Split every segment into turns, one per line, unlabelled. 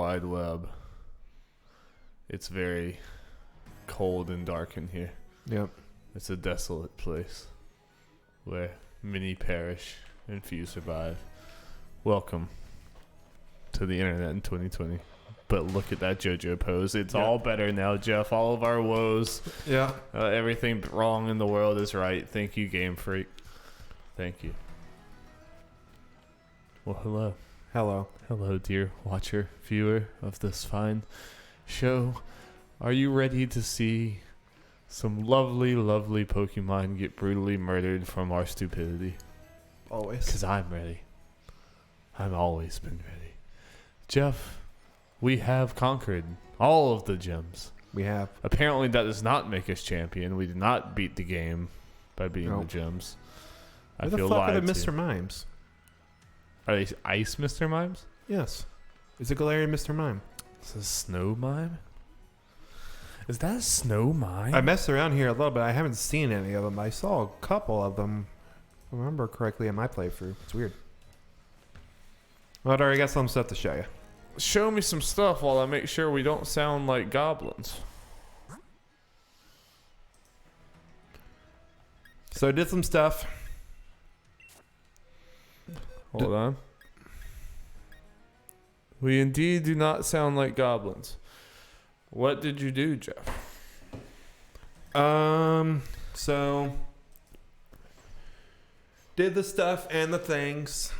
wide web. It's very cold and dark in here.
Yep.
It's a desolate place where many perish and few survive. Welcome to the internet in 2020. But look at that JoJo pose. It's all better now, Jeff. All of our woes.
Yeah.
Everything wrong in the world is right. Thank you, Game Freak. Thank you. Well, hello.
Hello.
Hello, dear watcher, viewer of this fine show. Are you ready to see some lovely, lovely Pokemon get brutally murdered from our stupidity?
Always.
Because I'm ready. I've always been ready. Jeff, we have conquered all of the gyms.
We have.
Apparently that does not make us champion. We did not beat the game by beating the gyms.
Where the fuck are the Mr. Mimes?
Are they Ice Mr. Mimes?
Yes. It's a Galarian Mr. Mime.
Is this a Snow Mime? Is that a Snow Mime?
I messed around here a little bit. I haven't seen any of them. I saw a couple of them, if I remember correctly, in my playthrough. It's weird. Well, I already got some stuff to show you.
Show me some stuff while I make sure we don't sound like goblins.
So I did some stuff.
Hold on. We indeed do not sound like goblins. What did you do, Jeff?
So did the stuff and the things.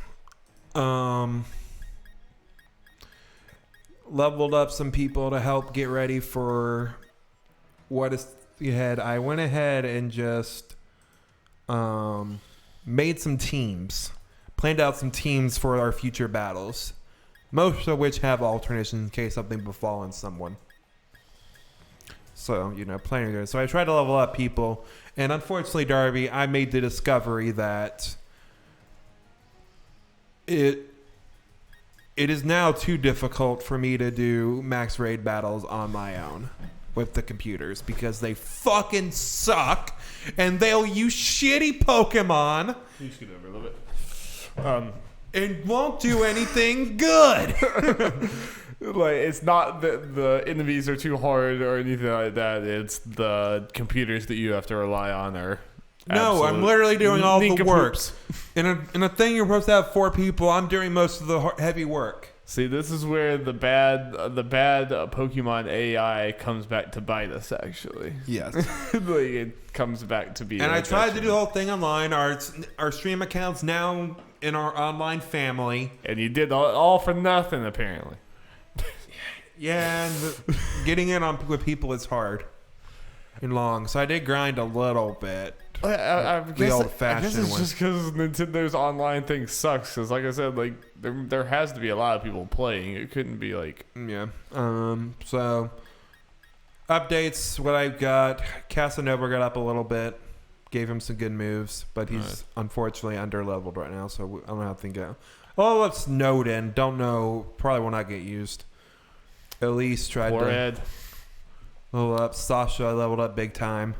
Leveled up some people to help get ready for what is ahead. I went ahead and just made some teams. Planned out some teams for our future battles. Most of which have alternations in case something befallen someone. So, planning it. So I tried to level up people. And unfortunately, Darby, I made the discovery that it is now too difficult for me to do max raid battles on my own with the computers because they fucking suck and they'll use shitty Pokemon.
You scoot over a little bit.
And won't do anything good.
Like, it's not that the enemies are too hard or anything like that. It's the computers that you have to rely on are
no, I'm literally doing all the work. In a thing you're supposed to have 4 people, I'm doing most of the heavy work.
See, this is where the bad Pokemon AI comes back to bite us, actually.
Yes.
Like, it comes back to be.
And I tried to do the whole thing online. Our stream account's now in our online family.
And you did all for nothing, apparently.
Yeah, and getting in on with people is hard and long. So I did grind a little bit.
I
The old-fashioned
it's
one.
just because Nintendo's online thing sucks. Because, like I said, like there has to be a lot of people playing. It couldn't be like
So updates. What I've got. Casanova got up a little bit. Gave him some good moves, but he's unfortunately under leveled right now. So I don't know how things go. Oh, it's Snowden. Don't know. Probably will not get used. Elise tried to level up. Sasha leveled up big time.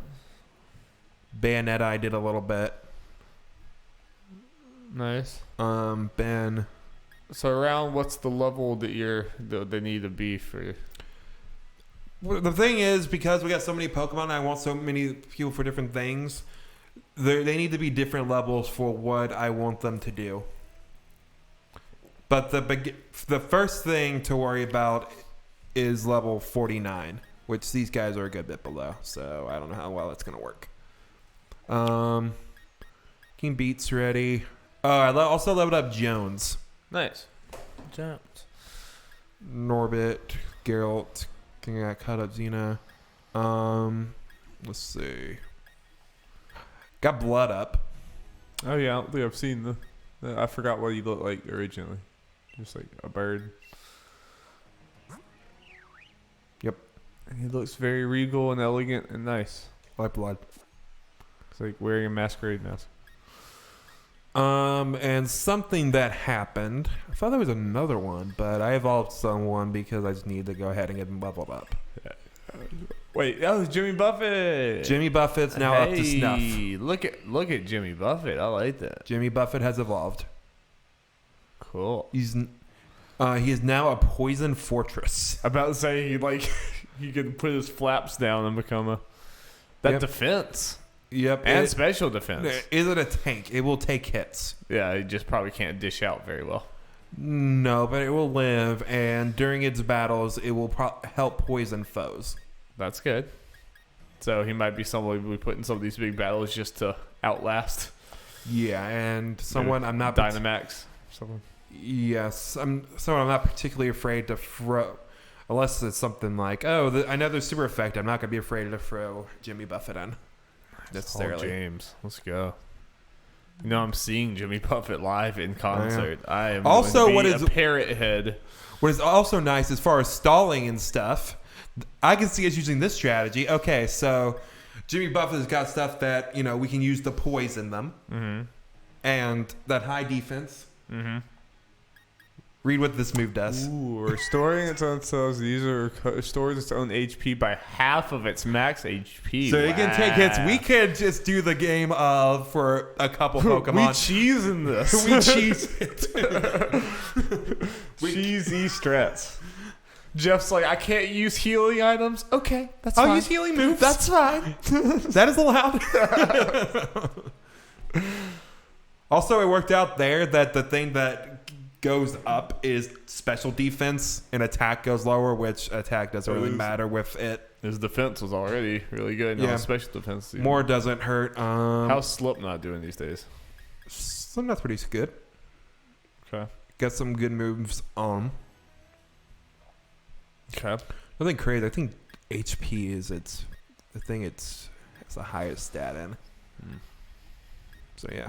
Bayonetta I did a little bit.
Nice.
Ben.
So around what's the level that they need to be for?
Well, the thing is, because we got so many Pokemon and I want so many people for different things, they need to be different levels for what I want them to do. But the first thing to worry about is level 49, which these guys are a good bit below. So I don't know how well that's going to work. King Beats ready. Oh, I also leveled up Jones.
Nice. Jones.
Norbit, Geralt, King got cut up Xena. Let's see. Got Blood up.
Oh yeah, I don't think I've seen I forgot what he looked like originally. Just like a bird.
Yep.
And he looks very regal and elegant and nice.
Like Blood.
It's like wearing a masquerade mask.
And something that happened. I thought there was another one, but I evolved someone because I just need to go ahead and get him leveled up.
Wait, that was Jimmy Buffett.
Jimmy Buffett's now up to snuff.
Look at Jimmy Buffett. I like that.
Jimmy Buffett has evolved.
Cool.
He is now a poison fortress.
About to say he could put his flaps down and become that defense.
Yep.
And special defense.
Is it a tank? It will take hits.
Yeah, he just probably can't dish out very well.
No, but it will live, and during its battles, it will help poison foes.
That's good. So he might be somebody we put in some of these big battles just to outlast.
Yeah, and someone I'm not
Dynamax. Someone.
Yes, someone I'm not particularly afraid to throw, unless it's something like, I know there's super effective. I'm not gonna be afraid to throw Jimmy Buffett in. Necessarily.
James, let's go. You know, I'm seeing Jimmy Buffett live in concert. I am
also
going to be a parrot head.
What is also nice as far as stalling and stuff, I can see us using this strategy. Okay, so Jimmy Buffett has got stuff that we can use to poison them, and that high defense. Read what this move does.
Ooh, restoring its own cells. The user restores its own HP by half of its max HP.
So it can take hits. We could just do the game for a couple Pokemon.
We cheesing this.
We cheese it.
Cheesy strats. Jeff's like, I can't use healing items. Okay, that's fine.
I'll use healing moves.
That's fine.
That is allowed. Also, it worked out there that the thing that goes up is special defense and attack goes lower, which attack doesn't really matter with it.
His defense was already really good. Now special defense.
More doesn't hurt.
How's Slipknot doing these days?
Slipknot's pretty good.
Okay.
Got some good moves on.
Okay.
Nothing crazy. I think HP is the thing it's the highest stat in. So yeah.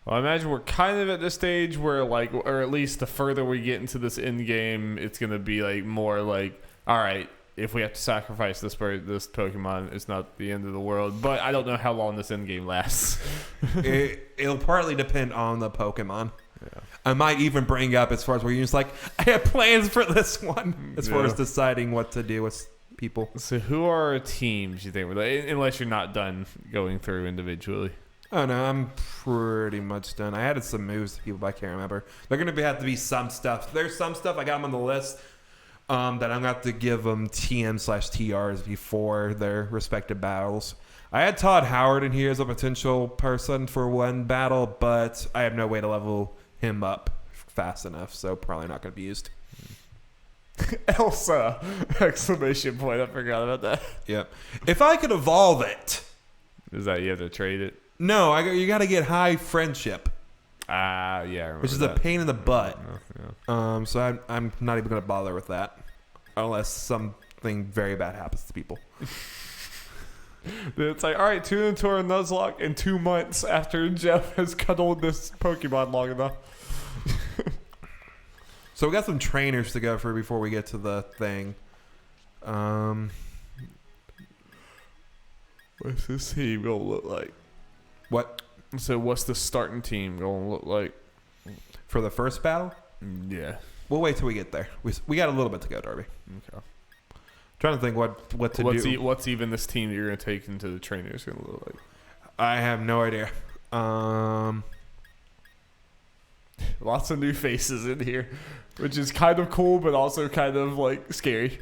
Well, I imagine we're kind of at the stage where, or at least the further we get into this end game, it's going to be more like, all right, if we have to sacrifice this Pokemon, it's not the end of the world. But I don't know how long this end game lasts.
It'll partly depend on the Pokemon. Yeah. I might even bring up as far as where you're just like, I have plans for this one, as far as deciding what to do with people.
So who are teams you think? Unless you're not done going through individually.
Oh, no, I'm pretty much done. I added some moves to people, but I can't remember. They're going to have to be some stuff. There's some stuff, I got them on the list, that I'm going to have to give them TM/TRs before their respective battles. I had Todd Howard in here as a potential person for one battle, but I have no way to level him up fast enough, so probably not going to be used.
Elsa! Exclamation point. I forgot about that.
Yep. If I could evolve it.
Is that you have to trade it?
No, you got to get high friendship.
Yeah.
Which is a pain in the butt. Yeah. So I'm not even going to bother with that. Unless something very bad happens to people.
It's like, all right, tune into our Nuzlocke in 2 months after Jeff has cuddled this Pokemon long enough.
So we got some trainers to go through before we get to the thing.
What's this team going to look like?
What?
So what's the starting team going to look like?
For the first battle?
Yeah.
We'll wait till we get there. We got a little bit to go, Darby.
Okay.
Trying to think what to do.
What's even this team that you're going to take into the trainers going to look like?
I have no idea.
Lots of new faces in here, which is kind of cool, but also kind of scary.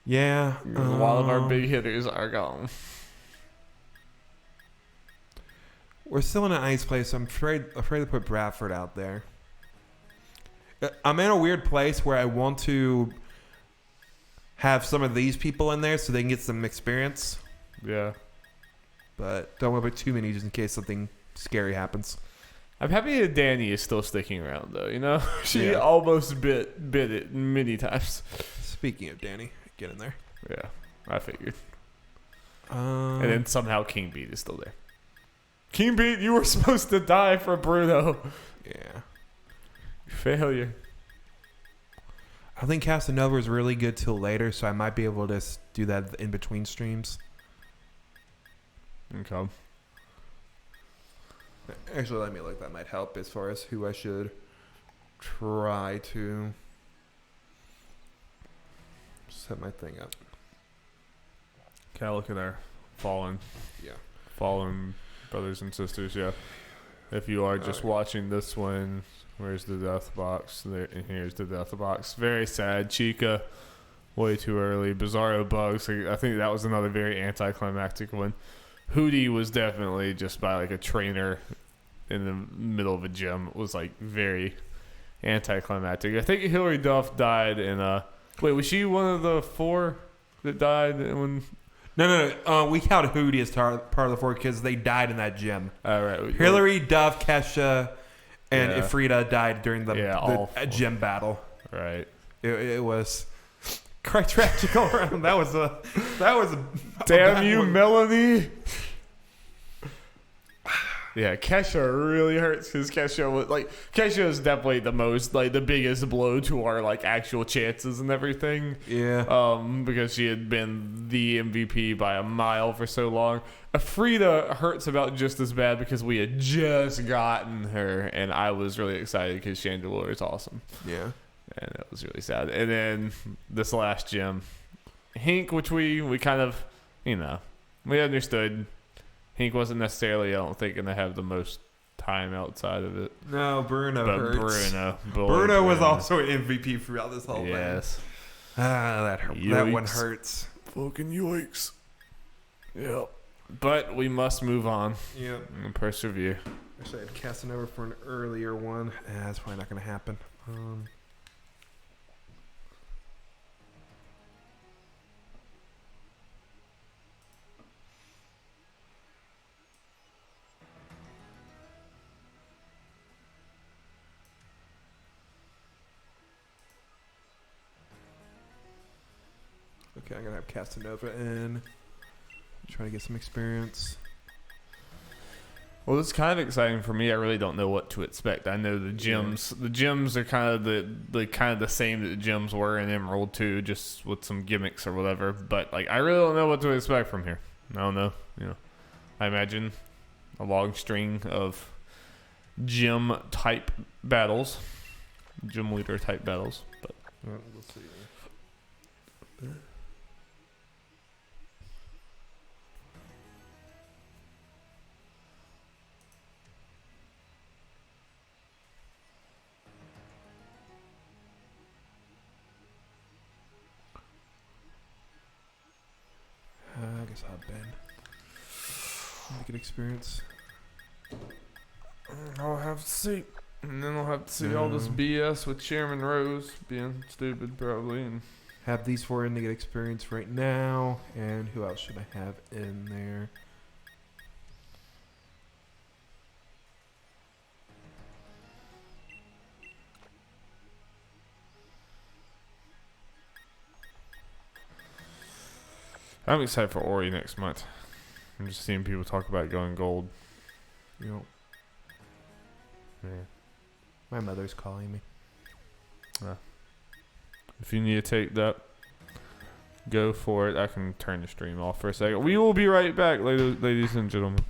Yeah.
A lot of our big hitters are gone.
We're still in an ice place. So I'm afraid to put Bradford out there. I'm in a weird place where I want to have some of these people in there so they can get some experience.
Yeah.
But don't want to put too many just in case something scary happens.
I'm happy that Danny is still sticking around, though. She almost bit it many times.
Speaking of Danny, get in there.
Yeah, I figured. And then somehow King Beat is still there. King Beat, you were supposed to die for Bruno.
Yeah.
Failure.
I think Casanova is really good till later, so I might be able to do that in between streams.
Okay.
Actually, let me look. That might help as far as who I should try to set my thing up.
Okay, look at our fallen brothers and sisters. Yeah. If you are just watching this one, where's the death box? There, and here's the death box. Very sad. Chica, way too early. Bizarro Bugs. I think that was another very anticlimactic one. Hootie was definitely just by like a trainer in the middle of a gym. It was like very anticlimactic. I think Hillary Duff died in wait, was she one of the 4 that died when?
No. We count Hootie as part of the 4 because they died in that gym.
All right.
Hillary, Duff, Kesha, and Ifrita died during the gym battle.
Right.
It was quite tragic all around. That was a
damn you, one. Melanie. Yeah, Kesha really hurts because Kesha is definitely the biggest blow to our like actual chances and everything.
Yeah.
Because she had been the MVP by a mile for so long. Frida hurts about just as bad because we had just gotten her, and I was really excited because Chandelure is awesome.
Yeah.
And that was really sad. And then this last gym, Hink, which we kind of, we understood. Hink wasn't necessarily, I don't think, going to have the most time outside of it.
No, Bruno hurts.
Bruno
was also an MVP throughout this whole thing.
Yes.
That one hurts.
Fucking yikes. Yep. But we must move on.
Yep.
And persevere.
Actually, I'd cast it over for an earlier one. That's probably not going to happen. Okay, I'm going to have Casanova in. Try to get some experience.
Well, it's kind of exciting for me. I really don't know what to expect. I know the gyms are kind of the same that the gyms were in Emerald 2, just with some gimmicks or whatever. But like, I really don't know what to expect from here. I don't know. I imagine a long string of gym type battles, gym leader type battles. But
we'll see. I guess I'll Ben. Make an experience.
I'll have to see. And then I'll have to see all this BS with Chairman Rose being stupid, probably. And
have these 4 in to get experience right now. And who else should I have in there?
I'm excited for Ori next month. I'm just seeing people talk about going gold.
Yeah. My mother's calling me.
If you need to take that, go for it. I can turn the stream off for a second. We will be right back, ladies and gentlemen.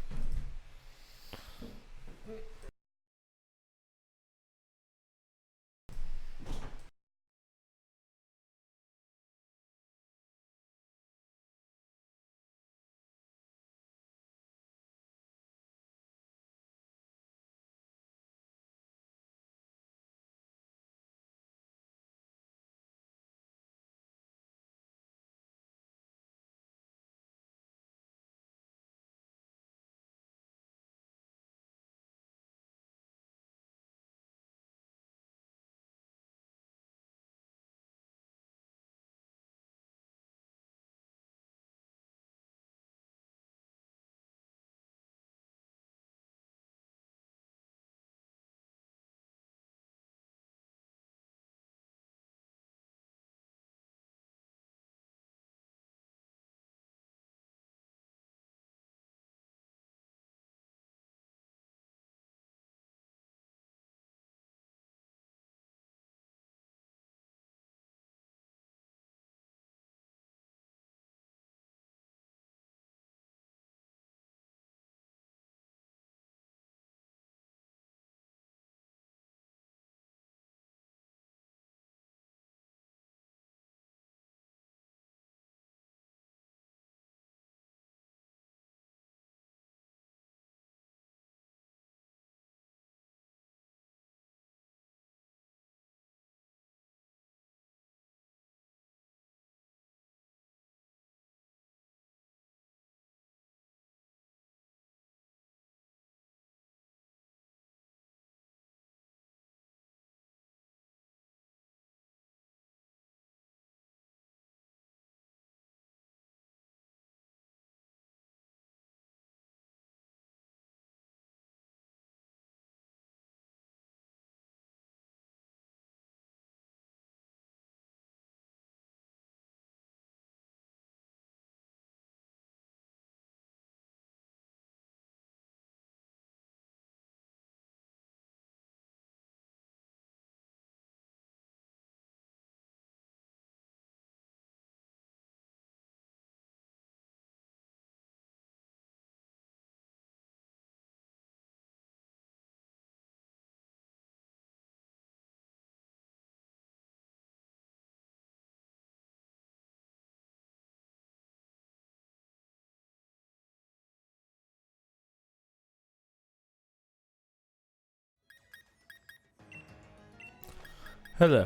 Hello.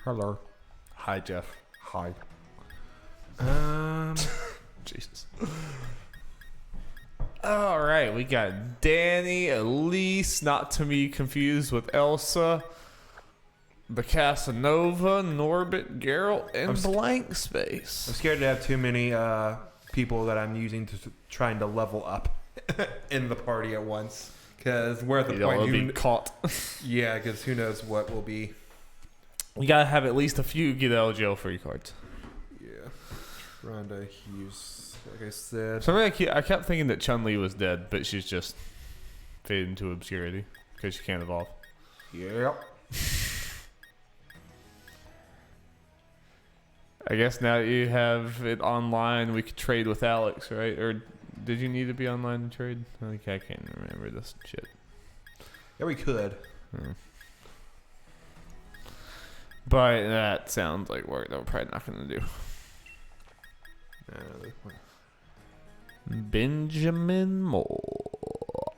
Hello.
Hi, Jeff.
Hi.
Jesus. All right, we got Danny, Elise, not to be confused with Elsa, the Casanova, Norbit, Geralt, and Blank Space.
I'm scared to have too many people that I'm using to trying to level up in the party at once. Because we're at the
You don't
point
want to be caught.
Yeah, because who knows what will be.
We gotta have at least a few get out of jail free cards.
Yeah. Rhonda Hughes, like I said.
So I kept thinking that Chun-Li was dead, but she's just faded into obscurity because she can't evolve.
Yep.
I guess now that you have it online, we could trade with Alex, right? Or did you need to be online to trade? I can't remember this shit.
Yeah, we could.
But that sounds like work that we're probably not going to do. Benjamin Moore.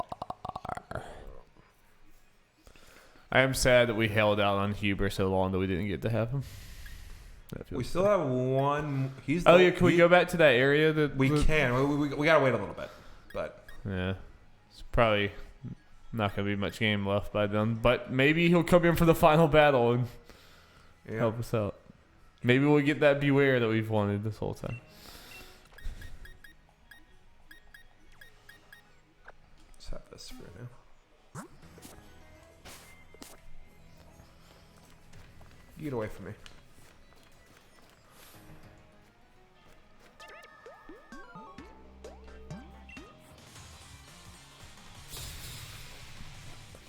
I am sad that we held out on Huber so long that we didn't get to have him.
We still have one.
Can we go back to that area?
We can. We gotta wait a little bit, but
yeah, it's probably not gonna be much game left by then. But maybe he'll come in for the final battle and help us out. Maybe we'll get that Beware that we've wanted this whole time.
Let's have this for now. Get away from me.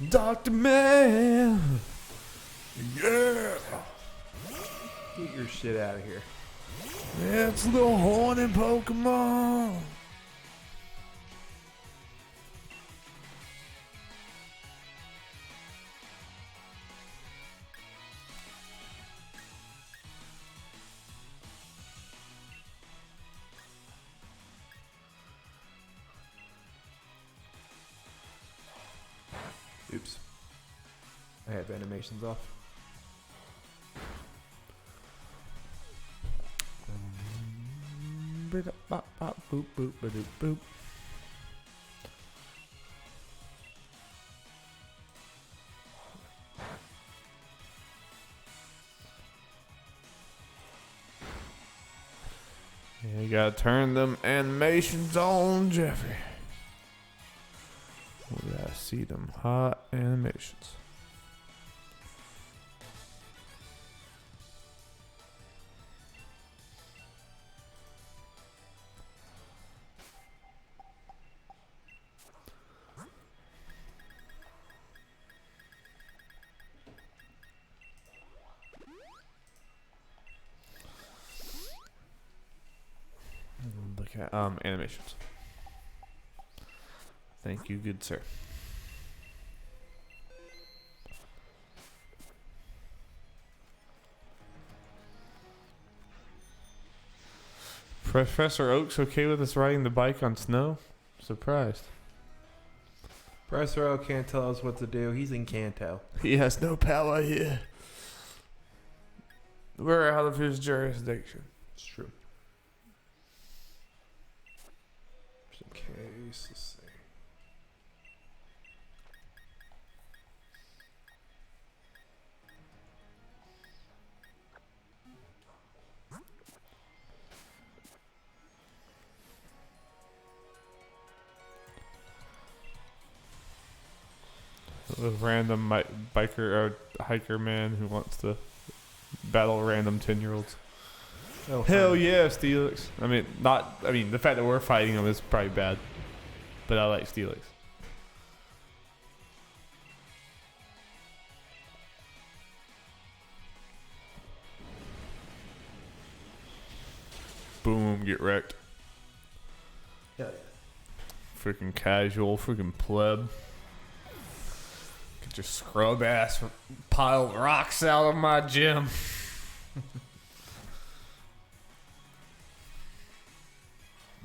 Dr. Man! Yeah!
Get your shit out of here.
It's the horny Pokemon!
Oops. I have animations off.
Boop, boop, boop, boop. Yeah, you gotta turn them animations on, Jeffrey. We gotta see them hot animations. Look at animations. Thank you, good sir. Professor Oak's okay with us riding the bike on snow? Surprised.
Professor Oak can't tell us what to do. He's in Kanto.
He has no power here. We're out of his jurisdiction.
It's true. Just in case, let's see.
A random biker or hiker man who wants to battle random 10-year-olds.
Oh,
Hell
fine.
yeah, Steelix. I mean, the fact that we're fighting him is probably bad, but I like Steelix. Boom, get wrecked.
Hell yeah.
Freaking casual, freaking pleb. Get your scrub ass pile rocks out of my gym.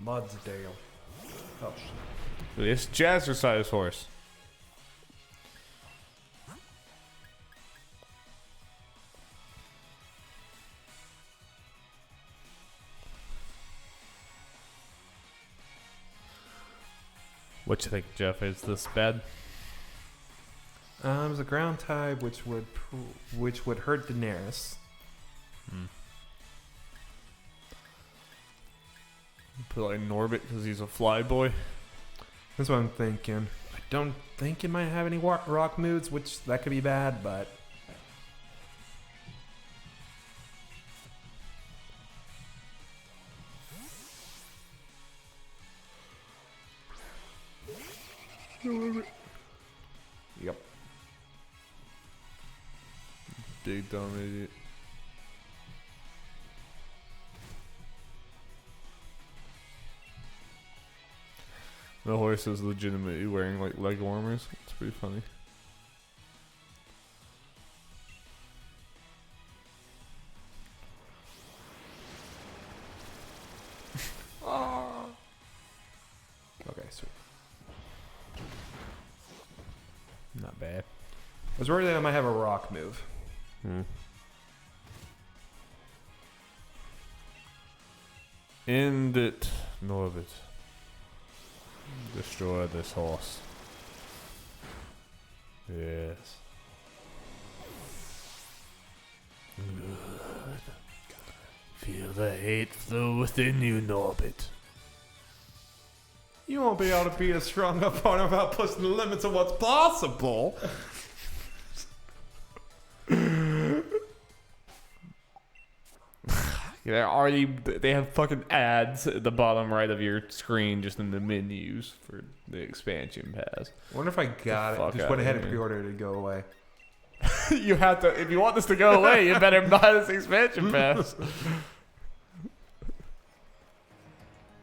Mudsdale. Oh, shit.
It's Jazzercise horse. What you think, Jeff? Is this bad?
It's a ground type, which would hurt Daenerys.
Put like Norbit because he's a fly boy.
That's what I'm thinking. I don't think it might have any rock moves, which that could be bad, but. Yep.
Big dumb idiot. The horse is legitimately wearing like leg warmers. It's pretty funny.
Okay, sweet.
Not bad.
I was worried that I might have a rock move.
End it, Norbit. Destroy this horse. Yes. Good. Feel the hate flow within you, Norbit.
You won't be able to be a strong opponent without pushing the limits of what's possible.
They have fucking ads at the bottom right of your screen, just in the menus for the expansion pass.
I wonder if I got it. Just went ahead and pre-ordered it to go away.
You have to, if you want this to go away, you better buy this expansion pass.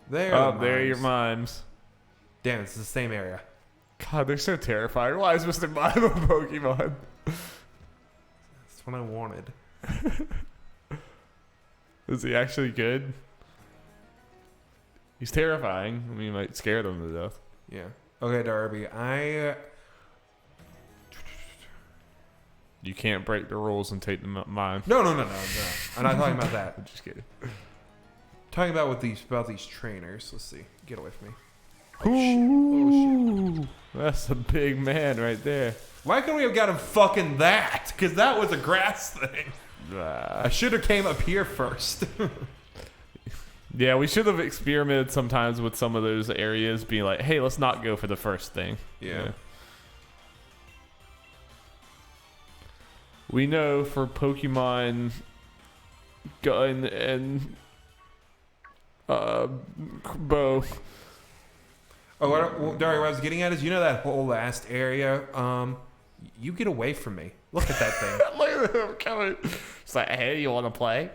There
are your mimes.
Damn, it's the same area.
God, they're so terrifying. Why is Mr. Mime a Pokemon?
That's what I wanted.
Is he actually good? He's terrifying. I mean, you might scare them to death.
Yeah. Okay, Darby.
You can't break the rules and take them mine.
No. I'm not talking about that.
I'm just kidding.
Talking about these trainers. Let's see. Get away from me.
Oh shit. That's a big man right there.
Why couldn't we have got him fucking that? Because that was a grass thing. I should have came up here first.
Yeah, we should have experimented sometimes with some of those areas, being like, hey, let's not go for the first thing.
Yeah.
We know for Pokemon Gun and Bow.
Oh, Dario, what I was getting at is, you know that whole last area? You get away from me. Look at that thing.
Look at him coming. It's like, hey, you want to play?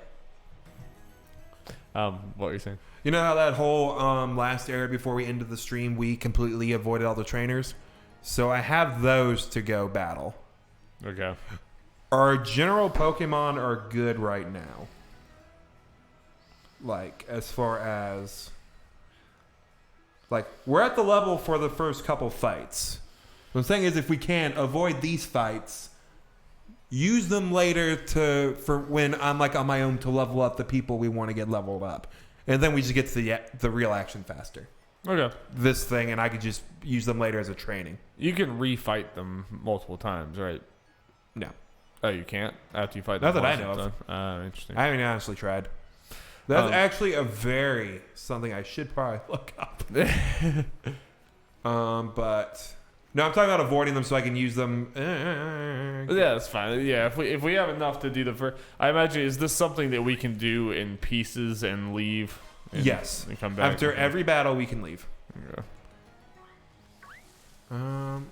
What were you saying?
You know how that whole last area before we ended the stream, we completely avoided all the trainers? So I have those to go battle.
Okay.
Our general Pokemon are good right now. Like, as far as... Like, we're at the level for the first couple fights. What I'm saying is, if we can avoid these fights, use them later for when I'm like on my own to level up the people we want to get leveled up, and then we just get to the real action faster.
Okay.
This thing, and I could just use them later as a training.
You can refight them multiple times, right?
No.
Oh, you can't after you fight them.
Not that I know of.
Interesting.
I haven't honestly tried. That's actually something I should probably look up. But no, I'm talking about avoiding them so I can use them.
Yeah, that's fine. Yeah, if we have enough to do the first, I imagine, is this something that we can do in pieces and leave?
Yes.
And come back
after every battle, we can leave.
Okay. No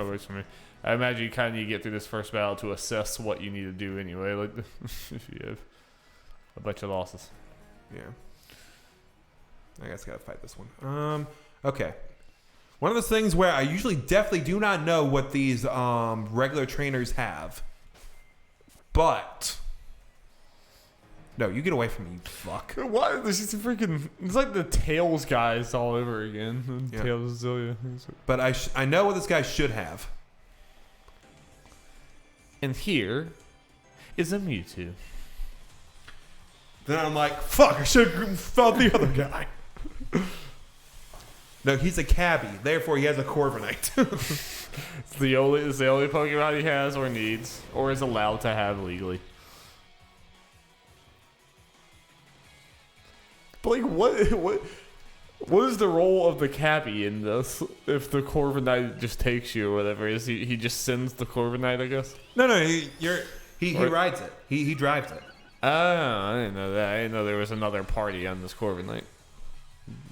worries for me. I imagine you kind of need to get through this first battle to assess what you need to do anyway. Like, if you have a bunch of losses.
Yeah. I guess I gotta fight this one. Okay. One of those things where I usually definitely do not know what these regular trainers have. But no, you get away from me, you fuck.
What? This is freaking. It's like the Tails guys all over again.
Yeah.
Tails Zillia.
But I know what this guy should have.
And here is a Mewtwo.
Then I'm like, fuck, I should have fought the other guy. No, he's a cabbie. Therefore, he has a Corviknight.
It's the only Pokemon he has or needs or is allowed to have legally. But like, what is the role of the cabbie in this? If the Corviknight just takes you or whatever, is he just sends the Corviknight, I guess?
No, he rides it. He drives it.
Oh, I didn't know that. I didn't know there was another party on this Corviknight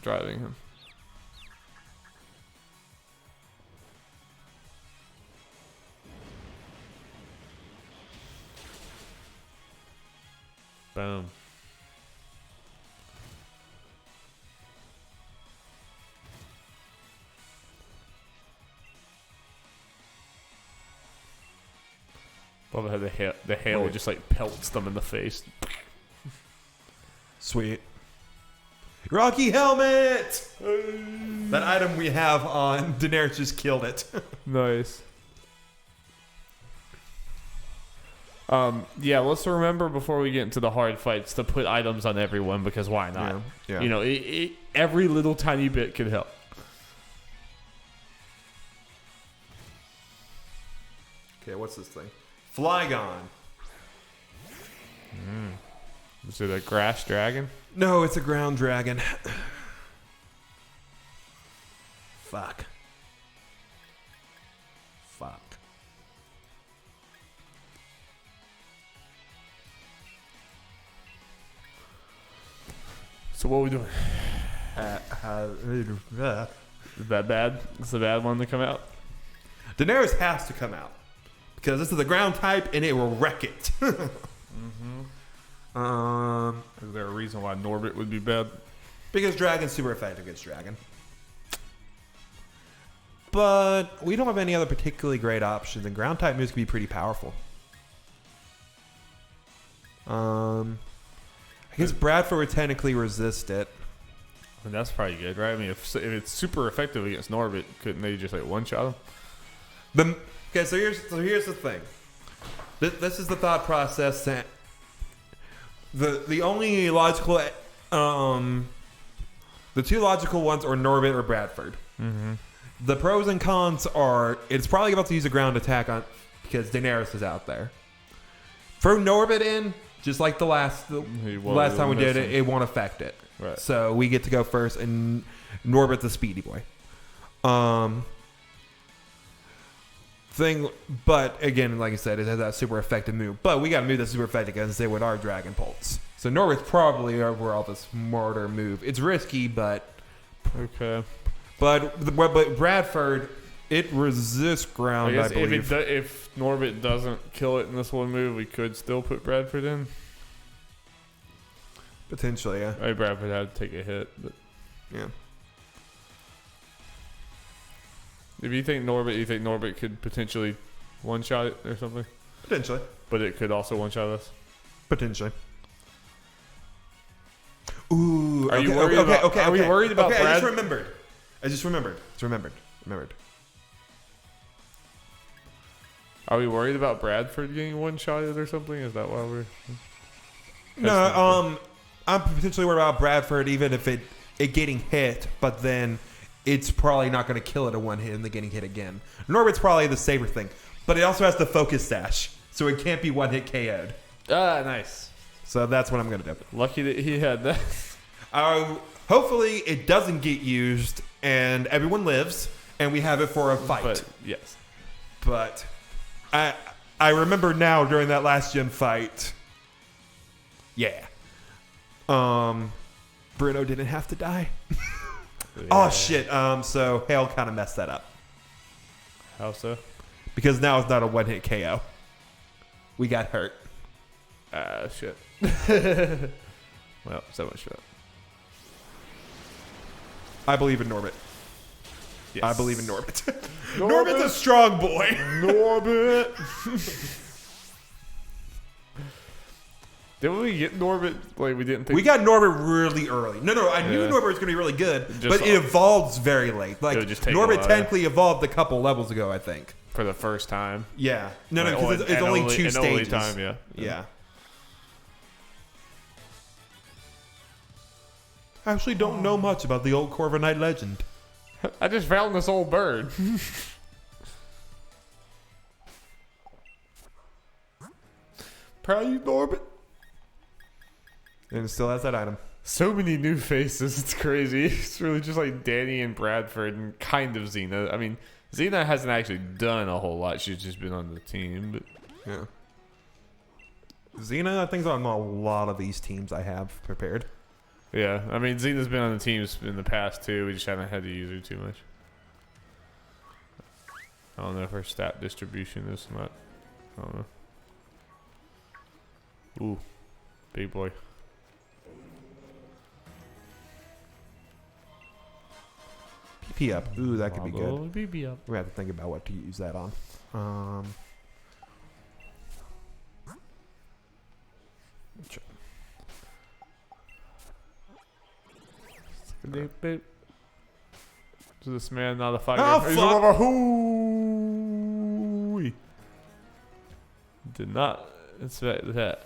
driving him. Boom. Love how the hail just like pelts them in the face.
Sweet. Rocky helmet! That item we have on Daenerys just killed it.
Nice. Yeah, let's remember before we get into the hard fights to put items on everyone because why not?
Yeah.
You know, every little tiny bit could help.
Okay, what's this thing? Flygon.
Is it a grass dragon?
No, it's a ground dragon. Fuck.
So what are we doing? Is that bad? Is the bad one to come out?
Daenerys has to come out because this is the ground type and it will wreck it.
Is there a reason why Norbit would be bad?
Because Dragon's super effective against Dragon. But we don't have any other particularly great options, and ground type moves can be pretty powerful. I guess Bradford would technically resist it.
And that's probably good, right? I mean, if it's super effective against Norbit, couldn't they just like one-shot him?
Okay, so here's the thing. This is the thought process that the only logical the two logical ones are Norbit or Bradford.
Mm-hmm.
The pros and cons are it's probably about to use a ground attack on because Daenerys is out there. Throw Norbit in, just like the last time we did it, it won't affect it.
Right.
So we get to go first, and Norbit's a speedy boy. But again, like I said, it has that super effective move. But we got to move that super effective against it with our Dragon Pulse. So Norbit's probably overall the smarter move. It's risky, but
okay.
But Bradford, it resists ground. I believe.
If Norbit doesn't kill it in this one move, we could still put Bradford in.
Potentially, yeah.
I mean, Bradford had to take a hit, but
yeah.
If you think Norbit could potentially one-shot it or something?
Potentially.
But it could also one-shot us?
Potentially. Ooh.
Are you worried about Brad?
I just remembered. It's remembered.
Are we worried about Bradford getting one-shotted or something? Is that why we're...
No, I'm potentially worried about Bradford even if it getting hit, but then it's probably not going to kill it a one hit and then getting hit again. Norbit's probably the safer thing, but it also has the focus dash, so it can't be one hit KO'd.
Ah, nice.
So that's what I'm going to do.
Lucky that he had that.
Hopefully it doesn't get used and everyone lives and we have it for a fight.
But, yes.
But I remember now during that last gen fight. Yeah. Bruno didn't have to die. Yeah. Oh shit. So Hale kind of messed that up.
How so?
Because now it's not a one-hit KO. We got hurt.
Shit. Well, so much for that.
I believe in Norbit.
Yes.
I believe in Norbit. Norbit's a strong boy.
Norbit. Didn't we get Norbit? Like we didn't think
we got Norbit really early. No, I knew Norbit was going to be really good, but it evolves very late. Like Norbit technically evolved a couple levels ago, I think.
For the first time.
Yeah. No, because it's only two stages.
Only time, yeah.
I actually don't know much about the old Corviknight legend.
I just found this old bird. Proud of you, Norbit.
And it still has that item.
So many new faces. It's crazy. It's really just like Danny and Bradford and kind of Xena. I mean, Xena hasn't actually done a whole lot. She's just been on the team. But
Yeah. Xena, I think, is on a lot of these teams I have prepared.
yeah, I mean, Xena's been on the teams in the past too. We just haven't had to use her too much. I don't know if her stat distribution is not. I don't know. Ooh, big boy.
PP up. Ooh, that could be good.
BB up.
We have to think about what to use that on.
Boop, boop. Is this man not a fighter?
Oh,
He's
fuck.
a hooey. Did not expect that.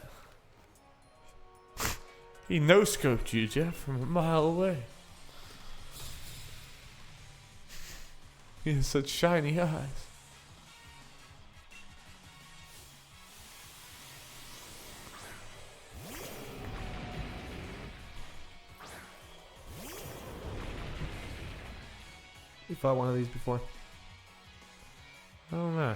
He no-scoped you, Jeff, from a mile away. He has such shiny eyes.
You fought one of these before?
I don't know.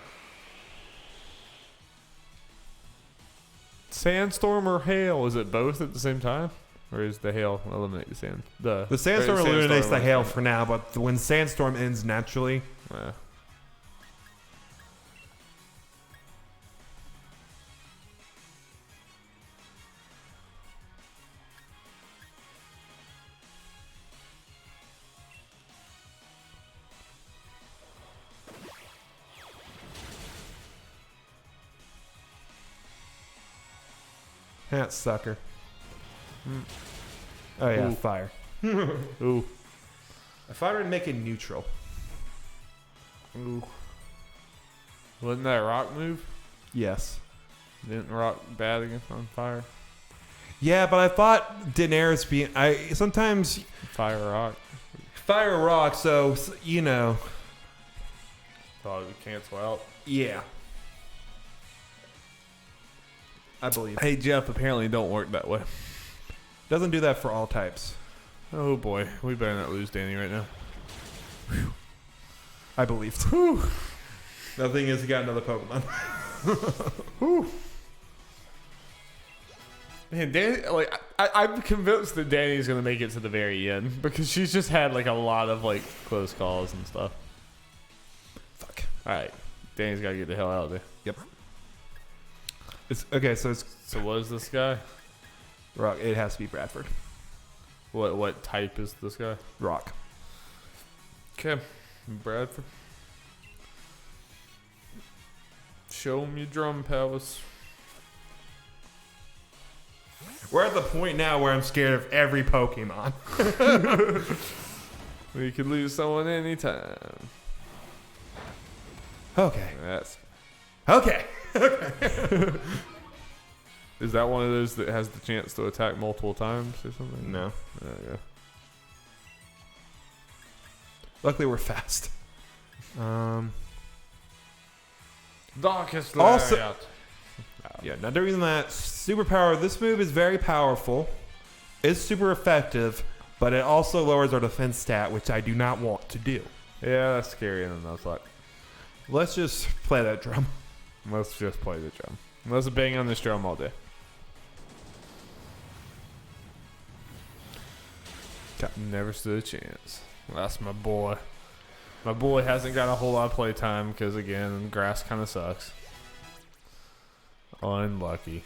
Sandstorm or hail? Is it both at the same time? Or is the hail eliminate the sand?
The sandstorm eliminates the hail
eliminates
for now, but when sandstorm ends naturally,
Yeah.
that sucker. Oh yeah,
Ooh.
fire.
Ooh.
If I were to make it neutral,
Ooh. Wasn't that a rock move?
yes.
Didn't rock bad against on fire?
Yeah, but I thought Daenerys being sometimes
Fire rock.
fire rock, so you know.
Thought it would cancel out.
Yeah. I believe.
Hey Jeff, apparently don't work that way.
Doesn't do that for all types.
Oh boy, we better not lose Danny right now.
I believe.
Whew.
The thing is, he got another Pokemon.
Whew. Man, Danny, like I'm convinced that Danny's gonna make it to the very end because she's just had like a lot of like close calls and stuff.
Fuck.
All right, Danny's gotta get the hell out of there.
Yep. It's okay. So it's
So what is this guy?
rock. It has to be Bradford.
What type is this guy?
Rock.
Okay, Bradford. Show him your drum powers.
We're at the point now where I'm scared of every Pokemon.
We could lose someone anytime.
Okay.
That's.
Okay.
Is that one of those that has the chance to attack multiple times or something?
No.
Yeah.
Luckily, we're fast.
Darkest
Also-
Lariat.
Yeah. Now, the reason that superpower, this move is very powerful. It's super effective, but it also lowers our defense stat, which I do not want to do.
Yeah, that's scary in a Nuzlocke.
Let's just play that drum.
Let's just play the drum. Let's bang on this drum all day. Never stood a chance. That's my boy. My boy hasn't got a whole lot of play time because, again, grass kind of sucks. Unlucky.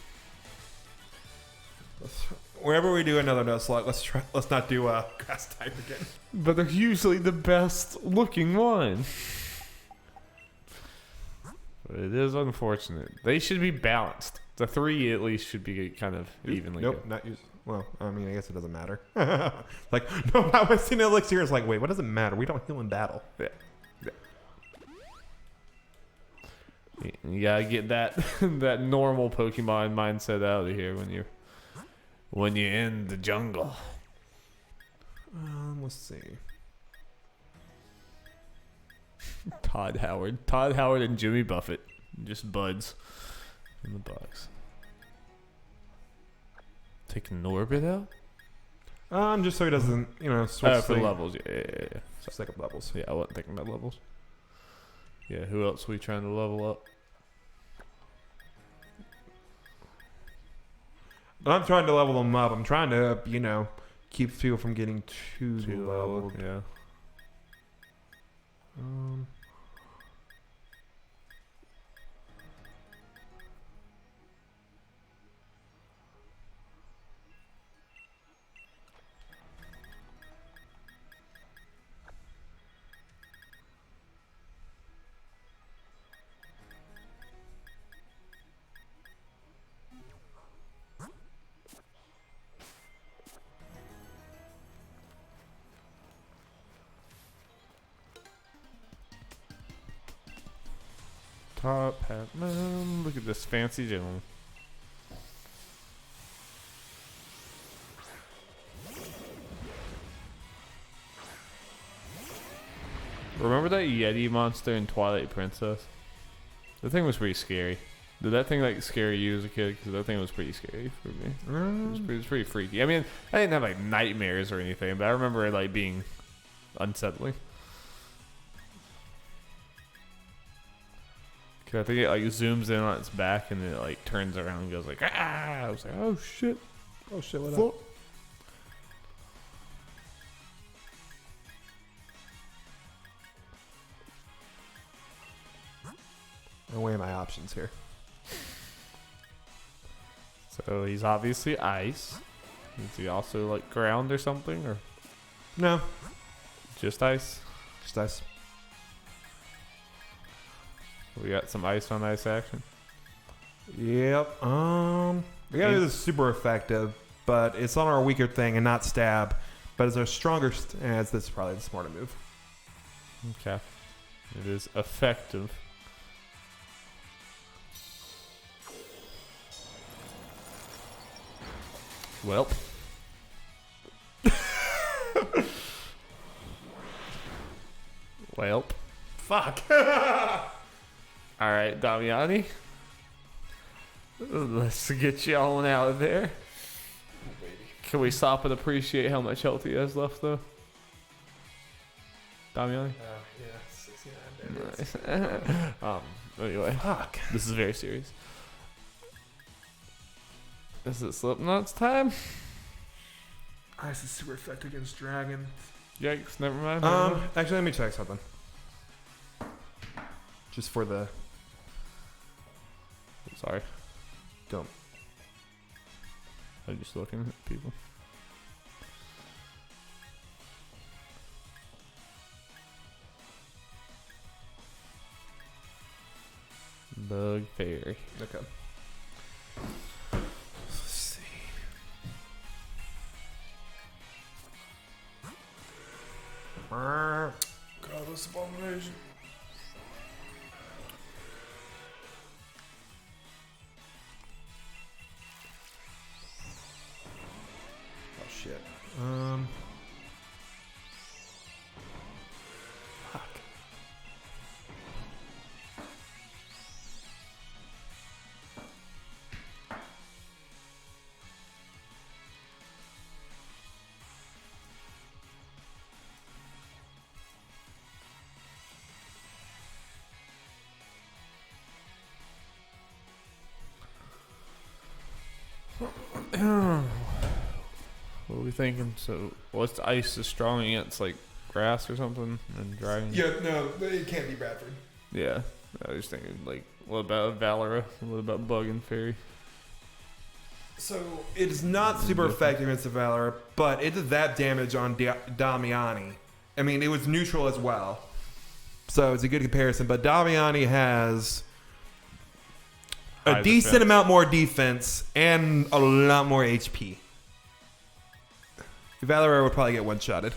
Wherever we do another Nuzlocke, let's not do grass type again.
But they're usually the best looking one. But it is unfortunate. They should be balanced. The three at least should be kind of evenly.
Nope,
good.
not use. Well, I mean, I guess it doesn't matter. Like, no, not wasting elixir. It's like, wait, what does it matter? We don't heal in battle.
Yeah. You gotta get that that normal Pokemon mindset out of here when you're in the jungle.
Let's see.
Todd Howard and Jimmy Buffett, just buds in the box. Taking Norbit out.
Just so he doesn't, switch
For levels. Yeah.
Stick up levels.
Yeah, I wasn't thinking about levels. Yeah, who else are we trying to level up?
I'm trying to level them up. I'm trying to, keep people from getting too leveled.
Yeah. Top hat, man. Look at this fancy gentleman. Remember that Yeti monster in Twilight Princess? The thing was pretty scary. Did that thing scare you as a kid? Because that thing was pretty scary for me. It was pretty freaky. I mean, I didn't have nightmares or anything, but I remember it being unsettling. I think it zooms in on its back and it turns around and goes ah! I was like, oh shit,
What up? I'm weighing my options here.
So he's obviously ice. Is he also ground or something, or
No,
just ice?
just ice.
We got some ice on ice action.
Yep. We gotta do this super effective, but it's on our weaker thing and not stab. But it's our stronger. This is probably the smarter move.
Okay, it is effective. Welp. Welp.
Fuck.
All right, Damiani. Let's get you on out of there. Can we stop and appreciate how much health he has left, though? Damiani?
Yeah, 69
Nice. Anyway.
Fuck.
This is very serious. Is it Slipknot's time?
Ice is super effective against dragon.
Yikes, never mind.
Actually, let me check something. Just for the...
Sorry.
Don't.
I'm just looking at people. Bug fairy.
Okay. Let's see. Godless abomination. Oh shit. Fuck.
What are we thinking? So, what's ice is strong against, grass or something? And dragon?
Yeah, no, it can't be Bradford.
Yeah. I was thinking, what about Valera? What about Bug and Fairy?
So, it is not super effective against the Valor, but it did that damage on Damiani. I mean, it was neutral as well. So, it's a good comparison. But Damiani has a
High
decent
defense.
amount more defense and a lot more HP. Valor would probably get one-shotted.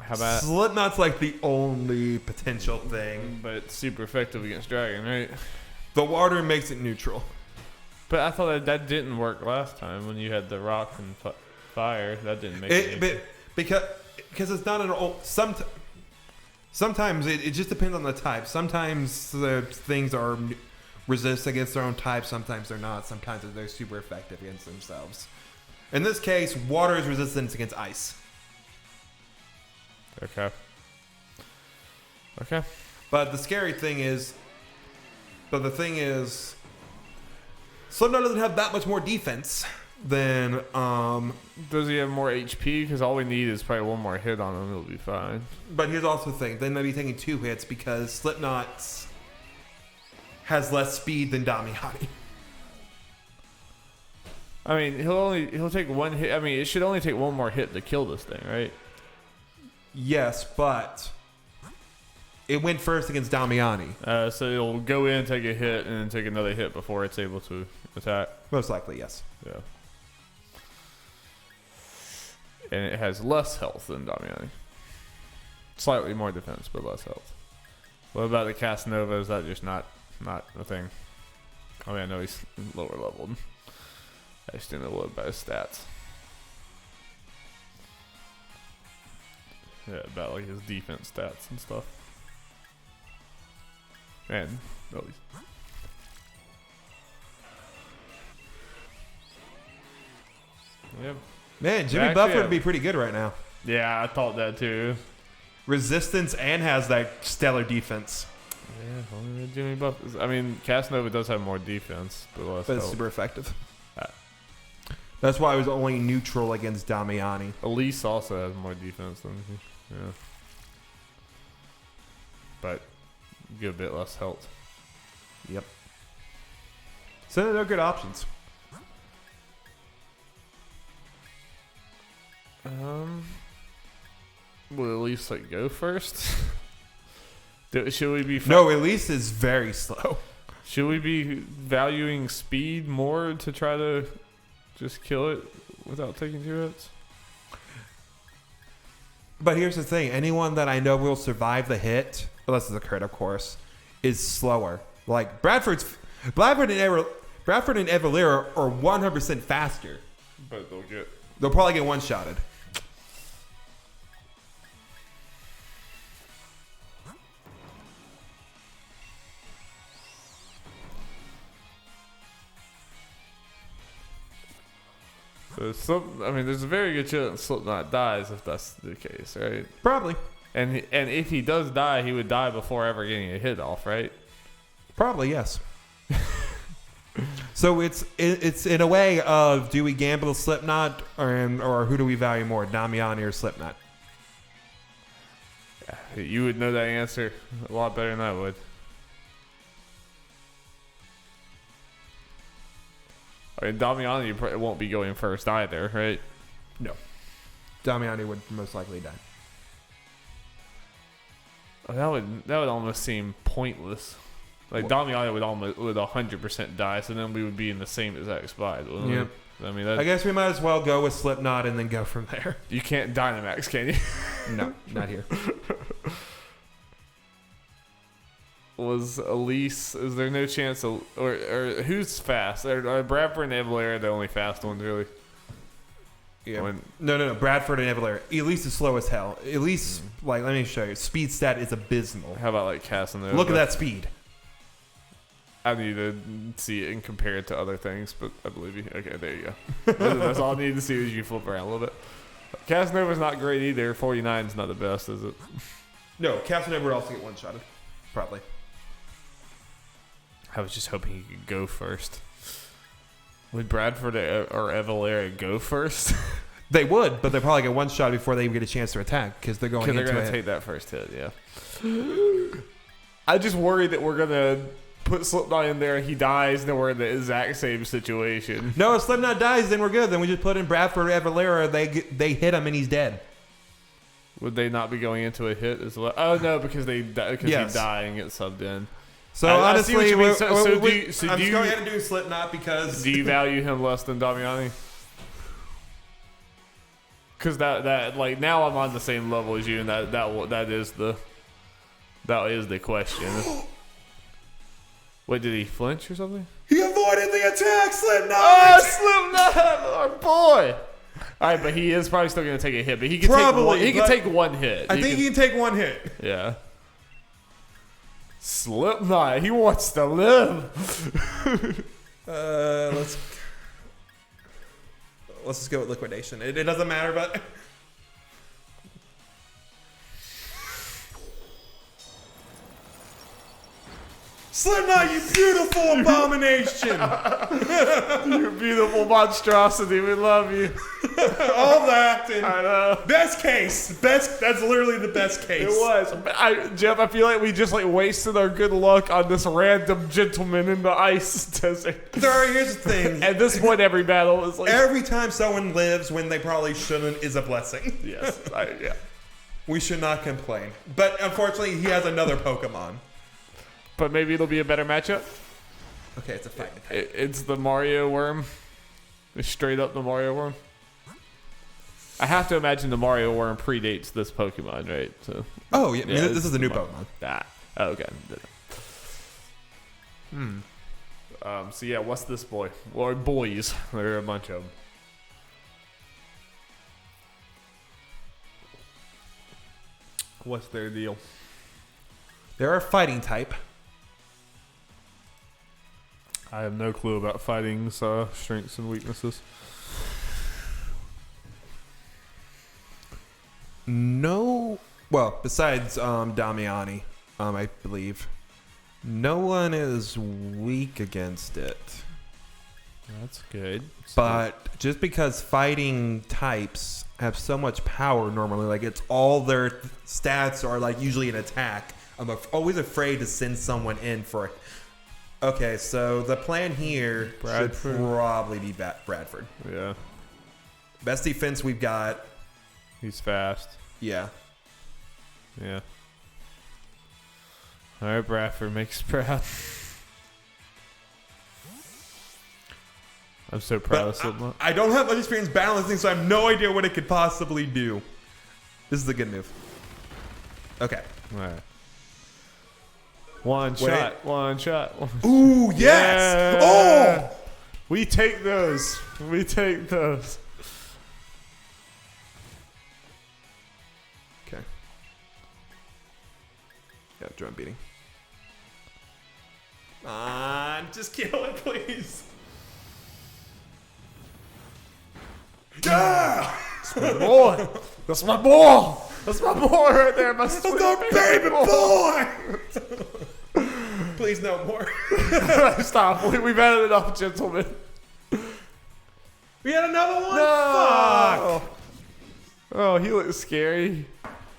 How about...
Slipknot's the only potential thing.
But it's super effective against dragon, right?
The water makes it neutral.
But I thought that didn't work last time when you had the rock and fire. That didn't make it.
Because because it's not an old. Sometimes it just depends on the type. Sometimes the things are resist against their own type. Sometimes they're not. Sometimes they're super effective against themselves. In this case, water is resistance against ice.
Okay. Okay.
But the scary thing is, Slipknot doesn't have that much more defense than.
Does he have more HP? Because all we need is probably one more hit on him. It'll be fine.
But here's also the thing: they may be taking 2 hits because Slipknot has less speed than Damiani.
I mean, he'll take 1 hit. I mean, it should only take 1 more hit to kill this thing, right?
Yes, but it went first against Damiani.
So it'll go in, take a hit, and then take another hit before it's able to attack.
Most likely, yes.
Yeah. And it has less health than Damiani. Slightly more defense, but less health. What about the Casanova? Is that just not a thing? I mean, I know he's lower leveled. I just didn't know what about his stats. Yeah, about like his defense stats and stuff. Man, no. Yep.
Man, Jimmy Buffett would be pretty good right now.
Yeah, I thought that too.
Resistance and has that stellar defense.
Yeah, only Jimmy Buffett. I mean, Casanova does have more defense, but less
But it's
health.
super effective. That's why I was only neutral against Damiani.
Elise also has more defense than he. Yeah. But get a bit less health.
Yep. So they're good options.
Will Elise like go first? Should we be?
No, Elise is very slow.
Should we be valuing speed more to try to just kill it without taking 2 hits?
But here's the thing: anyone that I know will survive the hit, unless it's a crit, of course, is slower. Like Bradford and Evalera are 100% faster.
But
They'll probably get one-shotted.
There's a very good chance Slipknot dies if that's the case, right?
Probably.
And if he does die, he would die before ever getting a hit off, right?
Probably, yes. So it's in a way of, do we gamble Slipknot or who do we value more, Damiani or Slipknot?
You would know that answer a lot better than I would. I mean, Damiani won't be going first either, right?
No. Damiani would most likely die.
That would almost seem pointless. Like Damiani would 100% die, so then we would be in the same exact spot.
Yep.
I mean,
I guess we might as well go with Slipknot and then go from there.
You can't Dynamax, can you?
No, not here.
Was Elise? Is there no chance or who's fast? Are Bradford and Evalera the only fast ones, really?
Yeah. No. Bradford and Evalera. Elise is slow as hell. Elise, let me show you. Speed stat is abysmal.
How about like Casanova?
Look at that speed.
I need to see it and compare it to other things, but I believe you. Okay, there you go. That's all I need to see is you flip around a little bit. Casanova's not great either. 49 is not the best, is it?
No, Casanova would also get one-shotted. Probably.
I was just hoping he could go first. Would Bradford or Evalera go first?
They would, but they probably get one shot before they even get a chance to attack because they're going into it. They're going
to take that first hit, yeah. I just worry that we're going to put Slipknot in there, he dies, and then we're in the exact same situation.
No, if Slipknot dies, then we're good. Then we just put in Bradford or Evalera. They hit him and he's dead.
Would they not be going into a hit as well? Oh, no, because he die and get subbed in.
So honestly, I'm
just
going ahead and do Slipknot because...
Do you value him less than Damiani? Because that now I'm on the same level as you, and that is the question. Wait, did he flinch or something?
He avoided the attack, Slipknot!
Oh, Slipknot, our boy! All right, but he is probably still going to take a hit. But he can take one hit.
I think he can take one hit.
Yeah. Slipknot. He wants to live.
Let's just go with liquidation. It doesn't matter, but. Slipknot, you beautiful abomination!
You beautiful monstrosity. We love you.
All that. And
I know.
best case. That's literally the best case.
It was. Jeff, I feel like we just wasted our good luck on this random gentleman in the ice desert.
Here's the thing.
At this point, every battle is
every time someone lives when they probably shouldn't is a blessing.
Yes. Yeah.
We should not complain. But unfortunately, he has another Pokemon.
But maybe it'll be a better matchup.
Okay, it's a fight.
It's the Mario worm. It's straight up the Mario worm. I have to imagine the Mario worm predates this Pokemon, right? So.
Oh yeah, this is a new Pokemon.
Okay. So yeah, what's this boy? Or boys? There are a bunch of them. What's their deal?
They're a fighting type.
I have no clue about fighting's strengths and weaknesses.
No. Well, besides Damiani, I believe. No one is weak against it.
That's good.
But just because fighting types have so much power normally, it's all their stats are usually an attack, I'm always afraid to send someone in for it. Okay, so the plan here should probably be Bradford.
Yeah.
Best defense we've got.
He's fast.
Yeah.
Yeah. All right, Bradford, make us proud. I'm so proud of Slipknot.
I don't have much experience balancing, so I have no idea what it could possibly do. This is a good move. Okay.
All right. One shot.
Ooh, yes!
Yeah.
Oh!
We take those.
Okay. Yeah, drum beating. Just kill it, please. Yeah!
That's my boy. That's my boy. That's my boy right there. My
That's our baby boy! Please no more.
Stop. We've had enough, gentlemen.
We had another one?
No.
Fuck!
Oh, he looks scary.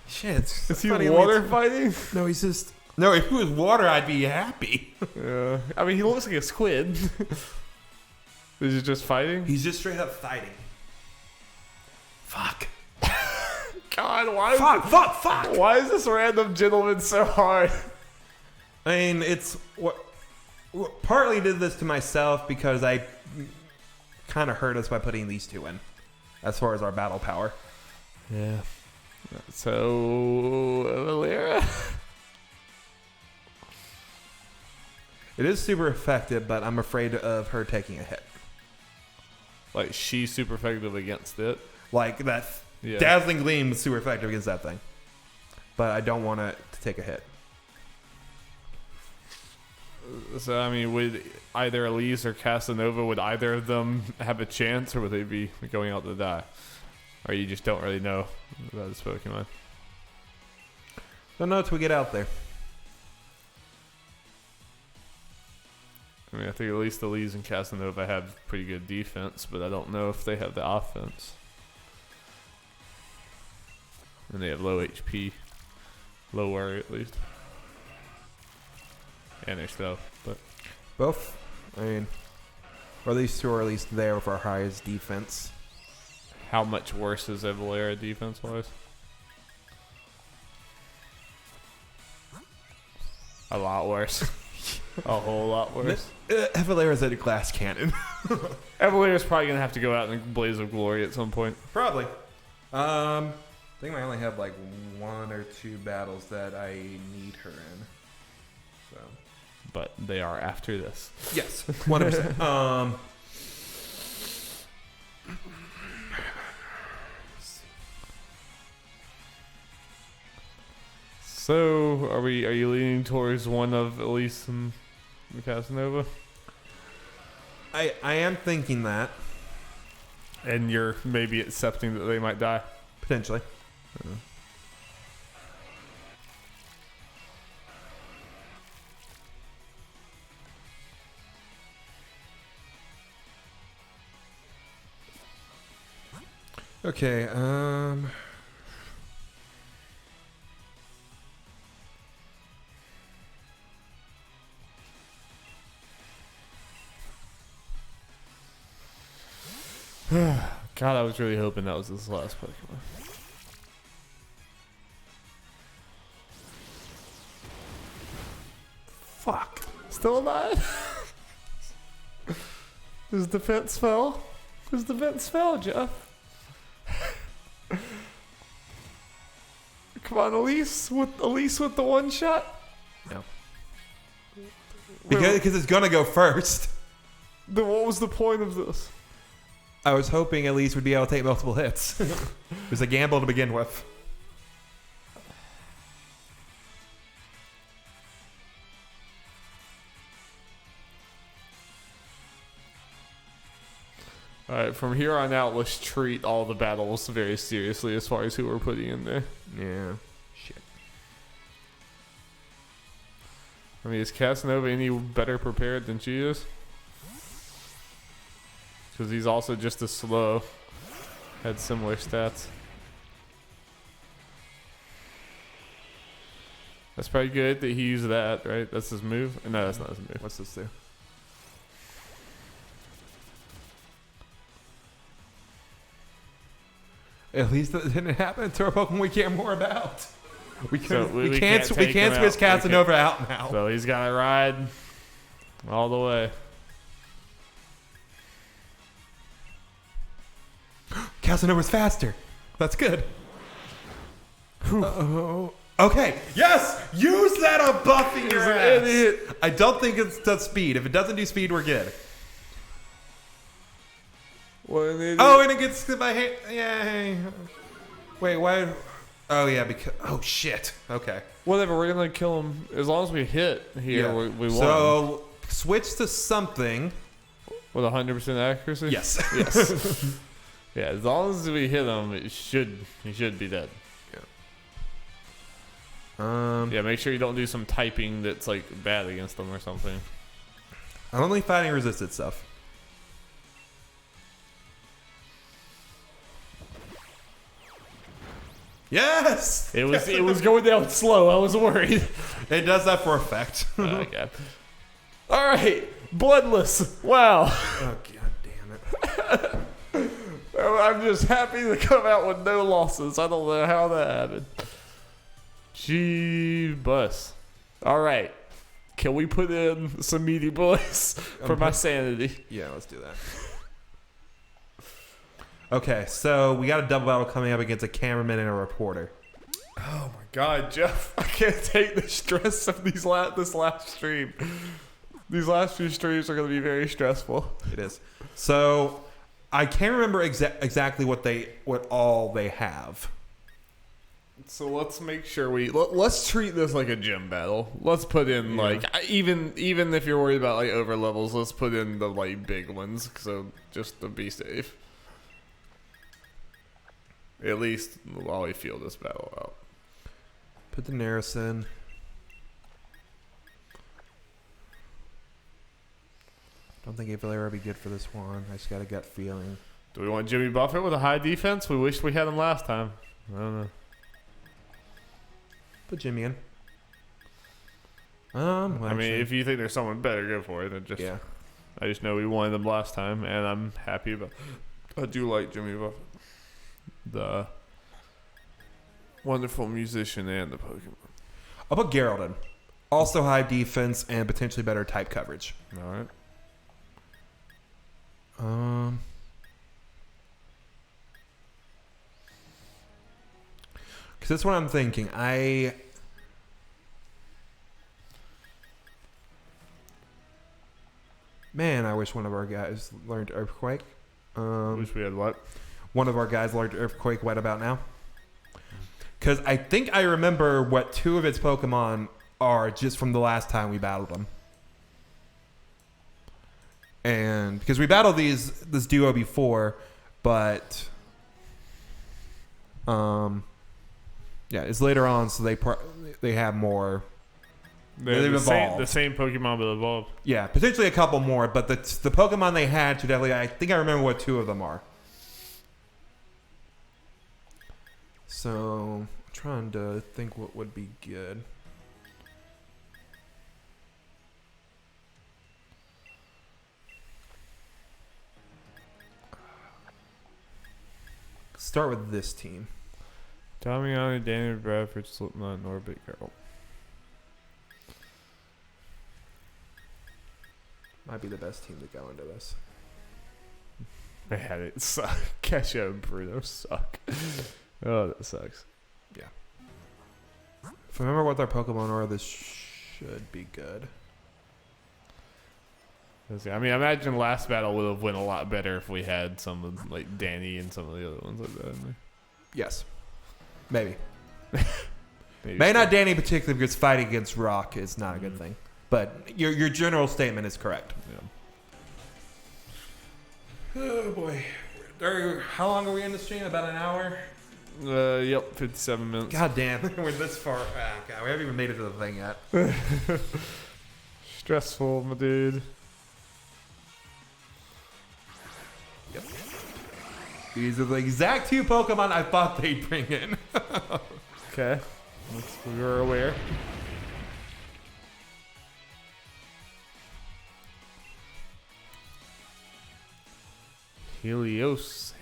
Shit.
Is he water fighting?
No, he's just... No, if he was water, I'd be happy.
Yeah. I mean, he looks like a squid. Is he just fighting?
He's just straight up fighting. Fuck.
God, why?
Fuck!
Why is this random gentleman so hard?
I mean, it's what partly did this to myself because I kind of hurt us by putting these two in, as far as our battle power.
Yeah. So, Valera.
It is super effective, but I'm afraid of her taking a hit.
She's super effective against it.
That dazzling gleam is super effective against that thing, but I don't want it to take a hit.
So, I mean, would either Elise or Casanova, would either of them have a chance, or would they be going out to die? Or you just don't really know about this Pokemon?
Don't know until we get out there.
I mean, I think at least Elise and Casanova have pretty good defense, but I don't know if they have the offense. And they have low HP. Low worry, at least. And their stuff, but...
Both? I mean, or these two are at least there with our highest defense.
How much worse is Evalera defense-wise? A lot worse. A whole lot worse.
Evalera's at a glass cannon.
Evalera's probably going to have to go out in a blaze of glory at some point.
Probably. I think I only have one or two battles that I need her in. So.
But they are after this.
Yes, 100%.
So, are you leaning towards one of Elise and Casanova?
I am thinking that.
And you're maybe accepting that they might die?
Potentially. Okay,
God, I was really hoping that was this last Pokemon.
fuck.
Still alive? His defense fell. His defense fell, Jeff. Come on, Elise with the one shot.
No. Because it's gonna go first.
Then what was the point of this?
I was hoping at least would be able to take multiple hits. It was a gamble to begin with.
Alright, from here on out, let's treat all the battles very seriously as far as who we're putting in there.
Yeah. Shit.
I mean, is Casanova any better prepared than she is? Because he's also just as slow. Had similar stats. That's probably good that he used that, right? That's his move? No, that's not his move.
What's this do? At least that didn't happen to our Pokemon we care more about. We can't switch Casanova out now.
So he's got to ride all the way.
Casanova's faster. That's good. Okay. Yes! Use that on buffing your ass. Idiot. I don't think it does speed. If it doesn't do speed, we're good. Oh, and it gets to my hand. Yay. Wait, why? Oh, yeah, because... Oh, shit. Okay.
Whatever, we're going to kill him. As long as we hit here,
Yeah.
we won.
So, switch to something.
With 100% accuracy?
Yes.
Yes. Yeah, as long as we hit him, he should be dead. Yeah, make sure you don't do some typing that's like bad against them or something.
I'm only fighting resisted stuff. Yes!
It was going down slow. I was worried.
It does that for effect.
Okay. All right, bloodless. Wow.
Oh, god damn it.
I'm just happy to come out with no losses. I don't know how that happened. Gee, bus. All right. Can we put in some meaty boys for my sanity?
Yeah, let's do that. Okay, so we got a double battle coming up against a cameraman and a reporter.
Oh my God, Jeff! I can't take the stress of this last stream. These last few streams are going to be very stressful.
It is. So I can't remember exactly what all they have.
So let's make sure let's treat this like a gym battle. Let's put in like even if you're worried about like over levels, let's put in the like big ones. So just to be safe. At least while we feel this battle out.
Put the Daenerys in. Don't think Valera would be good for this one. I just got a gut feeling.
Do we want Jimmy Buffett with a high defense? We wished we had him last time. I don't know.
Put Jimmy in. Well,
I mean, if you think there's someone better, go for it. Then just I just know we wanted them last time, and I'm happy about. I do like Jimmy Buffett, the wonderful musician and the Pokemon.
I'll put Geralt in. Also high defense and potentially better type coverage.
All right.
Because that's what I'm thinking. Man, I wish one of our guys learned Earthquake.
Wish we had what?
One of our guys learned Earthquake right about now. Because I think I remember what 2 of its Pokemon are just from the last time we battled them. And because we battled this duo before, but yeah, it's later on, so they have more. They've evolved.
The same Pokemon but evolved.
Yeah, potentially a couple more, but the Pokemon they had should definitely. I think I remember what 2 of them are. So, I'm trying to think what would be good. Start with this team.
Damiani, Danny Bradford, Slipknot, Norbit, Carroll.
Might be the best team to go into this.
Man, it sucks. Kesha and Bruno suck. Oh, that sucks.
Yeah. If I remember what their Pokemon are, this should be good.
I mean, I imagine last battle would have went a lot better if we had some of like Danny and some of the other ones like that in there.
Yes. Maybe.
Maybe
Maybe not Danny particularly because fighting against Rock is not a good thing. But your general statement is correct.
Yeah.
Oh boy. How long are we in the stream? About an hour?
Yep, 57 minutes.
God damn, we're this far. God, we haven't even made it to the thing yet.
Stressful, my dude.
Yep. These are the exact 2 Pokemon I thought they'd bring in.
Okay. We were aware. Helios.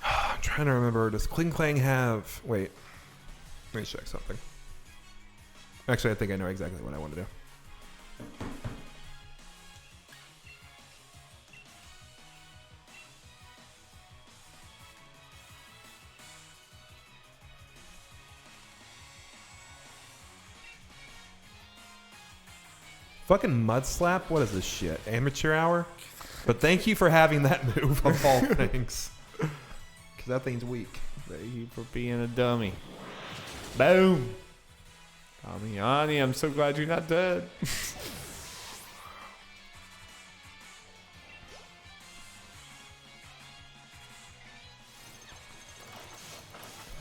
I'm trying to remember. Does Kling Klang have... Wait. Let me check something. Actually, I think I know exactly what I want to do. Fucking Mud Slap? What is this shit? Amateur hour? But thank you for having that move of all things. Because that thing's weak.
Thank you for being a dummy. Boom. Damiani, I'm so glad you're not dead.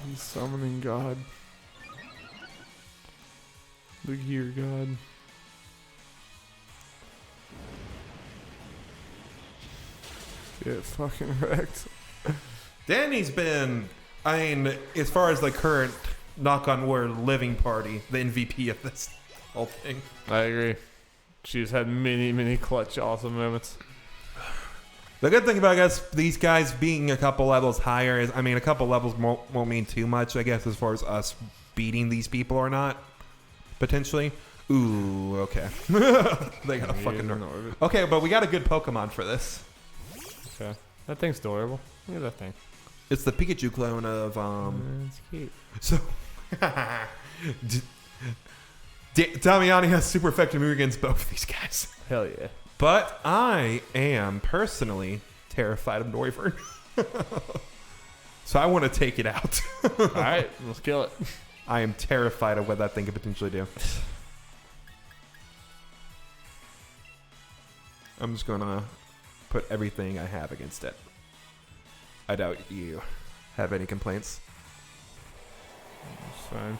He's summoning God. Look here, God. Get fucking wrecked.
Danny's been, I mean, as far as the current, knock on wood, living party, the MVP of this whole thing.
I agree. She's had many clutch awesome moments.
The good thing about, I guess, these guys being a couple levels higher is, I mean, a couple levels won't mean too much, I guess, as far as us beating these people or not, potentially. Ooh, okay. They got a fucking nerve. Okay, but we got a good Pokemon for this.
Okay. That thing's adorable. Look at that thing.
It's the Pikachu clone of,
It's cute.
So, Damiani has super effective move against both of these guys.
Hell yeah.
But I am personally terrified of Noivern. So I want to take it out.
Alright, let's kill it.
I am terrified of what that thing could potentially do. I'm just going to put everything I have against it. I doubt you have any complaints.
It's fine.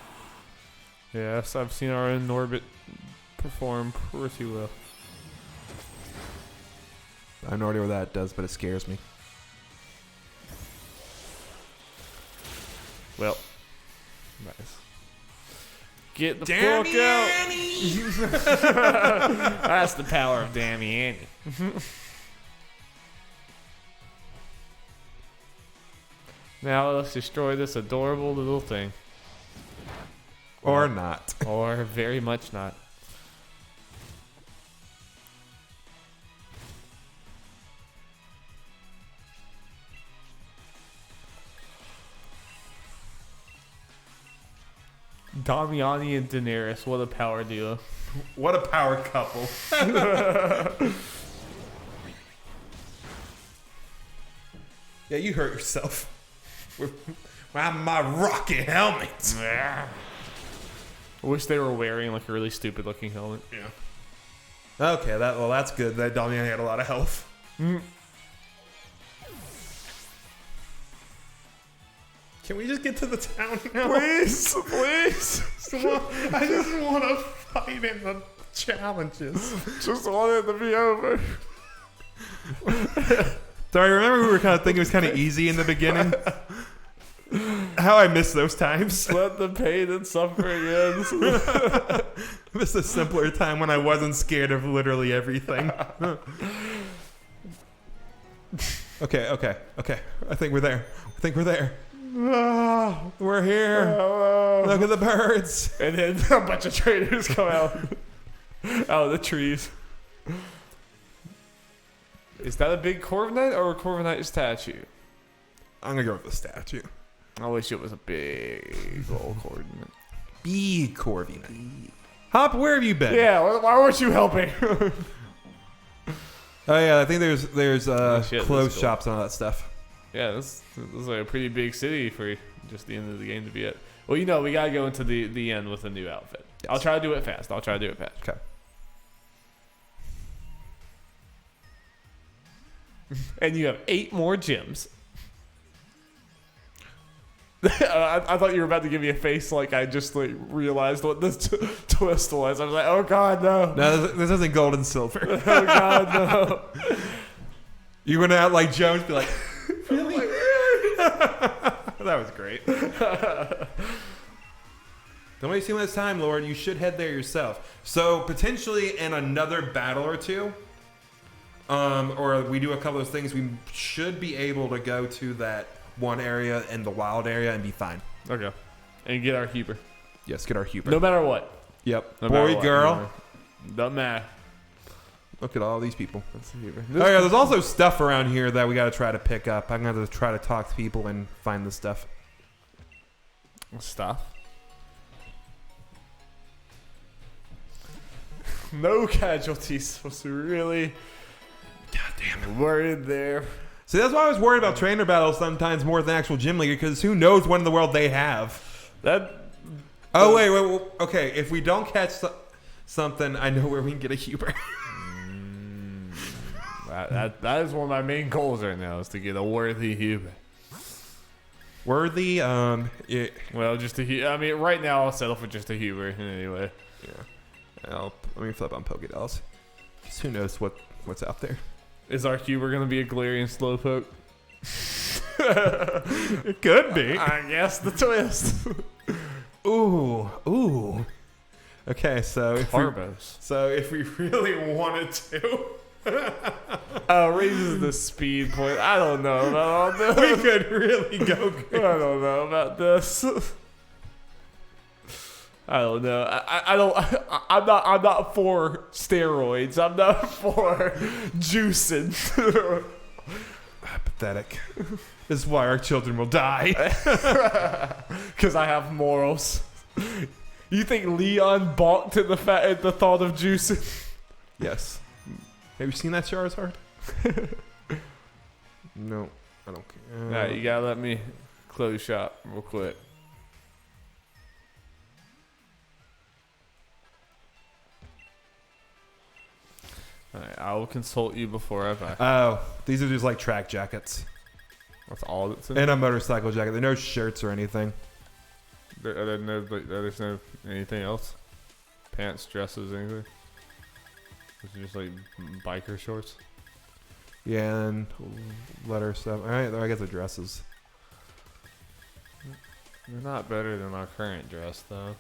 Yes, I've seen our own Norbit perform pretty well.
I have no idea what that does, but it scares me.
Well, nice. Get the fuck out! That's the power of Damiani. Now let's destroy this adorable little thing.
Or not.
Or very much not. Damiani and Daenerys, what a power duo.
What a power couple. Yeah, you hurt yourself. With my rocket helmet.
I wish they were wearing like a really stupid looking helmet.
Yeah. Okay, that's good. That Damian had a lot of health. Can we just get to the town now?
Please, please.
I just want to fight in the challenges.
Just want it to be over.
Sorry, remember we were kind of thinking it was kind of easy in the beginning? How I miss those times.
Let the pain and suffering end.
Miss a simpler time when I wasn't scared of literally everything. Okay. I think we're there. We're here. Look at the birds.
And then a bunch of traders come out of the trees. Is that a big Corviknight or a Corviknight statue?
I'm gonna go with the statue.
I wish it was a big old Corviknight.
Big Corviknight. Hop, where have you been?
Yeah, why weren't you helping?
Oh yeah, I think there's
shit,
clothes
cool.
shops and all that stuff.
Yeah, this is like a pretty big city for just the end of the game to be at. Well, you know, we gotta go into the end with a new outfit.
Yes.
I'll try to do it fast.
Okay.
And you have 8 more gyms. I thought you were about to give me a face like I just like realized what this twist was. I was like, oh god, no.
No, this isn't gold and silver.
Oh god, no.
You went out like Jones, be like, really? That was great. Don't waste too much time, Lord. You should head there yourself. So potentially in another battle or two, or we do a couple of things, we should be able to go to that one area in the wild area and be fine.
Okay. And get our Huber.
Yes, get our Huber.
No matter what.
Yep.
No matter
Boy,
what.
girl.
Doesn't matter.
Look at all these people.
That's a Huber.
Oh yeah, there's also stuff around here that we got to try to pick up. I'm going to try to talk to people and find the stuff.
Stuff. No casualties. Was really
Goddamn.
worried there.
See, that's why I was worried about trainer battles sometimes more than actual gym leader, because who knows when in the world they have. Oh, wait. Okay, if we don't catch something, I know where we can get a Huber.
That is one of my main goals right now, is to get a worthy Huber.
Worthy,
Well, just a Huber. I mean, right now I'll settle for just a Huber anyway.
Yeah. Let me flip on Pokédolls. Because who knows what's out there.
Is our Huber going to be a Galarian Slowpoke?
It could be.
I guess the twist.
Ooh. Okay, so if we really wanted to,
raises the speed point. I don't know about all this.
we could really go
I don't know about this. I don't know. I'm not for steroids. I'm not for juicing.
pathetic. This is why our children will die.
Because I have morals. You think Leon balked at the thought of juicing?
Yes. Have you seen that Charizard? No, I don't care.
Alright, you gotta let me close shop real quick. Alright, I will consult you before I buy.
Oh, these are just like track jackets.
That's all that's in
And a motorcycle jacket. There are no shirts or anything.
There's no anything else? Pants, dresses, anything? It's just like biker shorts?
Yeah, and letter stuff. Alright, I guess the dresses.
They're not better than my current dress, though.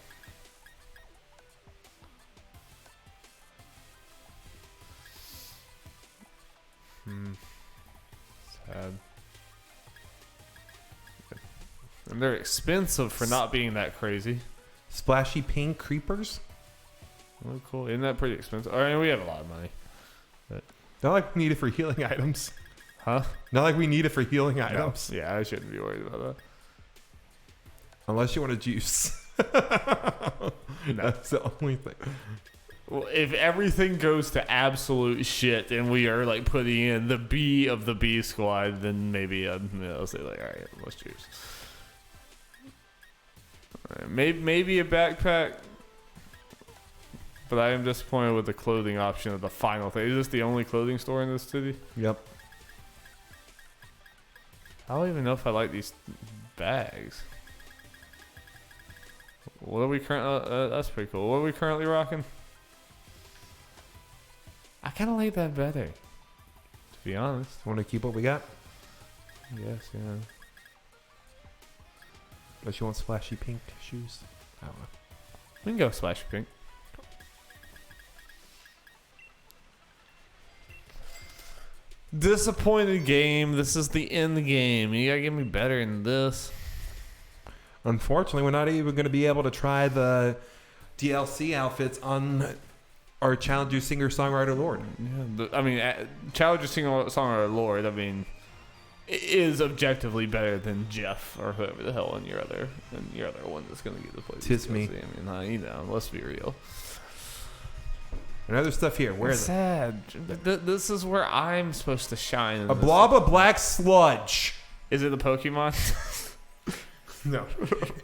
Sad. And they're expensive for not being that crazy.
Splashy pink creepers?
Oh, cool. Isn't that pretty expensive? I mean, we have a lot of money.
Not like we need it for healing items.
Huh?
Not like we need it for healing items.
No. Yeah, I shouldn't be worried about that.
Unless you want a juice.
No.
That's the only thing.
Well, if everything goes to absolute shit and we are like putting in the B of the B squad, then maybe I'll say like, all right, let's choose. All right, maybe a backpack, but I am disappointed with the clothing option of the final thing. Is this the only clothing store in this city?
Yep.
I don't even know if I like these bags. What are we currently? That's pretty cool. What are we currently rocking? I kind of like that better, to be honest.
Want to keep what we got?
Yes, yeah.
Unless you want splashy pink shoes. I don't know.
We can go splash pink. Disappointed game. This is the end game. You gotta give me better than this.
Unfortunately, we're not even going to be able to try the DLC outfits on our Challenger Singer-Songwriter Lord.
Yeah, Challenger Singer-Songwriter Lord, is objectively better than Jeff or whoever the hell in your other one that's gonna get to play.
Tis me.
Let's be real.
And other stuff here. Where is it?
Sad. This is where I'm supposed to shine.
A blob of black sludge.
Is it the Pokemon?
No.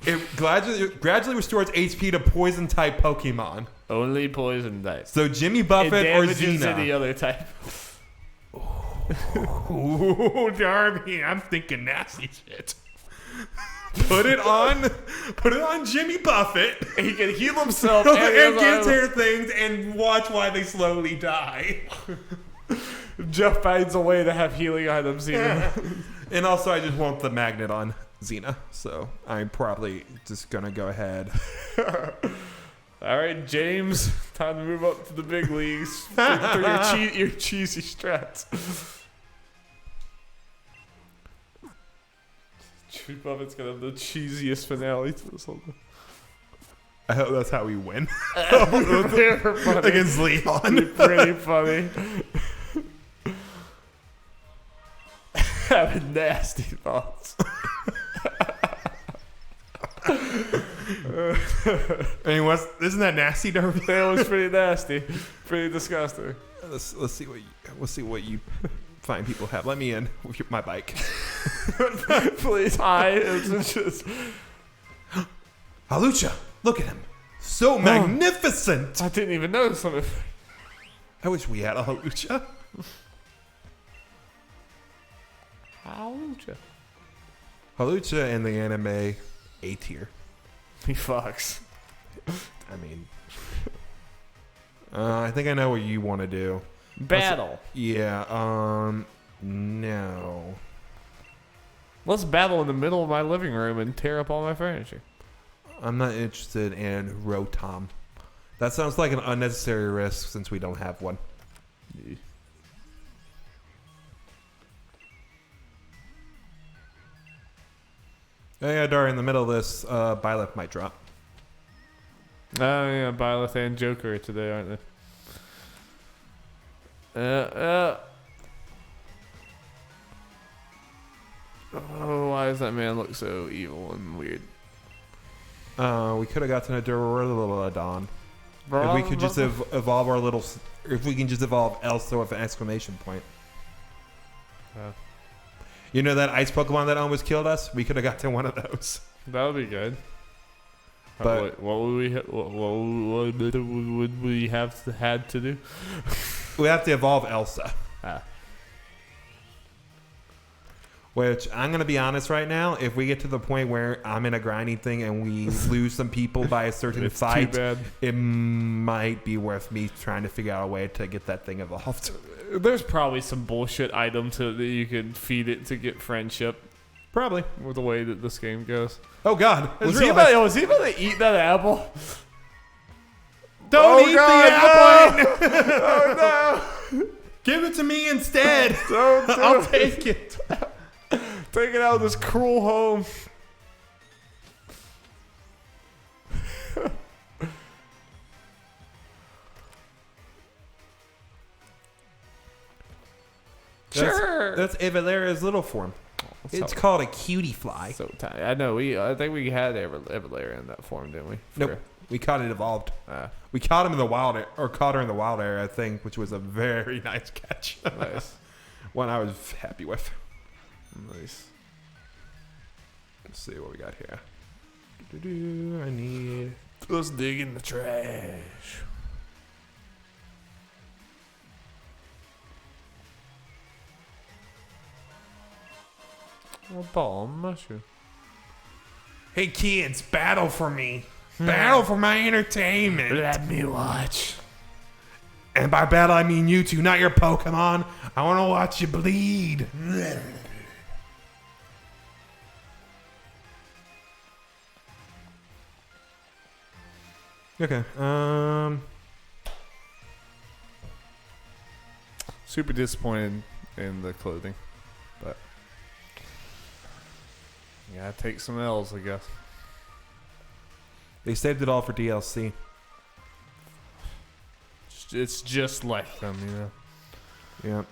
It gradually restores HP to poison type Pokemon.
Only poison type.
So Jimmy Buffett
it
or
damages
Xena.
any other type.
Ooh, Darby, I'm thinking nasty shit. Put it on Jimmy Buffett.
He can heal himself
and gives her things and watch why they slowly die.
Jeff finds a way to have healing items.
And also, I just want the magnet on Xena, so I'm probably just gonna go ahead.
All right, James, time to move up to the big leagues. Through your cheesy strats. Jimmy Buffett's gonna have the cheesiest finale to this whole thing.
I hope that's how we win.
They're funny.
Against Leon.
Pretty funny. Having nasty thoughts.
Isn't that nasty, Darby?
That was pretty nasty, pretty disgusting.
Let's see what you fine people have. Let me in with my bike.
Please. It's just
Halucha, look at him, so magnificent.
I didn't even notice him.
I wish we had a Halucha. Halucha in the anime A tier.
He fucks.
I mean, I think I know what you want to do.
Battle.
No.
Let's battle in the middle of my living room and tear up all my furniture.
I'm not interested in Rotom. That sounds like an unnecessary risk since we don't have one.
Yeah.
Yeah, Dari, in the middle of this, Byleth might drop.
Oh, yeah, Byleth and Joker today, aren't they? Oh, why does that man look so evil and weird?
We could have gotten a Duraludon. If we could just evolve our little... If we can just evolve Elsa with an exclamation point. You know that ice Pokemon that almost killed us? We could have got to one of those.
That would be good.
But
what would we have had to do?
We have to evolve Elsa.
Ah.
Which, I'm going to be honest right now, if we get to the point where I'm in a grinding thing and we lose some people by a certain fight, it might be worth me trying to figure out a way to get that thing evolved.
There's probably some bullshit item that you could feed it to get friendship.
Probably.
With the way that this game goes.
Oh, God.
Was he about to eat that apple?
Don't eat the apple!
Oh, no!
Give it to me instead!
I'll take it. Take it out of this cruel home. Sure.
That's Evalera's little form. It's called a cutie fly.
So tiny. I know. I think we had Everlayer in that form, didn't we?
Nope. We caught it evolved. We caught him in the wild, or caught her in the wild area, I think, which was a very nice catch.
Nice.
One I was happy with.
Nice.
Let's see what we got here. I need.
Let's dig in the trash. A ball mushroom.
Hey kids, battle for me. Battle for my entertainment.
Let me watch.
And by battle, I mean you two, not your Pokemon. I want to watch you bleed. Okay.
Super disappointed in the clothing, but you gotta take some L's, I guess.
They saved it all for DLC.
It's just like them, you know.
Yeah.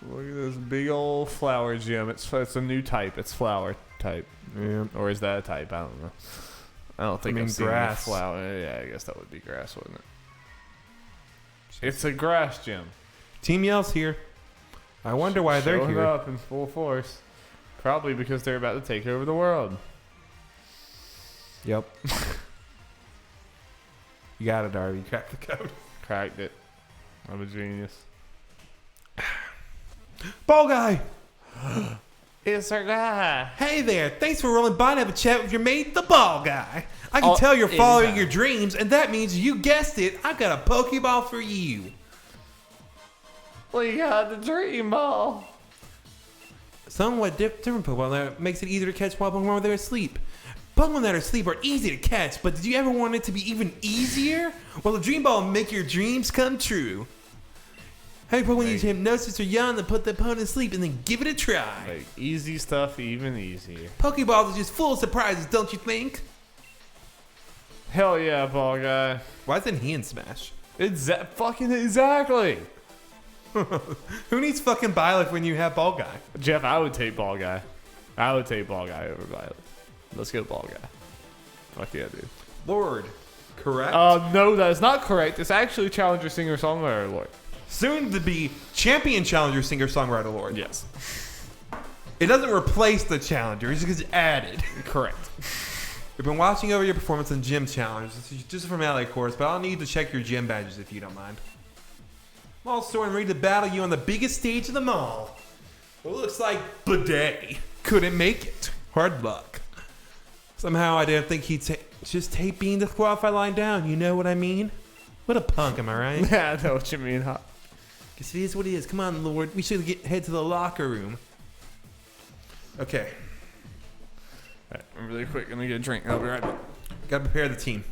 Look at this big old flower gem. It's a new type. It's flower type.
Yeah.
Or is that a type? I don't know. I don't think
I mean,
I've seen
grass.
a flower. Yeah, I guess that would be grass, wouldn't it? It's a grass gem.
Team Yell's here. I wonder why they're
Showing
here.
up in full force. Probably because they're about to take over the world.
Yep. You got it, Darby. You cracked the code.
Cracked it. I'm a genius.
Ball guy.
It's our guy.
Hey there. Thanks for rolling by to have a chat with your mate, the ball guy. I can
Oh,
tell you're following
anytime.
your dreams, and that means you guessed it. I've got a Pokeball for you.
We got the dream ball.
Somewhat different Pokemon that makes it easier to catch while Pokemon when they're asleep. Pokemon that are asleep are easy to catch, but did you ever want it to be even easier? Well, the Dream Ball will make your dreams come true. Hey, Pokemon use hypnosis or yawn to put the opponent to sleep and then give it a try.
Like easy stuff, even easier.
Pokeballs are just full of surprises, don't you think?
Hell yeah, ball guy.
Why isn't he in Smash?
Fucking exactly.
Who needs fucking Byleth when you have Ball Guy?
Jeff, I would take ball guy. I would take ball guy over Violet. Let's go ball guy. Fuck yeah, dude.
Lord, correct?
No, that is not correct. It's actually Challenger Singer Songwriter Award.
Soon to be Champion Challenger Singer Songwriter Award.
Yes.
It doesn't replace the Challenger, it just gets added.
Correct.
We've been watching over your performance in Gym Challenge. This is just a formality course, but I'll need to check your gym badges if you don't mind. I'm also ready to battle you on the biggest stage of them all. Well, it looks like Bidet couldn't make it. Hard luck. Somehow I didn't think he'd just take being the qualified line down. You know what I mean? What a punk, am I right?
Yeah, I know what you mean, huh?
Guess it is what it is. Come on, Lord. We should head to the locker room. Okay.
All right, I'm really quick. Gonna get a drink. I'll be right back.
Gotta prepare the team.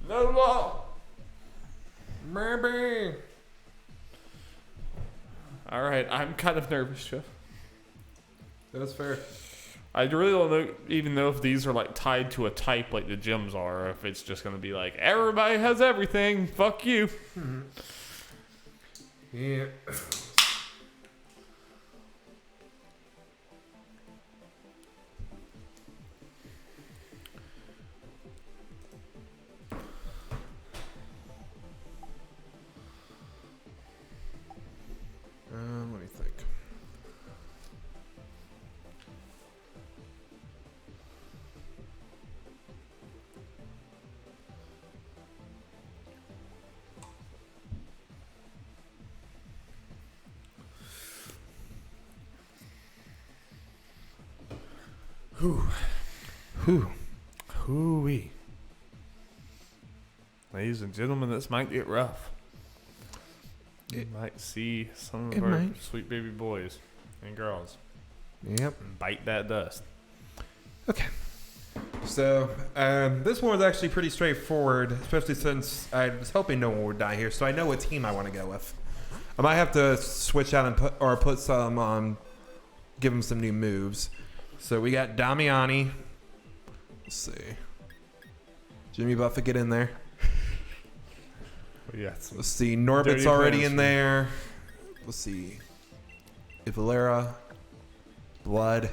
No law.
Maybe.
All right, I'm kind of nervous, Jeff.
That's fair.
I really don't even know if these are like tied to a type like the gyms are, or if it's just gonna be like everybody has everything. Fuck you.
Mm-hmm. Yeah. Let me think.
Hoo-wee. Ladies and gentlemen, this might get rough. You might see some of
it
our
might.
sweet baby boys and girls
Yep.
And bite that dust.
Okay. So, this one was actually pretty straightforward, especially since I was hoping no one would die here, so I know what team I want to go with. I might have to switch out and put some on, give him some new moves. So we got Damiani. Let's see. Jimmy Buffett, get in there.
Yes.
Let's see. Norbit's already in there. Let's see. Ivalera. Blood.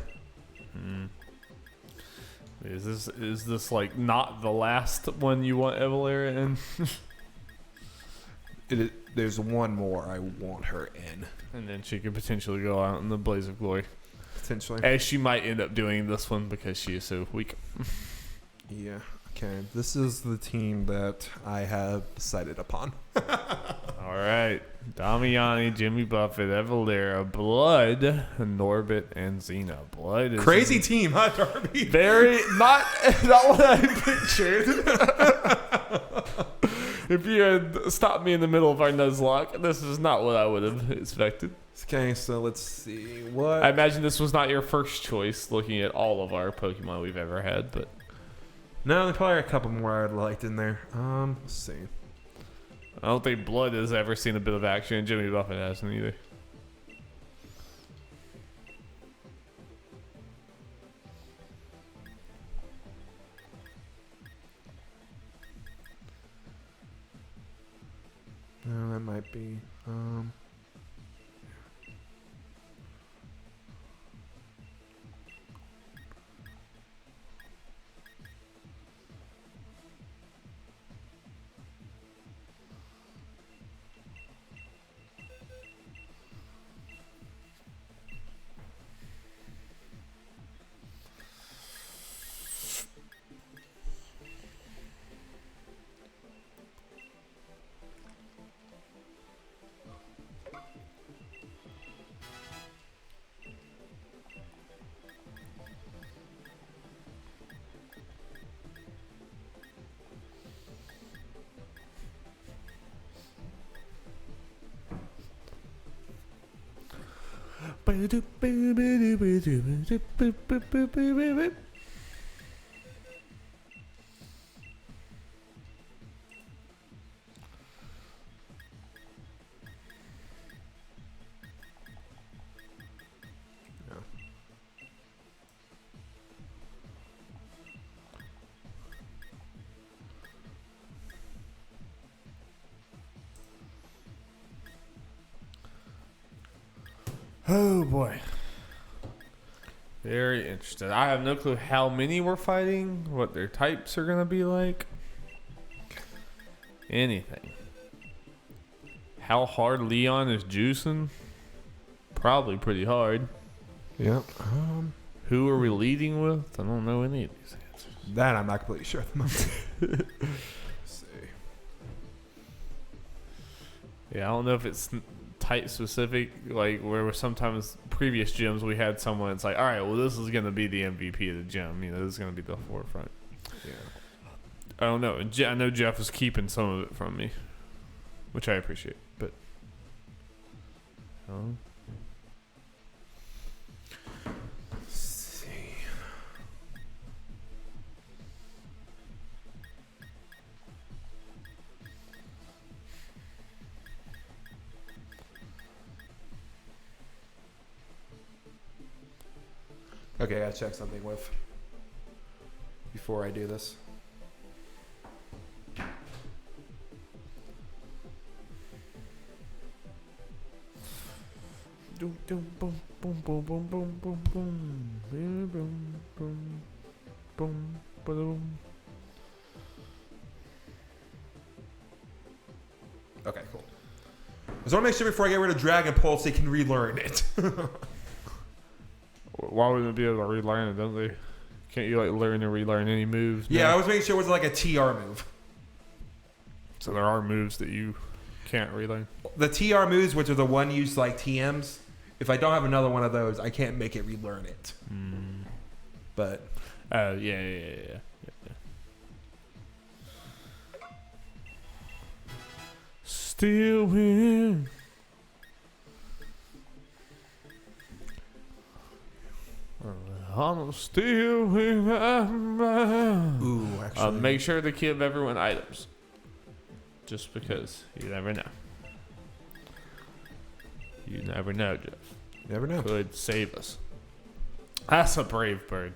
Is this like not the last one you want Evalera in?
There's one more I want her in.
And then she could potentially go out in the blaze of glory.
Potentially.
As she might end up doing this one because she is so weak.
Yeah. Okay. This is the team that I have decided upon.
All right. Damiani, Jimmy Buffett, Evalera, Blood, Norbit, and Xena. Blood is
Crazy team, huh, Darby?
very not what I pictured. If you had stopped me in the middle of our Nuzlocke, this is not what I would have expected.
Okay, so let's see. What?
I imagine this was not your first choice looking at all of our Pokemon we've ever had, but
No, there's probably a couple more I'd liked in there. Let's see.
I don't think Blood has ever seen a bit of action, and Jimmy Buffett hasn't either.
No, that might be.
Oh boy. Very interesting. I have no clue how many we're fighting, what their types are going to be like. Anything. How hard Leon is juicing? Probably pretty hard.
Yep.
Who are we leading with? I don't know any of these answers.
That I'm not completely sure at the moment. Let's see.
Yeah, I don't know if it's type specific, like where sometimes previous gyms we had someone, it's like, all right, well, this is going to be the MVP of the gym. You know, this is going to be the forefront.
Yeah.
I don't know. I know Jeff is keeping some of it from me, which I appreciate, but
Let's see. Okay, I gotta check something with before I do this.
Boom, boom, boom, boom, boom, boom, boom, boom, boom, boom, boom, boom, boom.
Okay, cool. I just want to make sure before I get rid of Dragon Pulse, they can relearn it.
Why wouldn't it be able to relearn it? Don't they? Can't you like learn and relearn any moves?
Yeah,
now?
I was making sure it was like a TR move.
So there are moves that you can't relearn.
The TR moves, which are the one used like TMs, if I don't have another one of those, I can't make it relearn it. But
yeah. Still win. I'm still remember.
Ooh, actually.
Make sure to give everyone items. Just because. You never know. You never know, Jeff.
Never know.
Could save us. That's a brave bird.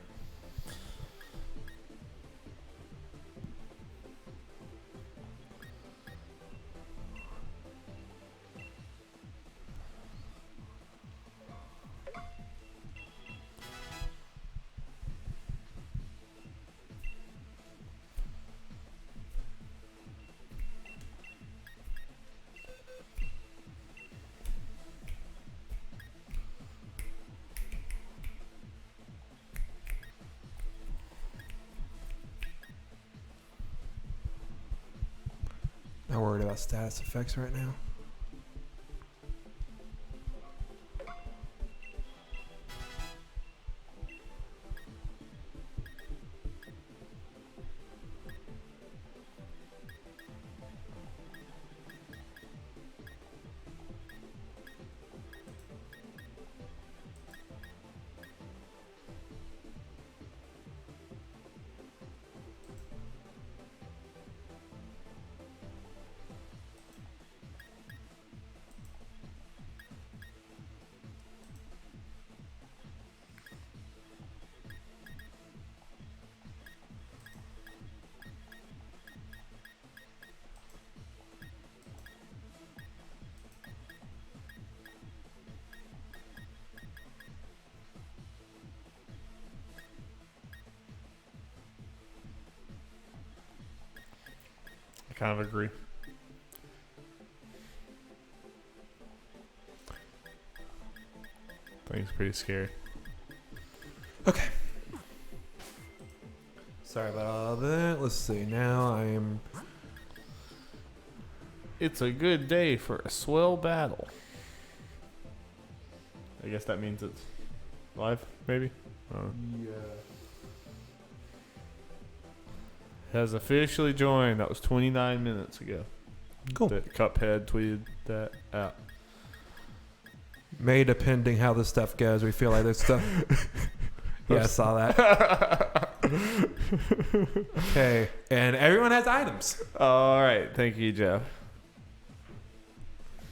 Not worried about status effects right now.
I kind of agree. I think it's pretty scary.
Okay. Sorry about all that. Let's see. Now I am.
It's a good day for a swell battle. I guess that means it's live, maybe?
Yeah.
Has officially joined. That was 29 minutes ago.
Cool.
That Cuphead tweeted that out.
May, depending how this stuff goes, we feel like this stuff. Yeah, I saw that. Okay. And everyone has items.
All right. Thank you, Jeff.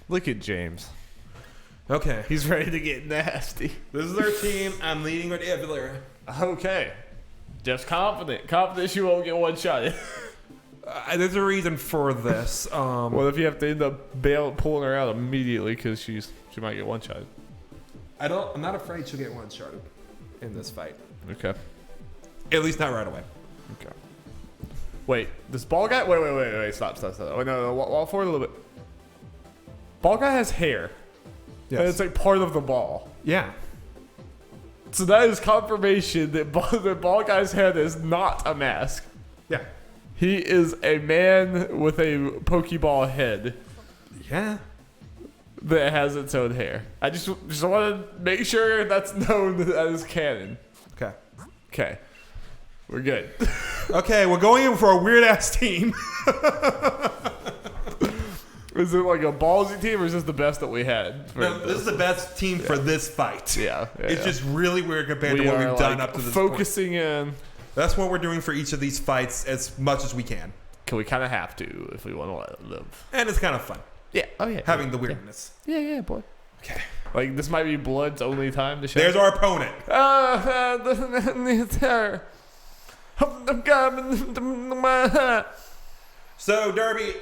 Look at James.
Okay.
He's ready to get nasty.
This is our team. I'm leading with Evelyn.
Okay. Jeff's confident. Confident she won't get one-shotted.
There's a reason for this.
What if you have to end up pulling her out immediately because she might get one-shotted?
I'm not afraid she'll get one shotted in this fight.
Okay.
At least not right away.
Okay. Wait, this ball guy? Wait. Stop. Wait, no, walk forward a little bit. Ball guy has hair.
Yes.
And it's like part of the ball.
Yeah.
So that is confirmation that the ball guy's head is not a mask.
Yeah.
He is a man with a Pokeball head
Yeah.
that has its own hair. I just want to make sure that's known that is canon.
Okay.
Okay. We're good.
Okay, we're going in for a weird ass team.
Is it like a ballsy team or is this the best that we had?
No, this is the best team for this fight.
Yeah.
It's just really weird compared to what we've done up to this point.
Focusing in.
That's what we're doing for each of these fights as much as we can.
We kind of have to if we want to let it live.
And it's kind of fun.
Yeah. Oh, yeah.
Having the weirdness.
Yeah, boy.
Okay.
Like, this might be Blood's only time to show.
There's our opponent. So, Darby,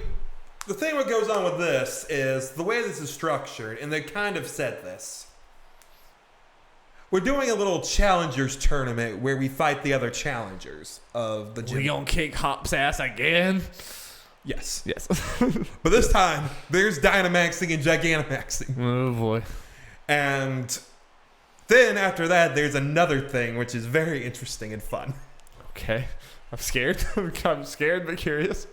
the thing that goes on with this is the way this is structured, and they kind of said this. We're doing a little challengers tournament where we fight the other challengers of the gym.
We gonna kick Hop's ass again?
Yes.
Yes.
But this time, there's Dynamaxing and Gigantamaxing.
Oh, boy.
And then after that, there's another thing which is very interesting and fun.
Okay. I'm scared. I'm scared but curious.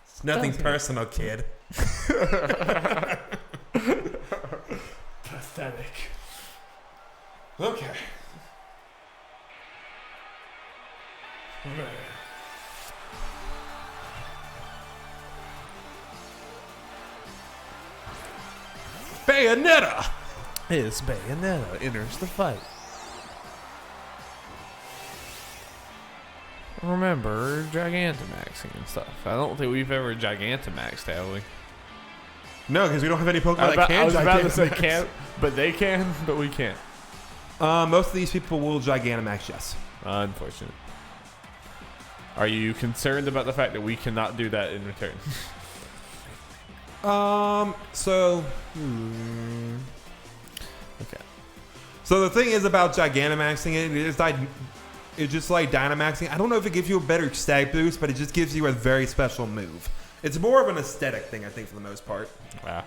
It's nothing personal, kid.
Pathetic.
Okay. Bayonetta.
It's Bayonetta enters the fight. Remember Gigantamaxing and stuff. I don't think we've ever Gigantamaxed, have we?
No, because we don't have any Pokemon that can
I was about to say
Gigantamax.
can't, but they can, but we can't.
Most of these people will Gigantamax, yes.
Unfortunate. Are you concerned about the fact that we cannot do that in return?
So...
Okay.
So the thing is about Gigantamaxing it's just like Dynamaxing. I don't know if it gives you a better stat boost, but it just gives you a very special move. It's more of an aesthetic thing, I think, for the most part.
Wow.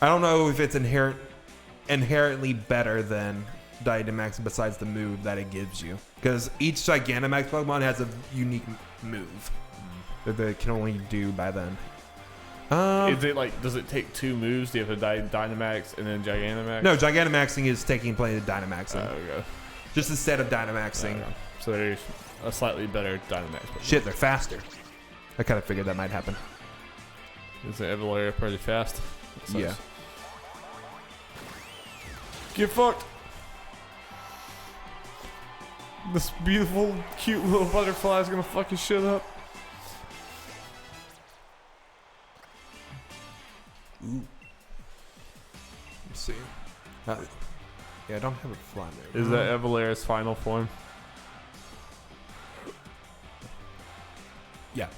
I don't know if it's inherently better than Dynamax besides the move that it gives you. Because each Gigantamax Pokemon has a unique move that they can only do by then.
Is it like, does it take 2 moves? Do you have to Dynamax and then Gigantamax?
No, Gigantamaxing is taking place of Dynamaxing.
Okay.
Just instead of Dynamaxing.
Okay. So there's a slightly better Dynamax.
Shit, they're faster. I kind of figured that might happen.
Is the Evolaria pretty fast?
Yeah.
Get fucked. This beautiful, cute little butterfly is gonna fuck your shit up.
Ooh. Let's see. Yeah, I don't have a fly move.
Is that Evolaria's final form?
Yeah.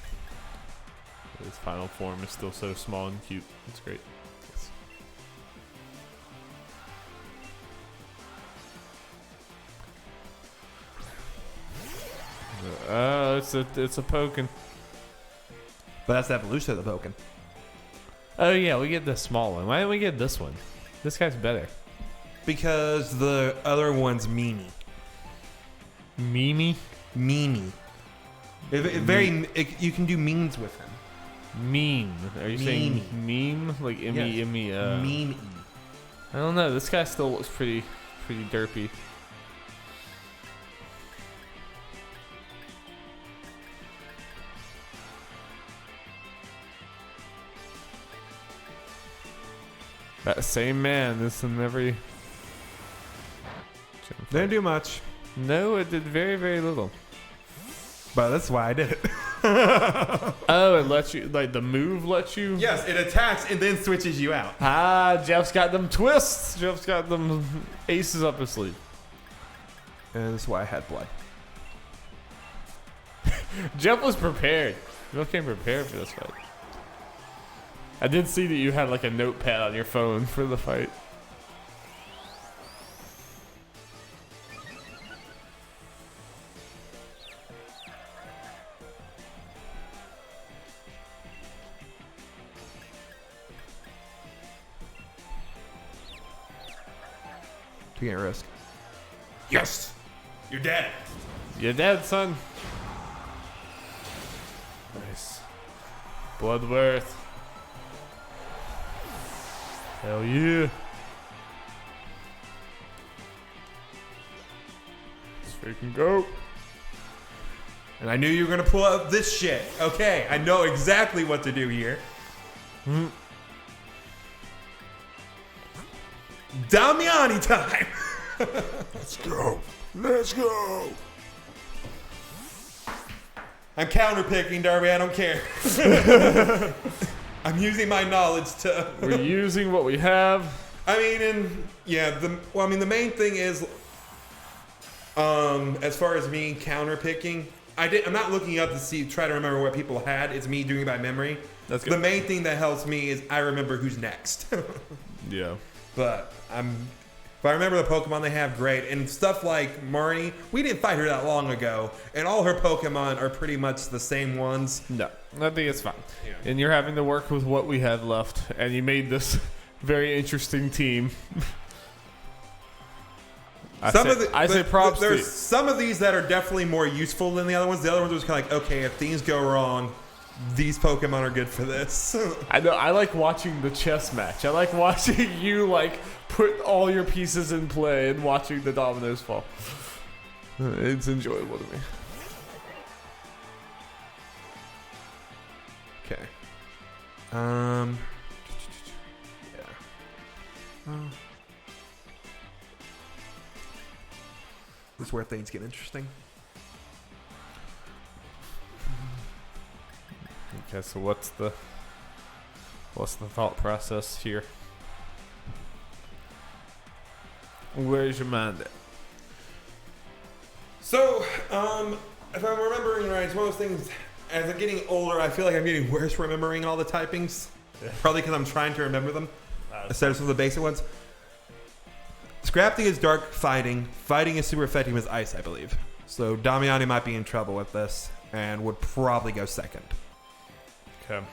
His final form is still so small and cute. It's great. It's a Pokken.
But that's the evolution of the Pokken.
Oh yeah, we get the small one. Why didn't we get this one? This guy's better.
Because the other one's meanie.
Meanie?
Meanie. You can do means with him.
Meme. Are you saying meme? Like M-E-M-E?
Meme.
I don't know. This guy still looks pretty derpy. That same man. This in every.
Didn't do much.
No, it did very, very little.
But that's why I did it.
Oh, it lets you, like the move lets you?
Yes, it attacks and then switches you out.
Ah, Jeff's got them twists. Jeff's got them aces up his sleeve.
And that's why I had blood.
Jeff was prepared. Jeff came prepared for this fight. I did see that you had like a notepad on your phone for the fight.
Taking a risk. Yes! You're dead.
You're dead, son. Nice. Bloodworth. Hell yeah. Let's freaking go.
And I knew you were going to pull out this shit. Okay, I know exactly what to do here. Damiani time!
Let's go. Let's go.
I'm counterpicking, Darby. I don't care. I'm using my knowledge to.
We're using what we have.
I mean, the main thing is, as far as me counterpicking, I'm not looking up to try to remember what people had. It's me doing it by memory.
That's good.
The main thing that helps me is I remember who's next.
Yeah.
But if I remember the Pokemon they have, great. And stuff like Marnie, we didn't fight her that long ago, and all her Pokemon are pretty much the same ones.
No, I think it's fine.
Yeah.
And you're having to work with what we have left, and you made this very interesting team. I say props to you.
There's some of these that are definitely more useful than the other ones. The other ones was kind of like, okay, if things go wrong, these Pokemon are good for this.
I know. I like watching the chess match. I like watching you like put all your pieces in play and watching the dominoes fall. It's enjoyable to me.
Okay. This is where things get interesting.
Okay, so what's the thought process here? Where's your mind at?
So, if I'm remembering right, it's one of those things. As I'm getting older, I feel like I'm getting worse remembering all the typings.
Yeah.
Probably because I'm trying to remember them instead of some of the basic ones. Scrafting is dark fighting. Fighting is super effective as ice, I believe. So Damiani might be in trouble with this and would probably go second.
Okay.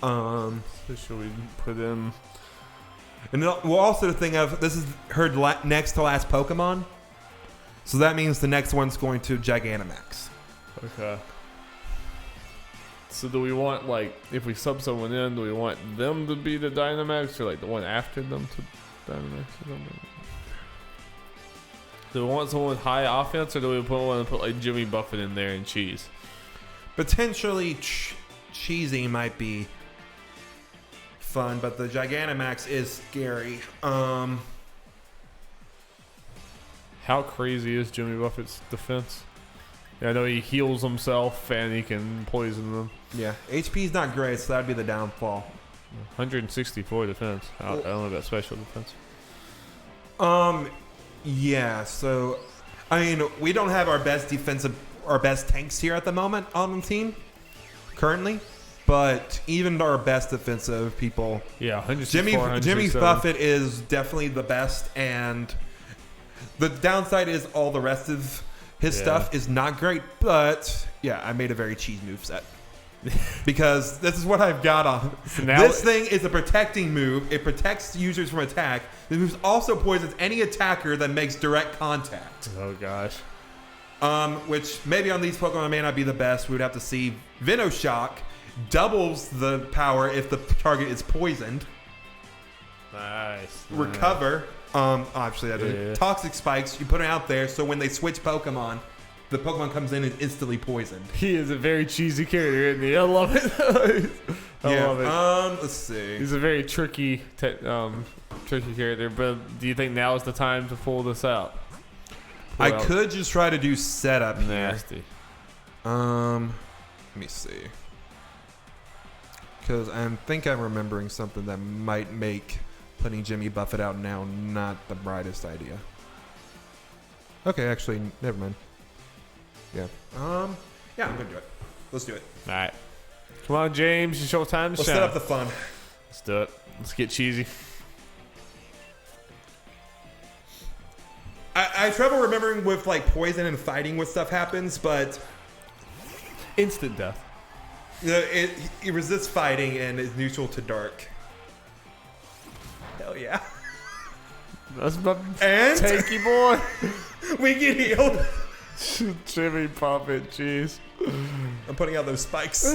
So
should we put in?
And we'll also think of this is her next to last Pokemon. So that means the next one's going to Gigantamax.
Okay. So do we want, like, if we sub someone in, do we want them to be the Dynamax or like the one after them to Dynamax or something? Do we want someone with high offense or do we want to put like Jimmy Buffett in there and cheese?
Potentially cheesy might be fun, but the Gigantamax is scary.
How crazy is Jimmy Buffett's defense? Yeah, I know he heals himself and he can poison them.
Yeah, HP is not great, so that'd be the downfall.
164 defense. I don't know about special defense.
Yeah. So, I mean, we don't have our best tanks here at the moment on the team currently, but even our best defensive people.
Yeah,
Jimmy Buffett is definitely the best, and the downside is all the rest of his stuff is not great. But yeah, I made a very cheese move set. Because this is what I've got on. So this thing is a protecting move. It protects users from attack. This move also poisons any attacker that makes direct contact.
Oh gosh.
Which maybe on these Pokemon may not be the best. We would have to see. Venoshock doubles the power if the target is poisoned.
Nice.
Recover. Obviously that doesn't. Toxic spikes. You put it out there so when they switch Pokemon, the Pokemon comes in and instantly poisoned.
He is a very cheesy character, isn't he? I love it. I love it.
Let's see.
He's a very tricky character, but do you think now is the time to pull this out?
I could just try to do setup here.
Nasty.
Let me see. Because I think I'm remembering something that might make putting Jimmy Buffett out now not the brightest idea. Okay, actually, never mind. Yeah. Yeah, I'm gonna do it. Let's do it.
All right. Come on, James. It's your time to
Let's
shine.
set up the fun.
Let's do it. Let's get cheesy.
I have trouble remembering with like poison and fighting what stuff happens, but
Instant death.
it resists fighting and is neutral to dark. Hell yeah.
That's my
And
tanky boy.
we get healed.
Jimmy Buffett, jeez.
I'm putting out those spikes.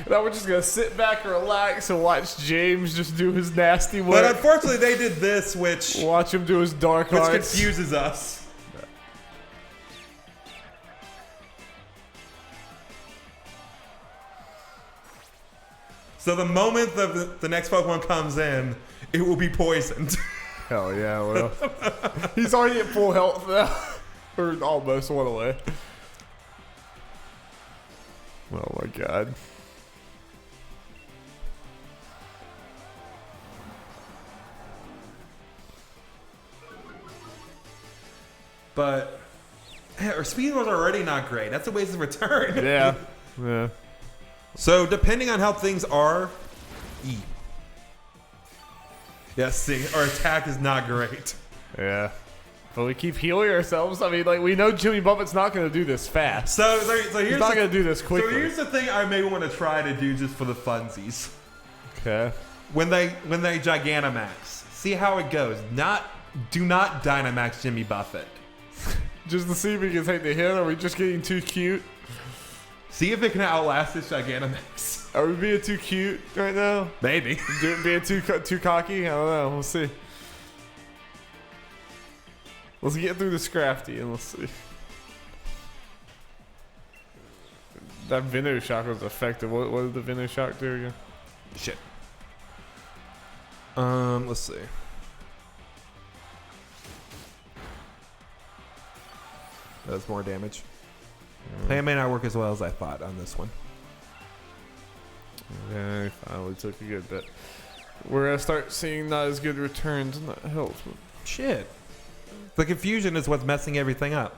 Now we're just gonna sit back and relax and watch James just do his nasty work.
But unfortunately, they did this, which
Watch him do his dark arts.
confuses us. So the moment the next Pokemon comes in, it will be poisoned.
Hell yeah, well. He's already at full health now. Or almost one away. Oh my god.
But our speed was already not great. That's a waste of return.
Yeah. Yeah.
So depending on how things are, yes, see, our attack is not great.
Yeah. But we keep healing ourselves. I mean, like, we know Jimmy Buffett's not going to do this fast.
So here's
He's not going to do this quickly.
So here's the thing I may want to try to do just for the funsies.
Okay.
When they Gigantamax, see how it goes. Do not Dynamax Jimmy Buffett.
Just to see if we can take the hit. Are we just getting too cute?
See if it can outlast this Gigantamax.
Are we being too cute right now?
Maybe.
Being too cocky? I don't know. We'll see. Let's get through the Scrafty and let's see. That Venoshock was effective. What did the Venoshock do again?
Shit. Let's see. That's more damage. Plan may not work as well as I thought on this one.
Yeah, finally took a good bit. We're gonna start seeing not as good returns, and that helps.
Shit. The confusion is what's messing everything up.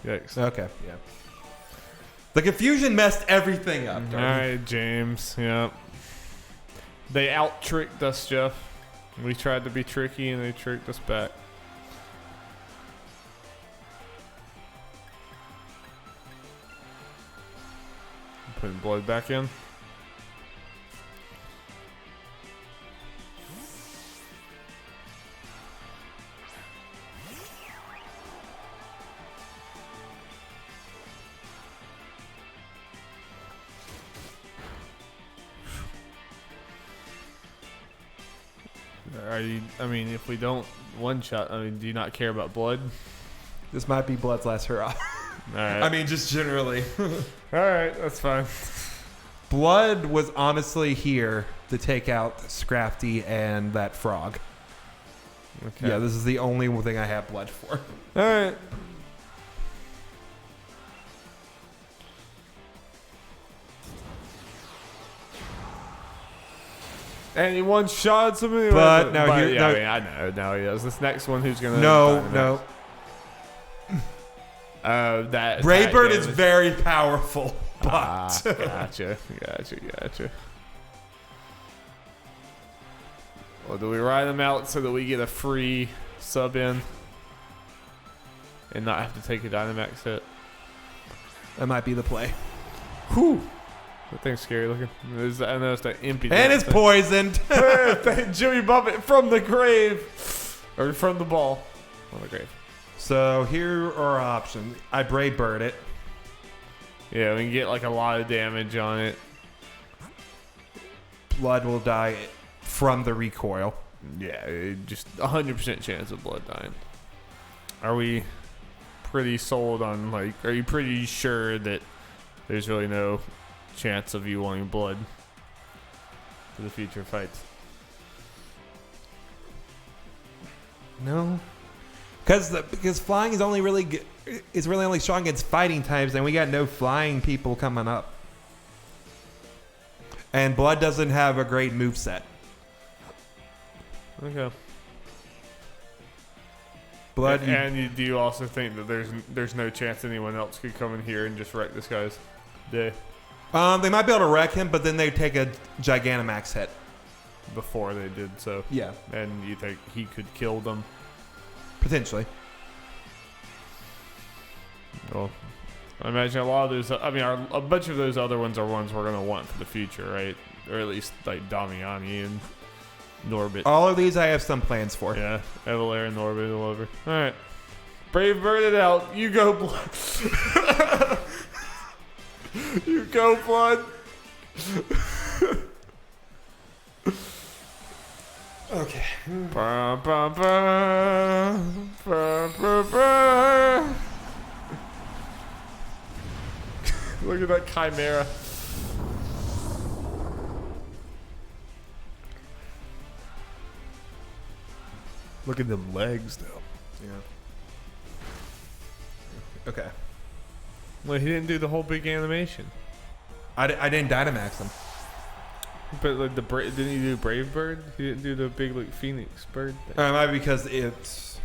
Yikes.
Okay, yeah. The confusion messed everything up.
All right, James. Yep. They out-tricked us, Jeff. We tried to be tricky, and they tricked us back. Putting blood back in. I mean, if we don't one shot, I mean, do you not care about blood?
This might be Blood's last hurrah.
All right.
I mean, just generally.
All right, that's fine.
Blood was honestly here to take out Scrafty and that frog.
Okay.
Yeah, this is the only thing I have blood for.
All right. And he one shot somebody.
But no,
but,
he,
yeah,
no,
I mean, I know. Now he does. This next one, who's gonna?
no.
That
Braybird
attack
is
damage.
very powerful, but
Gotcha. Well, do we ride him out so that we get a free sub in and not have to take a Dynamax hit?
that might be the play.
Whew. That thing's scary looking. I know it's that impy.
And it's poisoned.
Jimmy Buffett from the grave. Or from the ball. On the grave.
So here are our options. I Braybird it.
Yeah, we can get like a lot of damage on it.
Blood will die from the recoil.
Yeah, just 100% chance of blood dying. Are we pretty sold on, like, are you pretty sure that there's really no chance of you wanting blood for the future fights?
No. Because flying is only really is really only strong against fighting types, and we got no flying people coming up. And Blood doesn't have a great moveset.
Okay.
Blood,
do you also think that there's no chance anyone else could come in here and just wreck this guy's day
they might be able to wreck him, but then they take a Gigantamax hit.
before they did so?
Yeah,
And you think he could kill them?
potentially.
Well, I imagine a lot of those. I mean, a bunch of those other ones are ones we're gonna want for the future, right? Or at least like Damiani and Norbit.
All of these I have some plans for.
Yeah, Evelair and Norbit all over. All right, Brave Bird it out. You go, Blood. You go, Blood.
Okay.
Ba, ba, ba, ba, ba, ba. Look at that Chimera. Look at them legs, though.
Yeah. Okay.
Well, he didn't do the whole big animation.
I didn't Dynamax him.
But like didn't he do Brave Bird? He didn't do the big like Phoenix Bird thing.
Might be because it's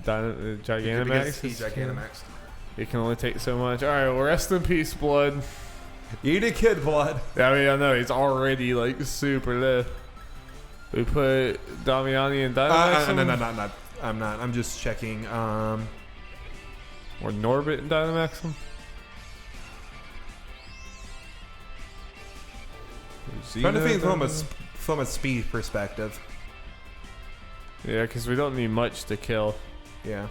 Gigantamax.
because he's Gigantamaxed.
It can only take so much. All right, well, rest in peace, Blood.
Eat a kid, Blood.
I mean, I know he's already like super low. We put Damiani and Dynamax.
No, I'm not. I'm just checking.
Or Norbit and Dynamax him.
Trying to think from a speed perspective.
Yeah, because we don't need much to kill.
Yeah.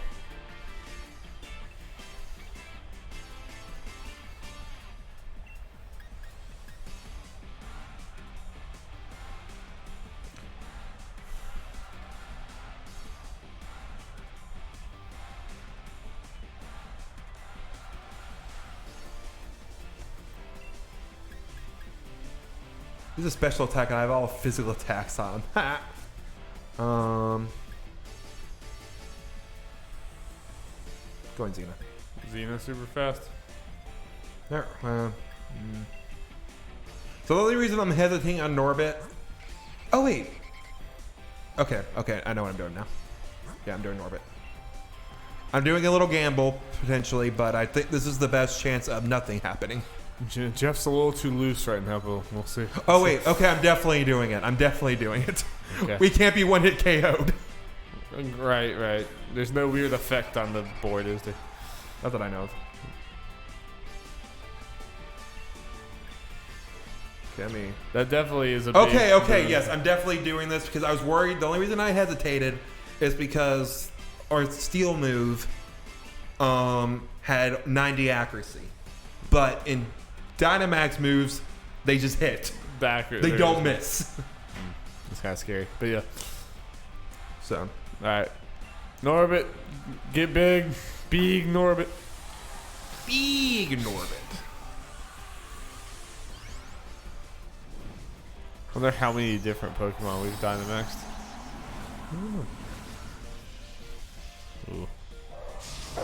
He's a special attack, and I have all physical attacks on him. Going Xena.
Xena super fast.
There. So the only reason I'm hesitating on Norbit. Oh wait. Okay. I know what I'm doing now. Yeah, I'm doing Norbit. I'm doing a little gamble potentially, but I think this is the best chance of nothing happening.
Jeff's a little too loose right now, but we'll see.
Oh wait. Okay, I'm definitely doing it.
Okay.
We can't be one hit KO'd.
Right. There's no weird effect on the board, is there?
Not that I know of. Okay,
that definitely is a
Okay,
big
yes, I'm definitely doing this because I was worried. The only reason I hesitated is because our steel move had 90 accuracy. But in Dynamax moves, they just hit. They don't miss.
It's kind of scary, but yeah.
So,
all right, Norbit, get big Norbit.
Big Norbit.
I wonder how many different Pokemon we've Dynamaxed. Ooh.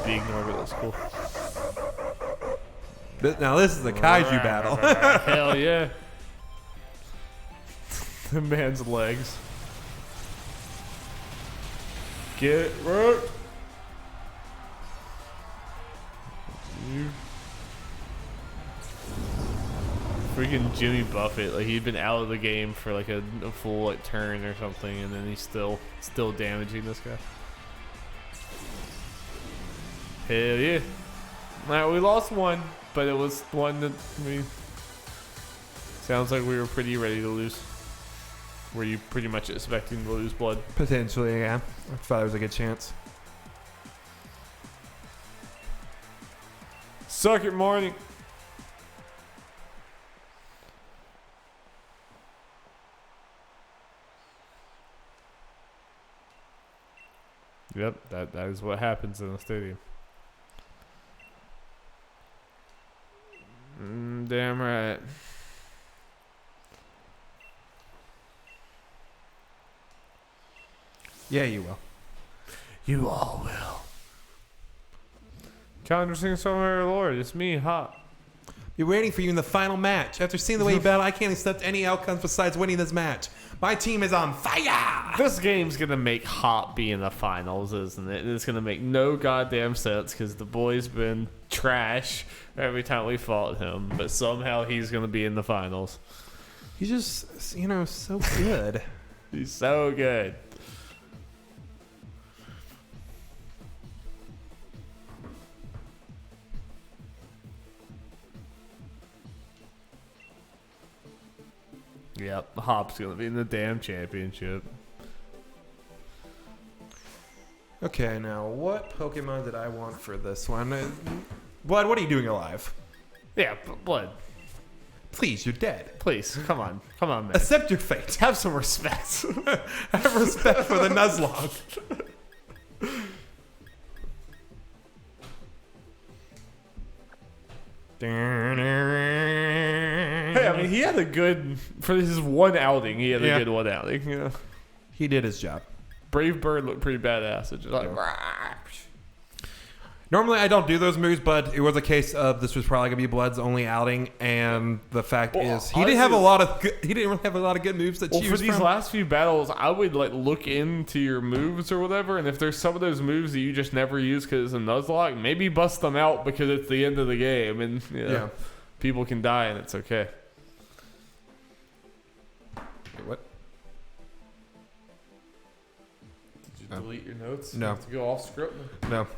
Big Norbit, that's cool.
Now this is a kaiju battle.
Hell yeah. The man's legs. Get right. Freaking Jimmy Buffett, like he'd been out of the game for like a full like turn or something, and then he's still damaging this guy. Hell yeah! Alright, we lost one, but it was one that sounds like we were pretty ready to lose. Were you pretty much expecting to lose blood?
Potentially, yeah. I thought it was a good chance.
Suck it, morning. Yep, that is what happens in a stadium. Damn right.
Yeah, you will.
You all will. Calendar sing somewhere, Lord. It's me, Hop.
Be waiting for you in the final match. After seeing the way you battle, I can't accept any outcomes besides winning this match. My team is on fire!
This game's gonna make Hop be in the finals, isn't it? It's gonna make no goddamn sense because the boy's been trash every time we fought him, but somehow he's gonna be in the finals.
He's just, so good.
He's so good. Yep, Hop's gonna be in the damn championship.
Okay, now what Pokemon did I want for this one? Blood, what are you doing alive?
Yeah, Blood.
Please, you're dead.
Please, come on, man.
Accept your fate.
Have some respect.
Have respect for the Nuzlocke.
Hey, I mean, he had a good for his one outing. He had a good one outing. Yeah,
he did his job.
Brave Bird looked pretty badass. It's just like.
Normally, I don't do those moves, but it was a case of this was probably gonna be Blood's only outing, and the fact is he didn't really have a lot of good moves to choose
for these
from.
last few battles, I would like look into your moves or whatever, and if there's some of those moves that you just never use because it's a Nuzlocke, maybe bust them out because it's the end of the game, and people can die and it's okay.
Wait, what?
Did you delete your notes?
No.
You have to go off script.
No.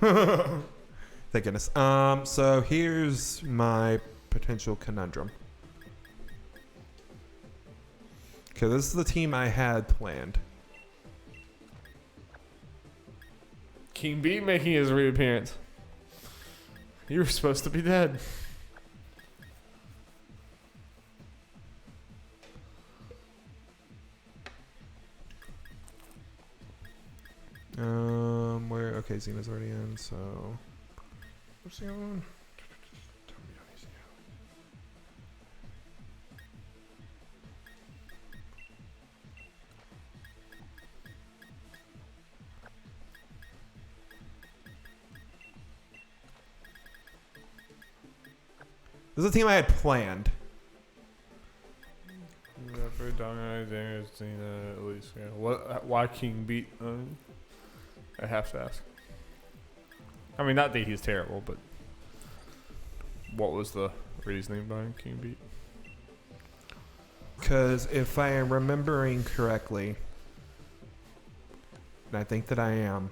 Thank goodness. So here's my potential conundrum. Okay, this is the team I had planned.
King B making his reappearance. You were supposed to be dead.
Okay, Xena's already in, so what's the other one? This is a team I had planned.
Never done anything. I've seen at least. Yeah. Why King beat? I have to ask. I mean, not that he's terrible, but what was the reasoning behind King beat?
Because if I am remembering correctly, and I think that I am,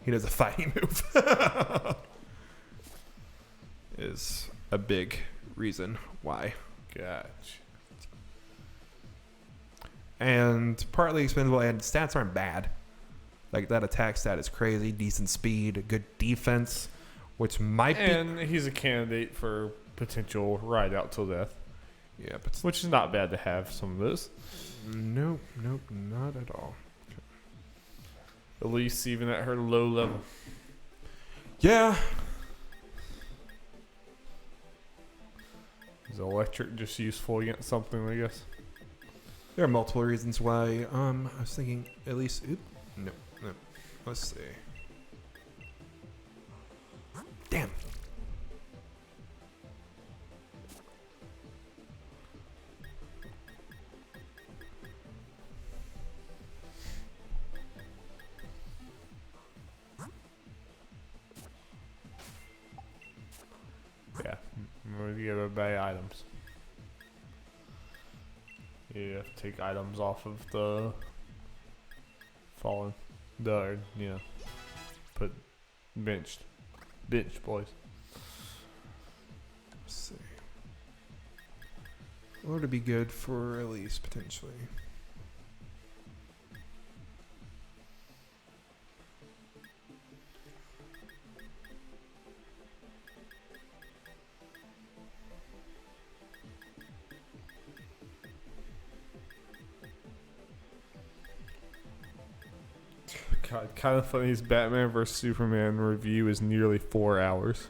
he does a fighting move. Is a big reason why.
Gotcha.
And partly expendable, and stats aren't bad. Like, that attack stat is crazy. Decent speed, good defense, which might be...
And he's a candidate for potential ride out till death.
Yeah, but...
Which is not bad to have some of this.
Nope, not at all.
At least even at her low level.
Yeah.
Is electric just useful against something, I guess?
There are multiple reasons why. I was thinking at least... No. Let's see. Damn.
Yeah. We're going to give her buy items. You have to take items off of the fallen. Put benched. Bench, boys.
Let's see. What would be good for Elise, potentially?
God, kind of funny. His Batman vs Superman review is nearly 4 hours.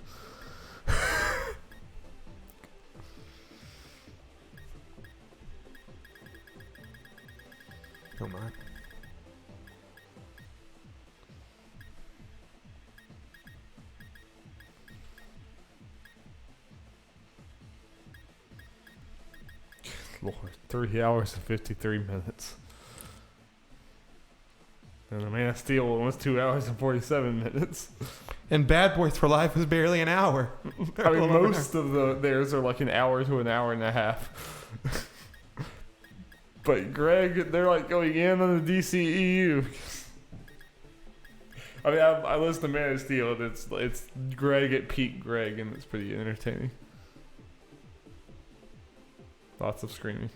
Come on.
Lord, 3 hours and 53 minutes. And the Man of Steel was 2 hours and 47 minutes.
And Bad Boys for Life was barely an hour.
I mean, most of theirs are like an hour to an hour and a half. But Greg, they're like going in on the DCEU. I mean, I listen to Man of Steel, and it's Greg at peak Greg, and it's pretty entertaining. Lots of screaming.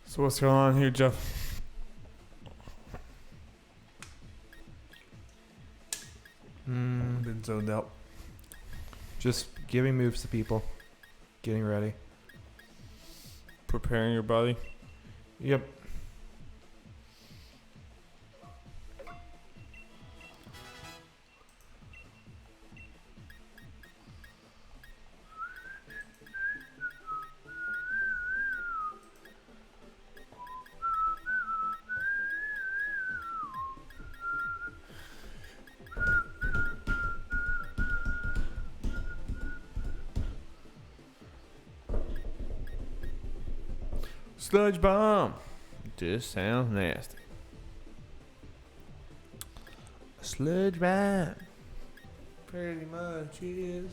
So what's going on here, Jeff? Been zoned out.
Just giving moves to people. Getting ready.
Preparing your body.
Yep.
Sludge bomb. Just sounds nasty. Sludge bomb. Pretty much is.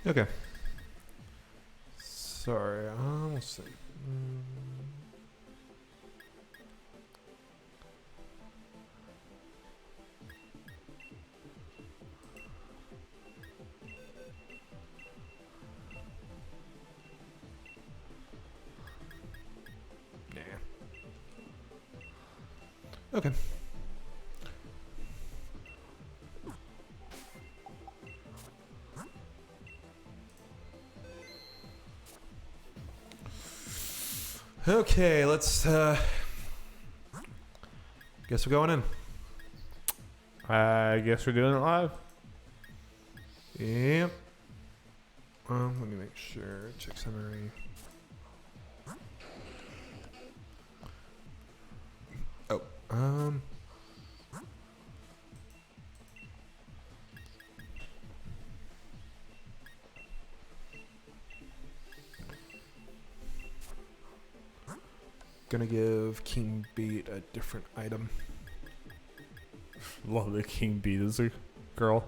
Okay. Sorry. Let's see. Nah. Okay. Okay, let's guess we're going in.
I guess we're doing it live.
Yep. Let me make sure. Check summary. Oh, gonna give King Beat a different item.
Love that King Beat is a girl.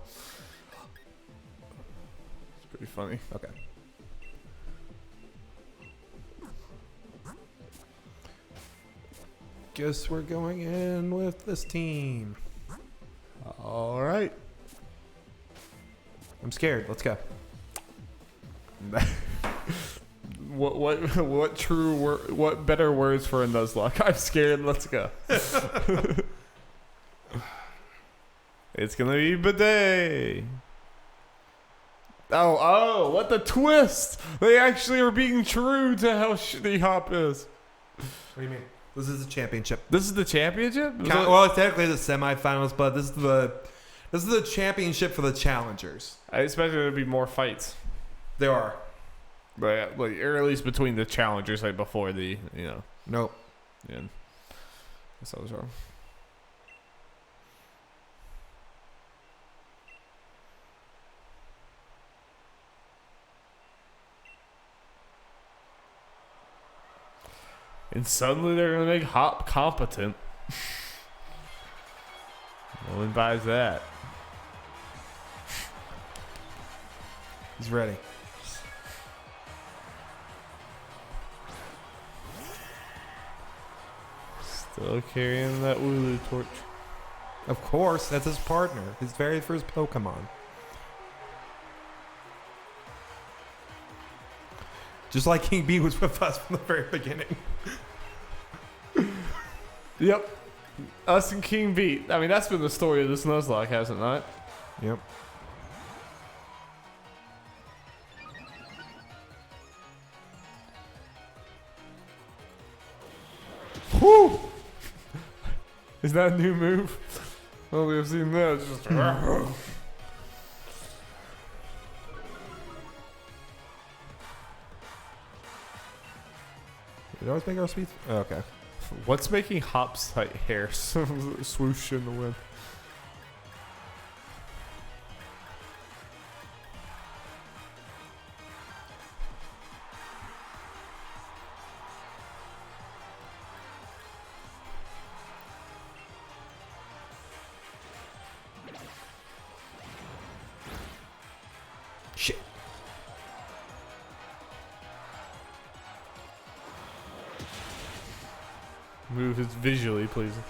It's pretty funny.
Okay. Guess we're going in with this team.
All right.
I'm scared. Let's go.
What better words for a Nuzlocke? I'm scared. Let's go. It's gonna be bidet. Oh! What the twist! They actually are being true to how shitty Hop is.
What do you mean? This is the championship.
This is the championship.
Well, it's technically the semifinals, but this is the championship for the challengers.
I expect there to be more fights.
There are.
But like, or at least between the challengers, like before the,
Nope.
Yeah. Guess I was wrong. And suddenly they're gonna make Hop competent. No one buys that.
He's ready.
Still carrying that Wooloo torch.
Of course, that's his partner. His very first Pokemon. Just like King B was with us from the very beginning.
Yep. Us and King Beat. I mean, that's been the story of this Nuzlocke, hasn't it?
Yep.
Whew! Is that a new move? I don't think I've seen that. It's just.
Did it always make our speed? Oh, okay.
What's making Hop's like hair swoosh in the wind?
Shit.
Move is visually pleasing.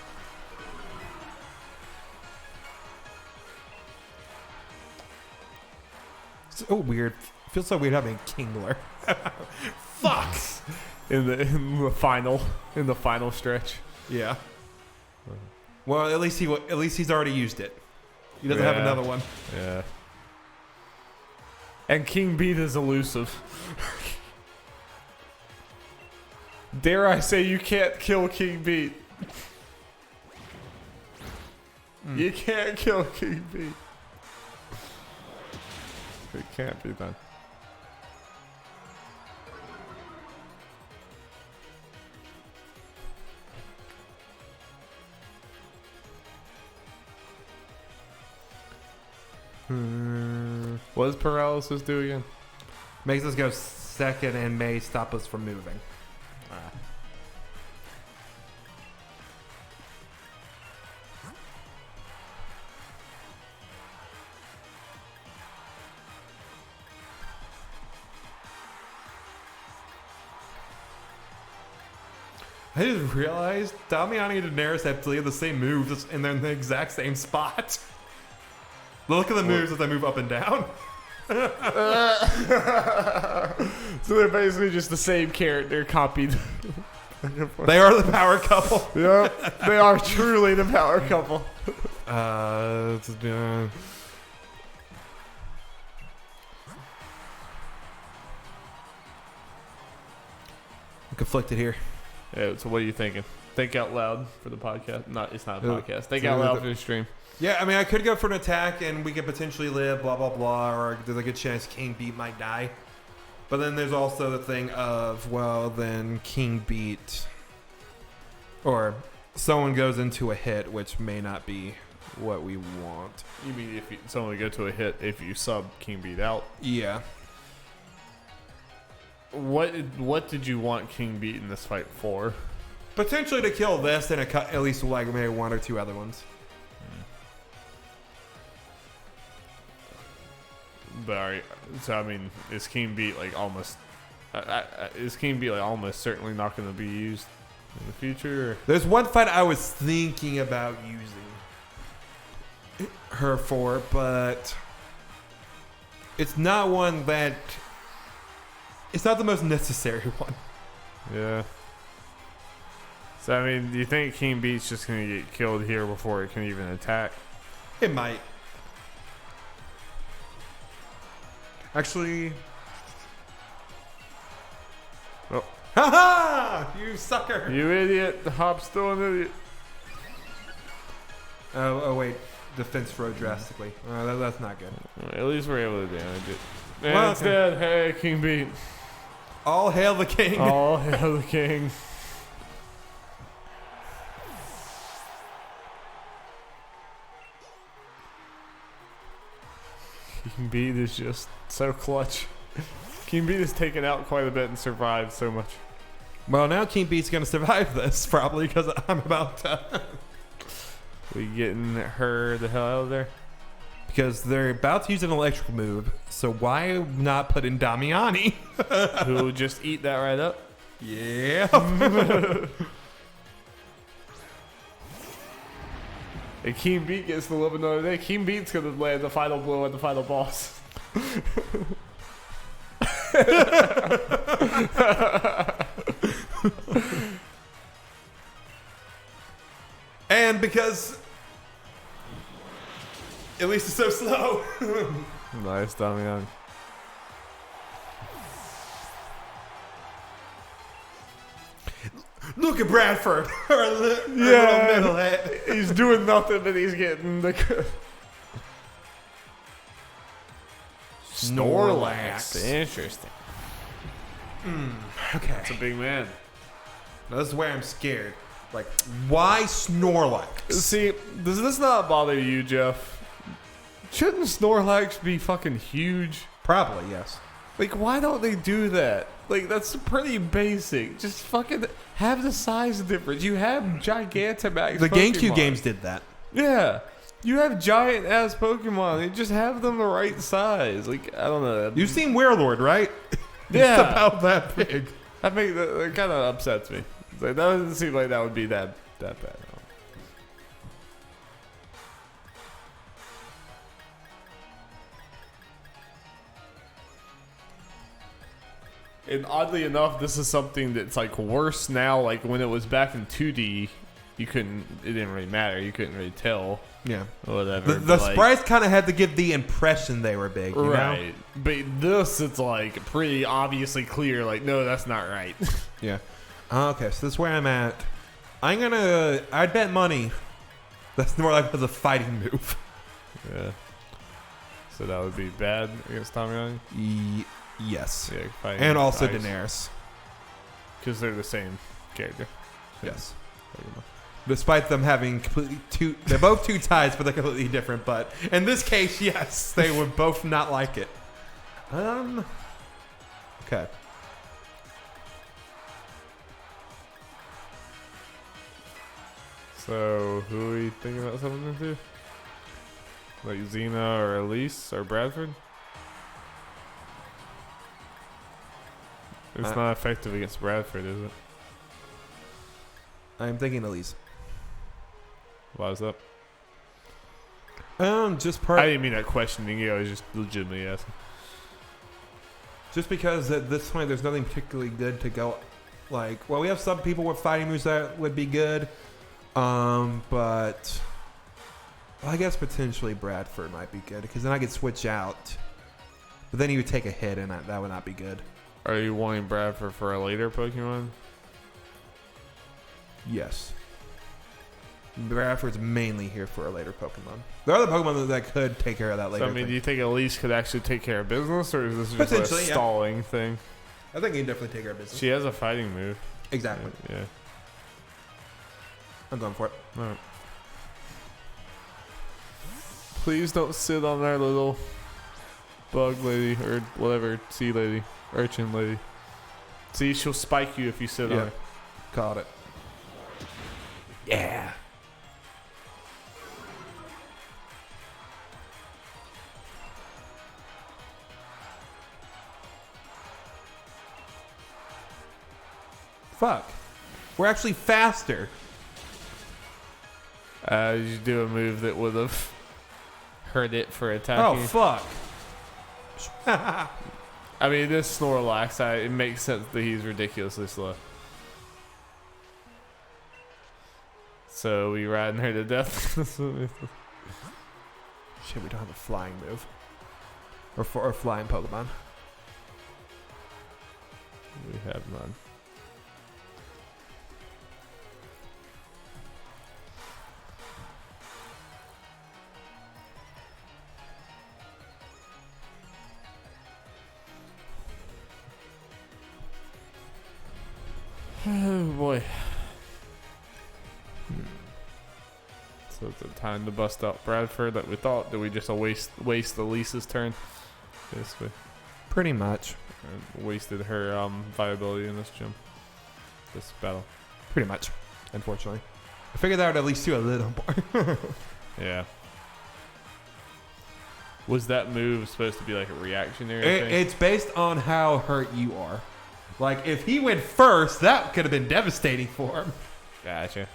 So weird. Feels so weird having Kingler.
Fuck! In the final stretch.
Yeah. Well, at least he's already used it. He doesn't have another one.
Yeah. And King Beat is elusive. Dare I say you can't kill King Beat? You can't kill King Beat. It can't be done. What does paralysis do again?
Makes us go second and may stop us from moving. I just realized Damiani and Daenerys have the same moves and they're in the exact same spot. Look at the moves as they move up and down.
So they're basically just the same character copied.
They are the power couple.
Yep, they are truly the power couple.
I'm conflicted here.
Yeah, so what are you thinking? Think out loud for the podcast. It's not a podcast. Think out loud for the stream.
Yeah, I mean, I could go for an attack and we could potentially live, blah, blah, blah, or there's a good chance King Beat might die. But then there's also the thing of, well, then King Beat, or someone goes into a hit, which may not be what we want.
You mean if someone would go to a hit if you sub King Beat out?
Yeah.
What did you want King Beat in this fight for?
Potentially to kill this and at least like maybe one or two other ones.
But so I mean, is King Beat like almost? Is King Beat like almost certainly not going to be used in the future? Or?
There's one fight I was thinking about using her for, but it's not one that. It's not the most necessary one.
Yeah. So I mean, do you think King Beat's just going to get killed here before it can even attack?
It might. Actually.
Oh.
Haha! You sucker!
You idiot. The Hop's still an idiot.
Oh wait. Defense rode drastically. That's not good.
At least we're able to damage it. And
Well,
it's dead. Hey, King Beat.
All hail the king!
All hail the king. King Beat is just so clutch. King Beat has taken out quite a bit and survived so much.
Well, now King Beat's gonna survive this, probably, because I'm about to...
We getting her the hell out of there?
Because they're about to use an electric move, so why not put in Damiani?
Who will just eat that right up?
Yeah.
And King Beat gets to live another day. King Beat's gonna land the final blow at the final boss.
And because at least it's so slow.
Nice, Damian.
Look at Bradford.
Yeah, he's doing nothing, but he's getting the
Snorlax.
Interesting.
Okay.
That's a big man.
Now this is where I'm scared. Like, why Snorlax?
See, does this not bother you, Jeff? Shouldn't Snorlax be fucking huge?
Probably, yes.
Like, why don't they do that? Like, that's pretty basic. Just fucking have the size difference. You have Gigantamax
The
Pokemon.
GameCube games did that.
Yeah. You have giant-ass Pokemon. You just have them the right size. Like, I don't know.
You've seen Werelord, right?
Yeah.
It's about that big.
That kind of upsets me. It's like, that doesn't seem like that would be that bad. And oddly enough, this is something that's like worse now. Like when it was back in 2D, it didn't really matter. You couldn't really tell.
Yeah.
Or whatever.
The sprites kind of had to give the impression they were big, you
right.
know?
But this, it's like pretty obviously clear. Like, no, that's not right.
Yeah. Okay, so this is where I'm at. I'd bet money That's Snorlax has a fighting move.
Yeah. So that would be bad against Tommy.
Yes.
Yeah, fighting
And also
ice.
Daenerys.
Because they're the same character.
Yes. Despite them having they're both two types, but they're completely different. But in this case, yes, they would both not like it. Okay.
So, who are we thinking about summoning into? Like Xena or Elise or Bradford? It's not effective against Bradford, is it?
I'm thinking Elise.
Why is that?
Just
I didn't mean that questioning you. I was just legitimately asking.
Just because at this point there's nothing particularly good to go. Like, well, we have some people with fighting moves that would be good, but I guess potentially Bradford might be good because then I could switch out. But then he would take a hit, and that would not be good.
Are you wanting Bradford for a later Pokemon?
Yes. Bradford's mainly here for a later Pokemon. There are other Pokemon that could take care of that later.
So, I mean,
thing.
do you think Elise could actually take care of business, or is this just a stalling thing?
I think he can definitely take care of business.
She has a fighting move.
Exactly.
Yeah.
I'm going for it.
All right. Please don't sit on that little bug lady or whatever, sea lady, urchin lady. See, she'll spike you if you sit on her.
Caught it.
Yeah.
Fuck. We're actually faster.
You do a move that would have hurt it for attacking.
Oh, fuck.
I mean, this Snorlax, it makes sense that he's ridiculously slow. So we riding her to death.
Shit, we don't have a flying move. Or flying Pokemon.
We have none. Oh boy. So it's a time to bust out Bradford that we thought. Did we just waste Elise's turn? Basically.
Pretty much.
And wasted her viability in this gym. This battle.
Pretty much. Unfortunately. I figured that would at least do a little more.
Yeah. Was that move supposed to be like a reactionary thing?
It's based on how hurt you are. Like, if he went first, that could have been devastating for him.
Gotcha.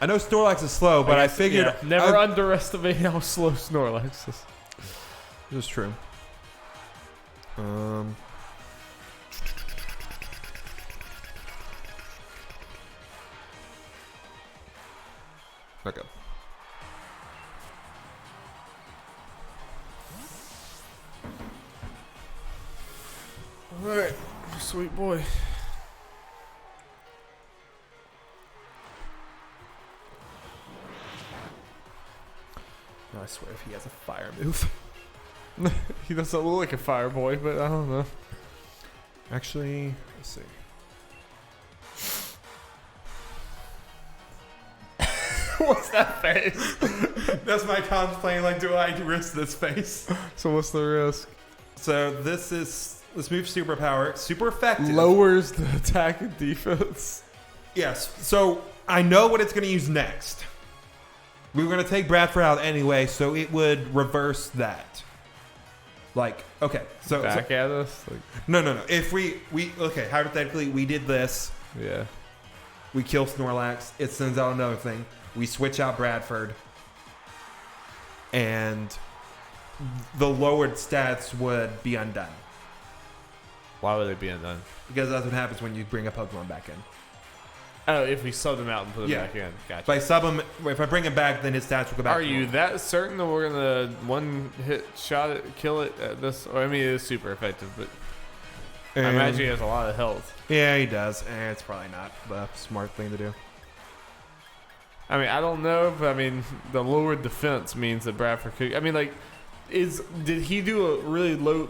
I know Snorlax is slow, but I figured...
Yeah, never underestimate how slow Snorlax is.
This is true. Okay.
Alright, sweet boy.
No, I swear if he has a fire move.
He doesn't look like a fire boy, but I don't know.
Actually, let's see.
What's that face?
That's my contemplating, like, do I risk this face?
So what's the risk?
So this move's superpower, super effective.
Lowers the attack and defense.
Yes. So I know what it's going to use next. We were going to take Bradford out anyway, so it would reverse that. Like, okay. So
Back at us? Like,
no. If we okay, hypothetically, we did this.
yeah.
We kill Snorlax. It sends out another thing. We switch out Bradford. And the lowered stats would be undone.
Why would they be undone?
Because that's what happens when you bring a Pokemon back in.
Oh, if we sub them out and put them back in. Gotcha.
If I sub him, if I bring him back, then his stats will go back.
Are you that certain that we're gonna one hit shot it, kill it at this? Or, I mean, it is super effective, but I imagine he has a lot of health.
Yeah, he does. It's probably not the smart thing to do.
I mean, I don't know, but I mean, the lowered defense means that Bradford could. I mean, like, did he do a really low,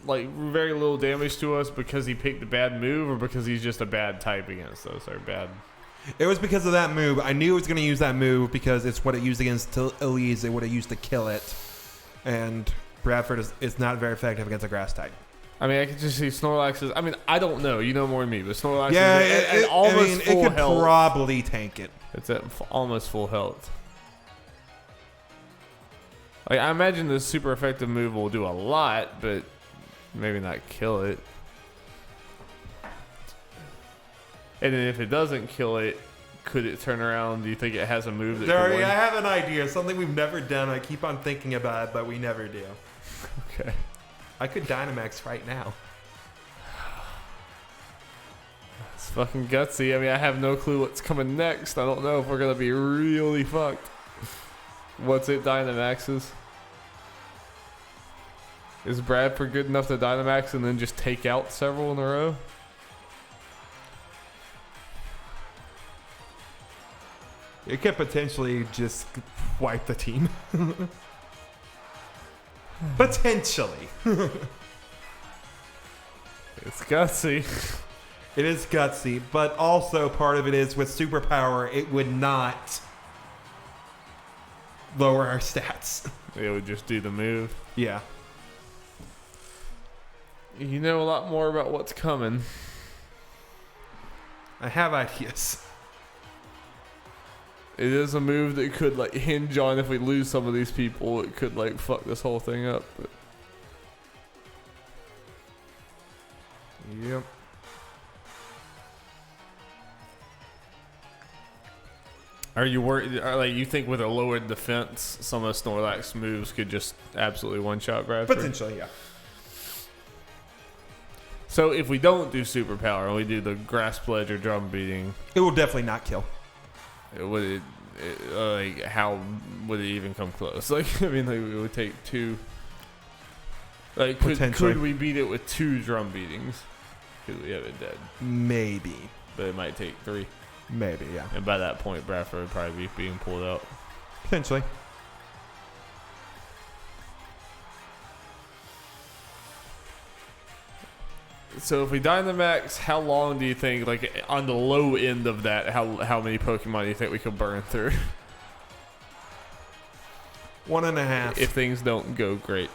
like very little damage to us because he picked a bad move, or because he's just a bad type against us, or bad?
It was because of that move. I knew it was going to use that move because it's what it used against Elise. It would have used to kill it, and Bradford is not very effective against a grass type.
I mean, I could just see Snorlax's. I mean, I don't know. You know more than me, but Snorlax
is
at almost full
it could
health.
probably tank it.
It's at almost full health. Like, I imagine this super effective move will do a lot, but maybe not kill it. And then if it doesn't kill it, could it turn around? Do you think it has a move that could win?
I have an idea. Something we've never done. I keep on thinking about it, but we never do.
Okay.
I could Dynamax right now.
It's fucking gutsy. I mean, I have no clue what's coming next. I don't know if we're going to be really fucked. What's it Dynamaxes? Is Bradford good enough to Dynamax and then just take out several in a row?
It could potentially just wipe the team. Potentially.
It's gutsy.
It is gutsy, but also part of it is with superpower, it would not lower our stats.
It would just do the move.
Yeah.
You know a lot more about what's coming.
I have ideas.
It is a move that could like hinge on if we lose some of these people. It could like fuck this whole thing up. But.
Yep.
Are you worried? Like you think with a lowered defense, some of Snorlax moves could just absolutely one-shot Bradford?
Potentially, yeah.
So if we don't do superpower and we do the grass pledge or drum beating,
It will definitely not kill.
like how would it even come close? Like I mean, like it would take two. Like could we beat it with 2 drum beatings? Could we have it dead?
Maybe.
But it might take 3.
Maybe, yeah.
And by that point, Bradford would probably be being pulled out.
Potentially.
So if we Dynamax, how long do you think, like on the low end of that, how many Pokemon do you think we could burn through?
1.5.
If things don't go great.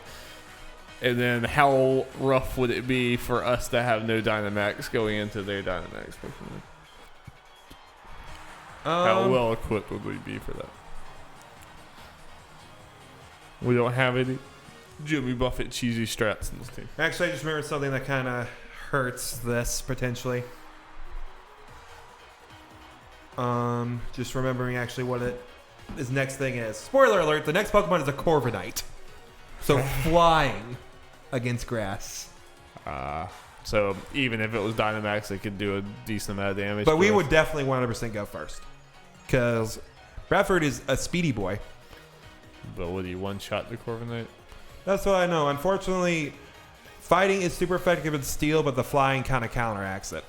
And then how rough would it be for us to have no Dynamax going into their Dynamax Pokemon? How well equipped would we be for that? We don't have any Jimmy Buffett cheesy strats in this team.
Actually, I just remembered something that kind of hurts this potentially. Just remembering actually what his next thing is. Spoiler alert: the next Pokemon is a Corviknight. So flying against grass.
So even if it was Dynamax, it could do a decent amount of damage.
But we would definitely 100% go first. Because Bradford is a speedy boy.
But would he one-shot the Corviknight?
That's what I know. Unfortunately, fighting is super effective in steel, but the flying kind of counteracts it.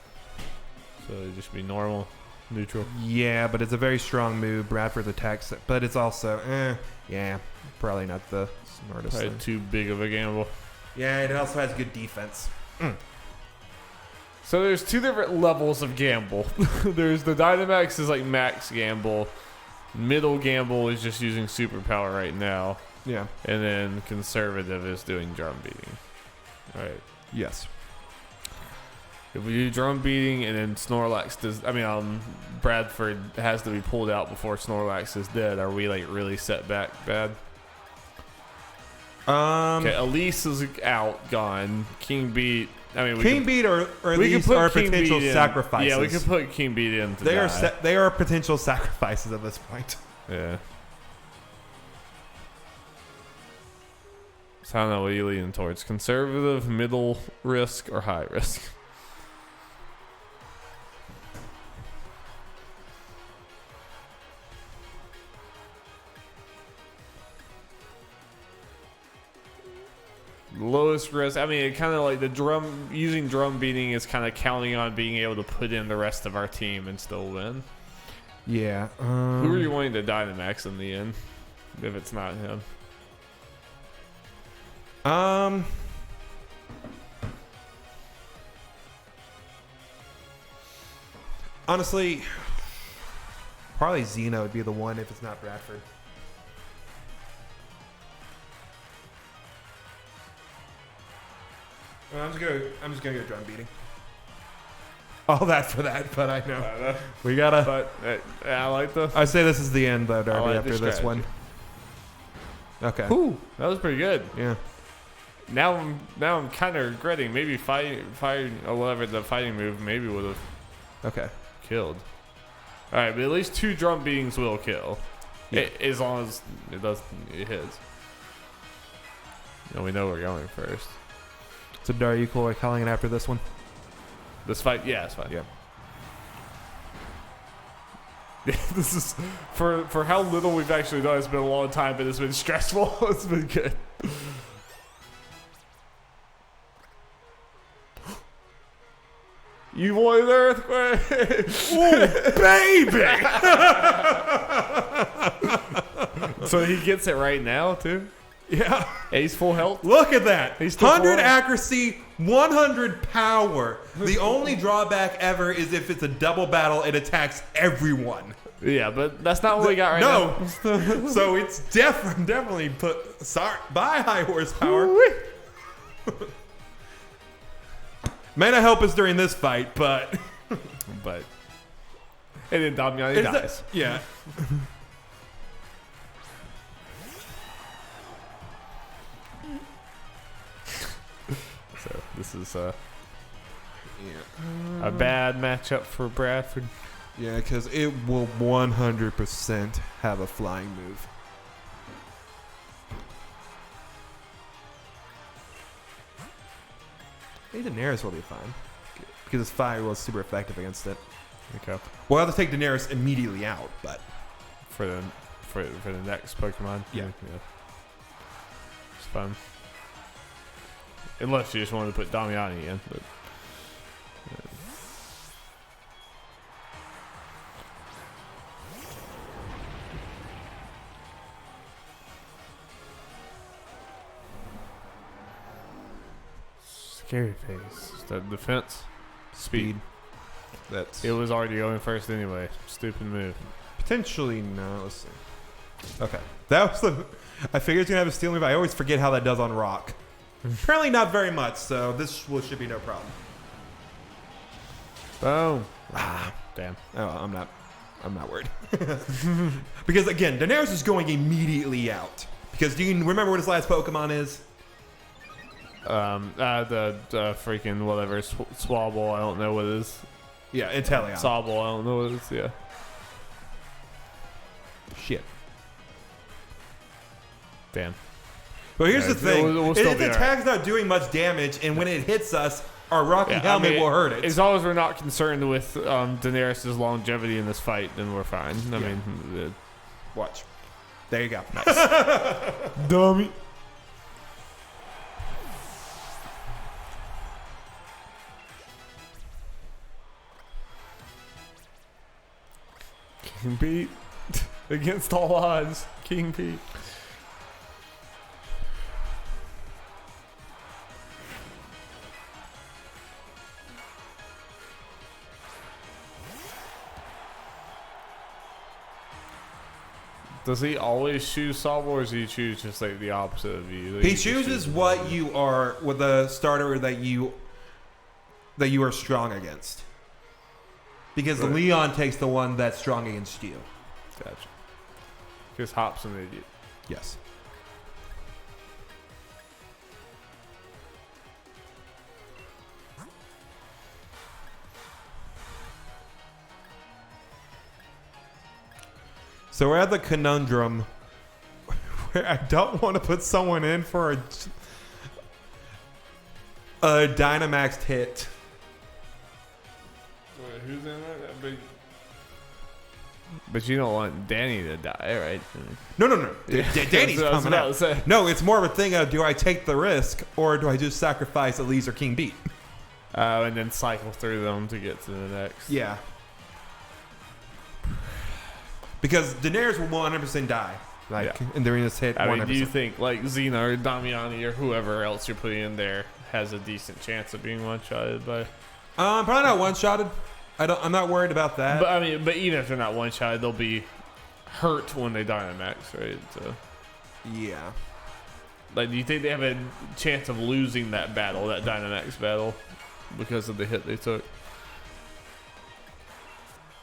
So it'd just be normal, neutral.
Yeah, but it's a very strong move. Bradford attacks it. But it's also, yeah, probably not the smartest
Probably
thing.
too big of a gamble.
Yeah, it also has good defense.
So there's 2 different levels of gamble. There's the Dynamax is like max gamble. Middle gamble is just using superpower right now.
Yeah.
And then conservative is doing drum beating. All right.
Yes.
If we do drum beating and then Snorlax does, Bradford has to be pulled out before Snorlax is dead, are we like really set back bad? Okay, Elise is out, gone. King Beat.
King Beat or Elise are potential sacrifices.
Yeah, we could put King Beat in.
They are potential sacrifices at this point.
Yeah. So I don't know what you leaning towards: conservative, middle risk, or high risk. Lowest risk. I mean, it kind of like using drum beating is kind of counting on being able to put in the rest of our team and still win.
Yeah.
Who are you wanting to Dynamax in the end? If it's not him.
Honestly, probably Xeno would be the one if it's not Bradford. I'm just gonna go drum beating. All that for that, but I know we gotta.
But I like the.
I say this is the end though, Darby.
like
after
the
this one. Okay.
Ooh, that was pretty good.
Yeah.
Now I'm kind of regretting maybe fighting or whatever the fighting move maybe would have
Okay.
killed. All right, but at least 2 drum beatings will kill,
Yeah.
as long as it hits. And we know we're going first.
So, Dar, are you cool with calling it after this one?
This fight, yeah, it's fine.
Yeah.
This is for how little we've actually done. It's been a long time, but it's been stressful. It's been good. You want an earthquake?
Oh, baby!
So he gets it right now too.
Yeah.
And he's full health.
Look at that.
He's still
100
full.
accuracy, 100 power. The only drawback ever is if it's a double battle, it attacks everyone.
Yeah, but that's not what we got right now.
No. So it's definitely put. Sorry. Bye, high horsepower. May not help us during this fight, but.
But. And then Damiani dies.
Yeah.
So this is a bad matchup for Bradford.
Yeah, because it will 100% have a flying move. I think Daenerys will be fine. Because his fire was super effective against it.
Okay.
We'll have to take Daenerys immediately out, but...
For the next Pokemon.
Yeah.
It's fun. Unless you just wanted to put Damiani in, but scary face. The defense, speed.
That's
It was already going first anyway. Stupid move.
potentially no. Let's see. Okay, that was the. I figured it's gonna have a steel move. I always forget how that does on rock. Apparently not very much. So this should be no problem.
Boom. Damn.
Oh, I'm not worried. Because again, Daenerys is going immediately out. Because do you remember what his last Pokemon is?
The freaking whatever Swabble. I don't know what it is.
Yeah, Inteleon.
Sobble. I don't know what it is. Yeah.
Shit.
Damn.
But here's the thing:
we'll still
its
be
attack's not doing much damage, and when it hits us, our rocky helmet will hurt it.
As long as we're not concerned with Daenerys' longevity in this fight, then we're fine. I mean,
Watch. There you go.
nice. Dummy. King Pete. Against all odds. King Pete. Does he always choose Sobble, or does he choose just like the opposite of you?
He chooses what you are with the starter that you are strong against. Because
Right.
Leon takes the one that's strong against you.
Gotcha. Because Hop's an idiot.
Yes. So we're at the conundrum where I don't want to put someone in for a Dynamaxed hit.
Wait, who's in that big? But you don't want Danny to die, right?
No. Danny's
That's what I was
coming
about
out.
to say.
No, it's more of a thing of do I take the risk or do I just sacrifice Elise or King Beat?
And then cycle through them to get to the next.
Yeah. Because Daenerys will 100% die. And during this hit, 100%.
I mean, do you think like Xena or Damiani or whoever else you're putting in there has a decent chance of being one-shotted by?
Probably not one-shotted. I'm not worried about that.
But I mean, even if they're not one-shotted, they'll be hurt when they Dynamax, right? So,
yeah.
like, do you think they have a chance of losing that battle, that Dynamax battle, because of the hit they took?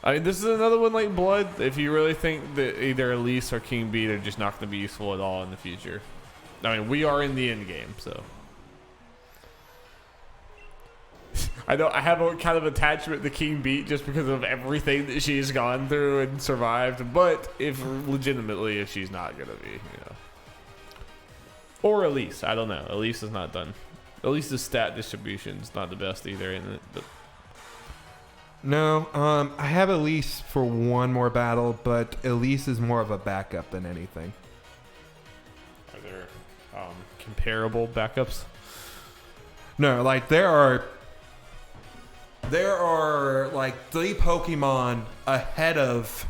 I mean, this is another one like Blood. If you really think that either Elise or King Beat are just not going to be useful at all in the future. I mean, we are in the end game, so. I have a kind of attachment to King Beat just because of everything that she's gone through and survived. But if she's not going to be, Or Elise, I don't know. Elise is not done. Elise's stat distribution is not the best either, isn't it? But
no, I have Elise for one more battle, but Elise is more of a backup than anything.
Are there comparable backups?
No, like there are like 3 Pokemon ahead of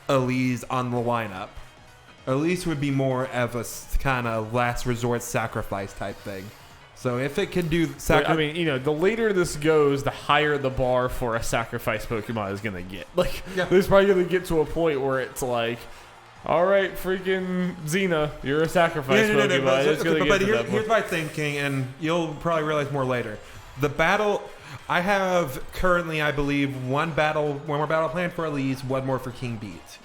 Elise on the lineup. Elise would be more of a kind of last resort sacrifice type thing. So if it can do
I mean, the later this goes, the higher the bar for a sacrifice Pokemon is going to get. Like, there's probably going to get to a point where it's like, all right, freaking Xena, you're a sacrifice Pokemon.
But here's my thinking, and you'll probably realize more later. The battle, I have currently, I believe, one more battle planned for Elise, one more for King Beat.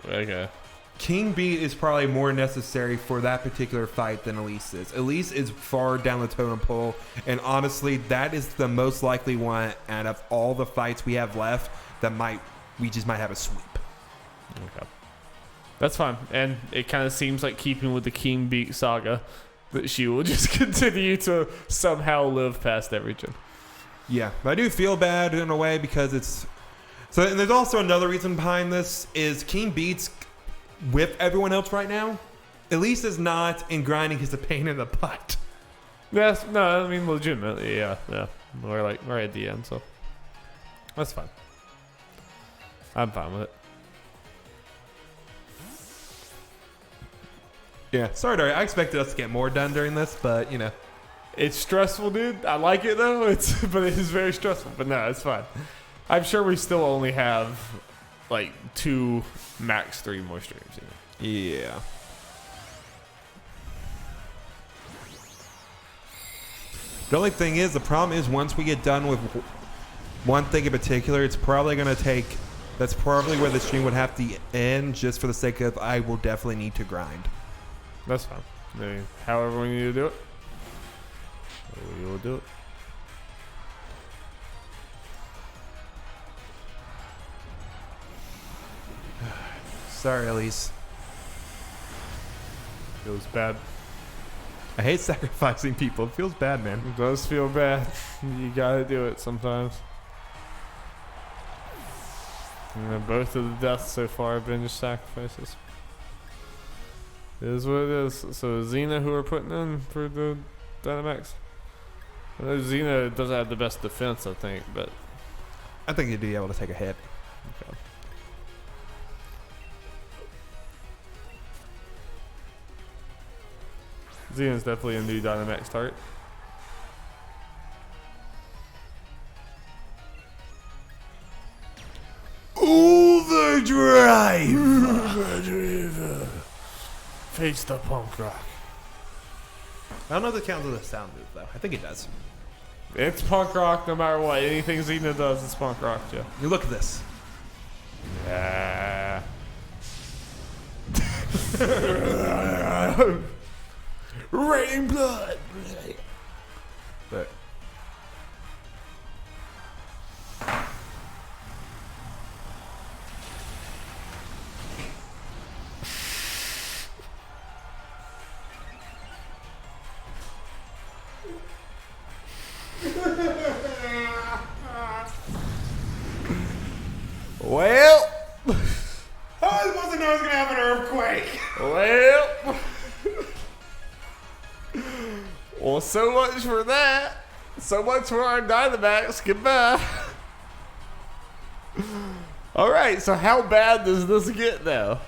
Okay.
King Beat is probably more necessary for that particular fight than Elise is. Elise is far down the totem pole, and honestly, that is the most likely one out of all the fights we have left that we just might have a sweep.
Okay. That's fine. And it kind of seems like keeping with the King Beat saga that she will just continue to somehow live past every gen.
Yeah, but I do feel bad in a way because it's... So, and there's also another reason behind this is King Beat's with everyone else right now. Elise is not, and grinding is a pain in the butt.
Yes, no, I mean legitimately, yeah. We're right at the end, so that's fine. I'm fine with it.
Yeah, sorry, Dari. I expected us to get more done during this, but
it's stressful, dude. I like it though. But it is very stressful. But no, it's fine. I'm sure we still only have like 2, max 3 more streams.
Yeah. The only thing is, the problem is once we get done with one thing in particular, it's probably going to take... That's probably where the stream would have to end just for the sake of I will definitely need to grind.
That's fine. I mean, however we need to do it, we will do it.
Sorry, Elise.
Feels bad.
I hate sacrificing people. It feels bad, man.
It does feel bad. You gotta do it sometimes. Both of the deaths so far have been just sacrifices. It is what it is. So Xena, who we're putting in for the Dynamax. I know Xena doesn't have the best defense, I think, but
I think you'd be able to take a hit.
Okay. Xena's definitely a new Dynamax target. Overdrive! Face the punk rock.
I don't know if it counts as a sound move, though. I think it does.
It's punk rock no matter what. Anything Xena does is punk rock, Joe.
You look at this.
Yeah. Raining blood.
But
well,
I wasn't know I was gonna have an earthquake.
Well, so much for that. So much for our Dynamax. Goodbye. All right. right, so how bad does this get now?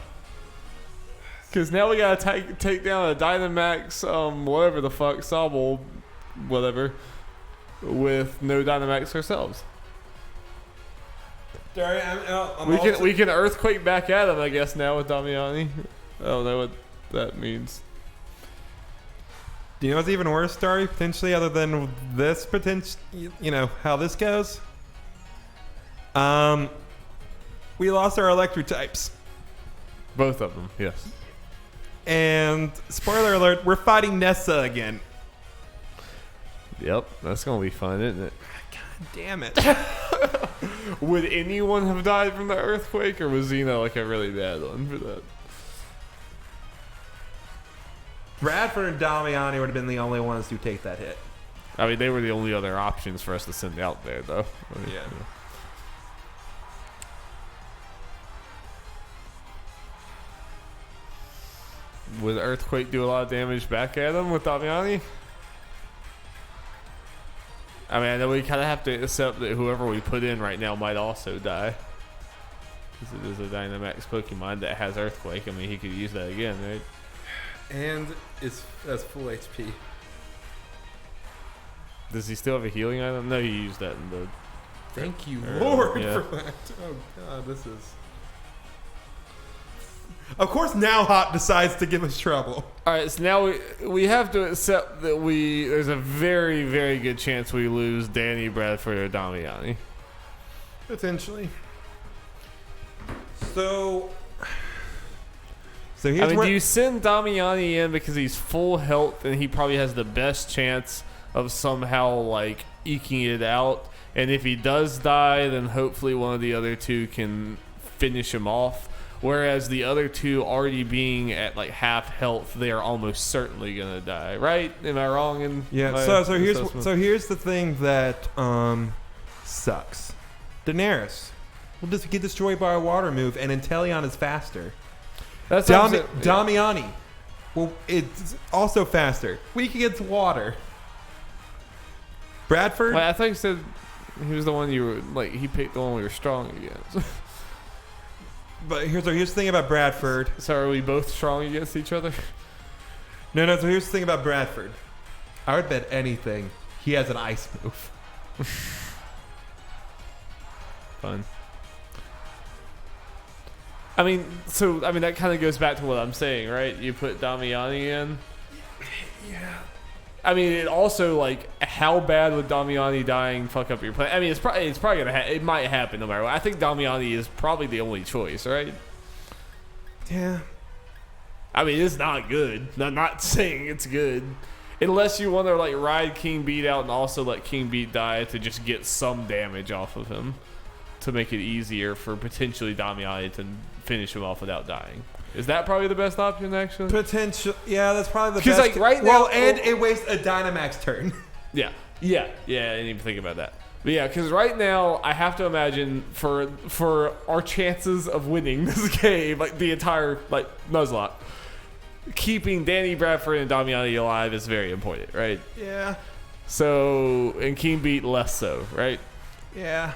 Because now we gotta take down a Dynamax, whatever the fuck, Sobble, whatever, with no Dynamax ourselves.
Sorry,
We can Earthquake back at him, I guess, now with Damiani. I don't know what that means.
Do you know what's even worse, Starry? Potentially, other than this potential, you know how this goes. We lost our electric types,
Both of them, yes.
and spoiler alert: we're fighting Nessa again.
Yep, that's gonna be fun, isn't it?
God damn it!
Would anyone have died from the Earthquake, or was Xena like a really bad one for that?
Bradford and Damiani would have been the only ones to take that hit.
I mean, they were the only other options for us to send out there, though. I mean,
Yeah.
Would Earthquake do a lot of damage back at him with Damiani? I mean, I know we kind of have to accept that whoever we put in right now might also die. Because it is a Dynamax Pokemon that has Earthquake. I mean, he could use that again, right?
And that's full HP.
Does he still have a healing item? No, he used that in the...
Thank you,
Or,
Lord,
yeah.
for that. Oh God, this is. Of course, now Hot decides to give us trouble.
All right, so now we have to accept that there's a very, very good chance we lose Danny, Bradford, or Damiani.
Potentially. So here's
I mean,
where
do you send Damiani in because he's full health and he probably has the best chance of somehow like eking it out? And if he does die, then hopefully one of the other two can finish him off. Whereas the other two already being at like half health, they are almost certainly gonna die. Right? Am I wrong?
So here's the thing that sucks. Daenerys will just get destroyed by a water move, and Inteleon is faster.
That's
Damiani, well, it's also faster. Weak against water. Bradford.
Well, I thought you said he was the one you were like. He picked the one we were strong against.
But here's the thing about Bradford.
So are we both strong against each other?
No. So here's the thing about Bradford. I would bet anything he has an ice move.
Fun. I mean, that kind of goes back to what I'm saying, right? You put Damiani in.
Yeah.
I mean, it also like how bad would Damiani dying fuck up your plan? I mean, it's probably gonna it might happen no matter what. I think Damiani is probably the only choice, right?
Yeah.
I mean, it's not good. I'm not saying it's good, unless you want to like ride King Beat out and also let King Beat die to just get some damage off of him to make it easier for potentially Damiani to finish him off without dying. Is that probably the best option, actually?
Potential. Yeah, that's probably the
Because
best.
like right now,
well, and it wastes a Dynamax turn.
Yeah, I didn't even think about that. But yeah, because right now I have to imagine for our chances of winning this game, like the entire like Nuzlocke, keeping Danny, Bradford, and Damiani alive is very important, right?
Yeah.
So and King Beat less so, right?
Yeah.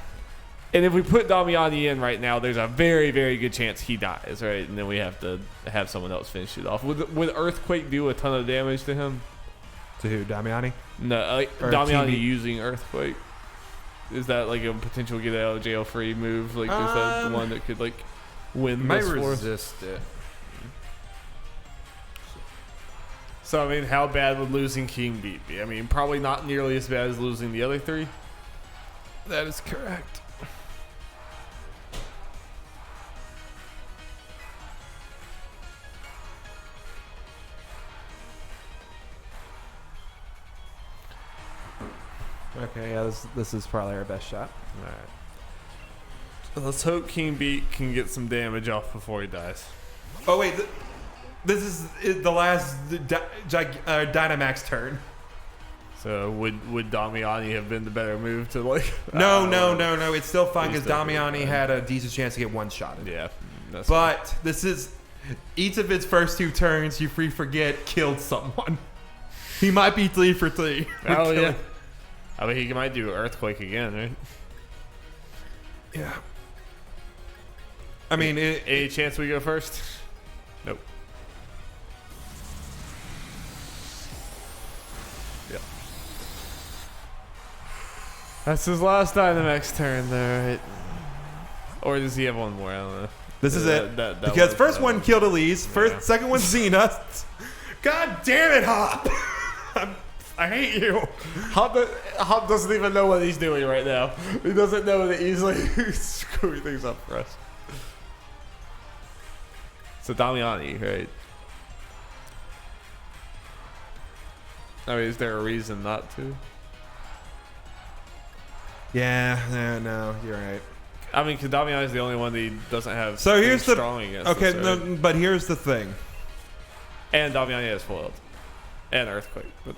And if we put Damiani in right now, there's a very, very good chance he dies, right? And then we have to have someone else finish it off. Would Earthquake do a ton of damage to him?
To who? Damiani?
No, like
Or
Damiani
TV?
using Earthquake. Is that like a potential get out of jail free move? Like, is that the one that could like win
Might
this for us?
resist it.
So I mean, how bad would losing King Beat be? I mean, probably not nearly as bad as losing the other three.
That is correct. Okay, yeah, this is probably our best shot.
All right. Let's hope King Beat can get some damage off before he dies.
Oh wait, this is the last Dynamax turn.
So would Damiani have been the better move to like?
No. It's still fine
He's
because
still pretty
Damiani
fine.
had a decent chance to get one shot.
Yeah, that's
But this is each of its first two turns. You forget killed someone. He might be 3 for 3.
Oh yeah. I mean, he might do Earthquake again, right?
Yeah. I mean,
any chance we go first? Nope. Yep. That's his last Dynamax turn there, right? Or does he have one more? I don't know.
This is it.
Because
first one killed Elise. Second one's Xena. God damn it, Hop! I hate you.
Hop doesn't even know what he's doing right now. He doesn't know that he's like screwing things up for us. So Damiani, right? I mean, is there a reason not to?
Yeah, no, you're right.
I mean, because Damiani is the only one that he doesn't have.
So here's the
strong against.
Okay,
us, right?
no, but here's the thing.
And Damiani has foiled, and Earthquake. But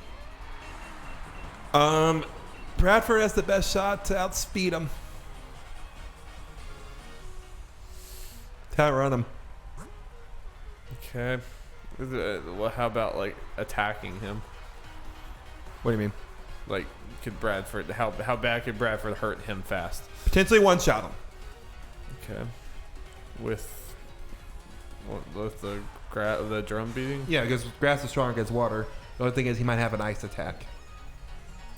Bradford has the best shot to outspeed him. To outrun him.
okay, well, how about like attacking him?
What do you mean?
Like, could Bradford? How bad could Bradford hurt him fast?
Potentially one shot him.
Okay, with the drum beating.
Yeah, because grass is strong against water. The only thing is he might have an ice attack.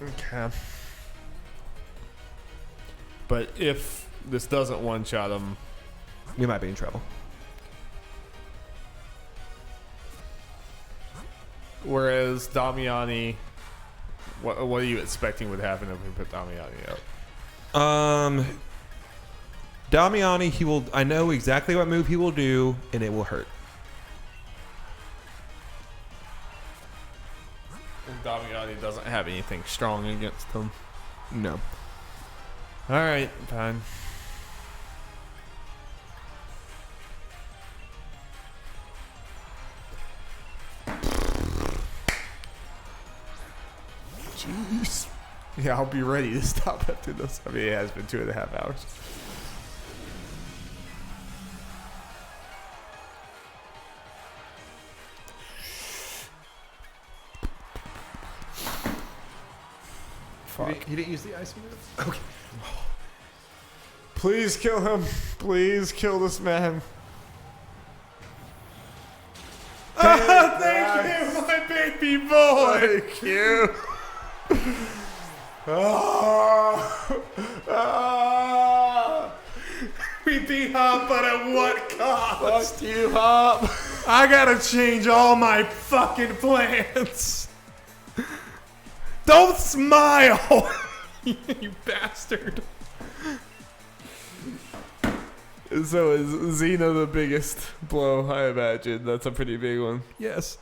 Okay. But if this doesn't one-shot him,
We might be in trouble.
whereas Damiani, what are you expecting would happen if we put Damiani up?
Damiani, he will. I know exactly what move he will do, and it will hurt.
And Damiani doesn't have anything strong against him.
No.
All right, fine. Jeez. Yeah, I'll be ready to stop after this. I mean, it has been 2.5 hours. Fuck.
He didn't use the ice move? Okay.
Please kill him. Please kill this man.
Thank you, my baby boy.
Thank you.
We beat Hop, but at what cost?
Fuck you, Hop.
I gotta change all my fucking plans. Don't smile, you bastard.
So is Xena the biggest blow? I imagine that's a pretty big one.
Yes.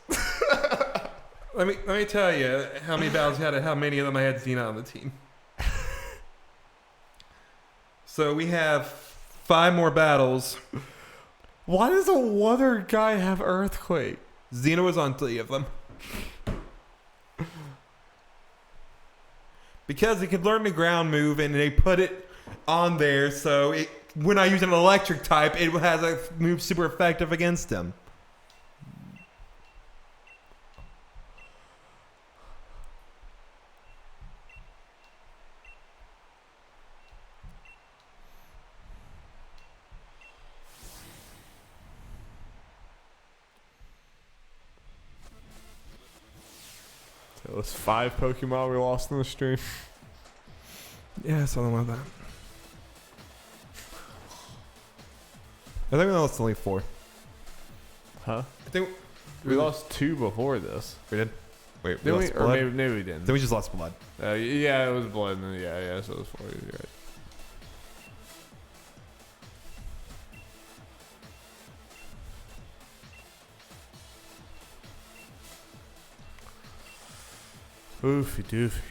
Let me tell you how many battles you had and how many of them I had Xena on the team. So we have 5 more battles.
Why does a water guy have Earthquake?
Xena was on 3 of them. Because it could learn the ground move and they put it on there so when I use an electric type, it has a move super effective against him.
So it was 5 Pokemon we lost in the stream.
Yeah, something like that. I think we lost only 4.
Huh?
I think
We lost 2 before this.
we did. Wait, we
Did we?
lost
Or
blood?
maybe we didn't.
Then we just lost blood.
Yeah, it was blood. And yeah, so it was 4. You're right. Oofy doofy.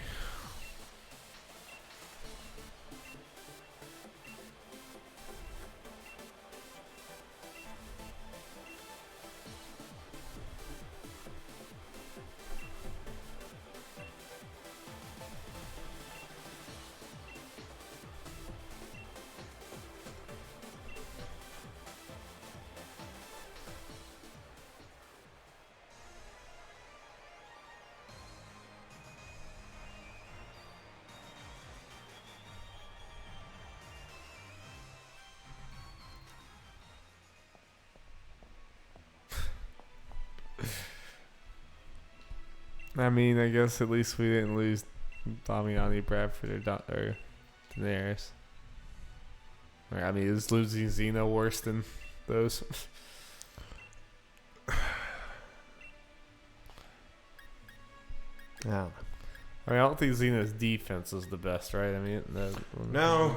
I mean, I guess at least we didn't lose Damiani, Bradford, or Daenerys. I mean, is losing Xena worse than those?
Yeah.
I mean, I don't think Xena's defense is the best, right? I mean,
No.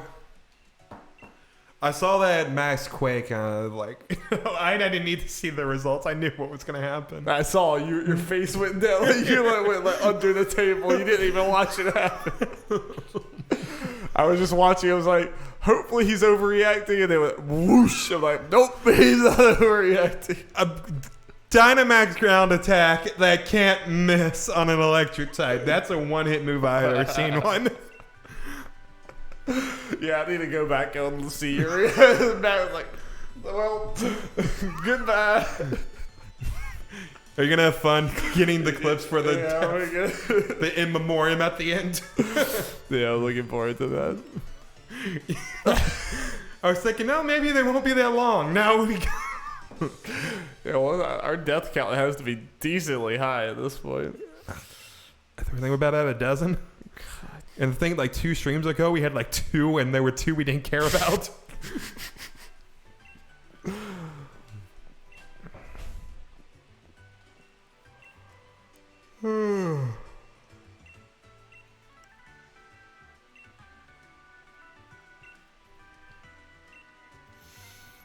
I saw that Max Quake like I didn't need to see the results. I knew what was going to happen.
I saw your face went down. Like you went under the table. You didn't even watch it happen. I was just watching. I was like, hopefully he's overreacting, and they went whoosh. I'm like, nope, he's not overreacting.
A Dynamax ground attack that can't miss on an electric type. That's a one-hit move I've ever seen one.
Yeah, I need to go back and see your reaction. Matt was like, well, goodbye.
Are you going to have fun getting the clips for the the in memoriam at the end?
Yeah, I'm looking forward to that.
I was thinking, no, maybe they won't be that long. Now we go.
Yeah, well, our death count has to be decently high at this point.
I think we're about at a dozen.
God.
And the thing, like 2 streams ago, we had like 2, and there were 2 we didn't care about.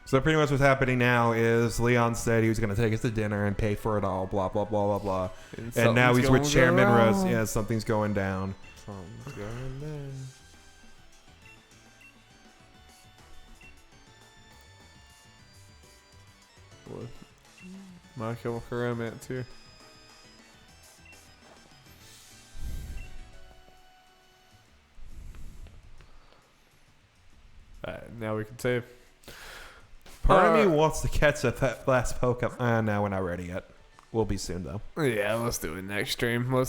So pretty much what's happening now is Leon said he was going to take us to dinner and pay for it all, blah, blah, blah, blah, blah. And now he's with Chairman Rose. Yeah, something's going down.
Something's going down. What? My Chemical Romance here. Alright, now we can save.
Part of me wants to catch up that last Pokemon. No, we're not ready yet. We'll be soon, though.
Yeah, let's do it next stream. We'll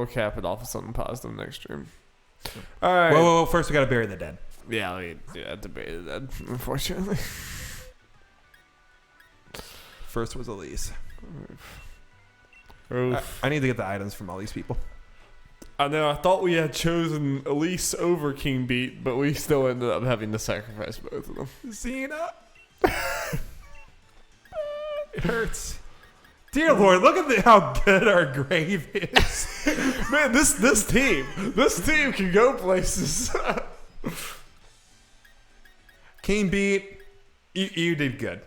cap it off with something positive next stream. All right.
Whoa. First, we got to bury the dead.
Yeah, debated that, unfortunately.
First was Elise.
Oof.
I need to get the items from all these people.
I know. I thought we had chosen Elise over King Beat, but we still ended up having to sacrifice both of them.
Xena. It hurts. Dear Lord, look at how good our grave is.
Man, this team can go places.
King Beat, you did good.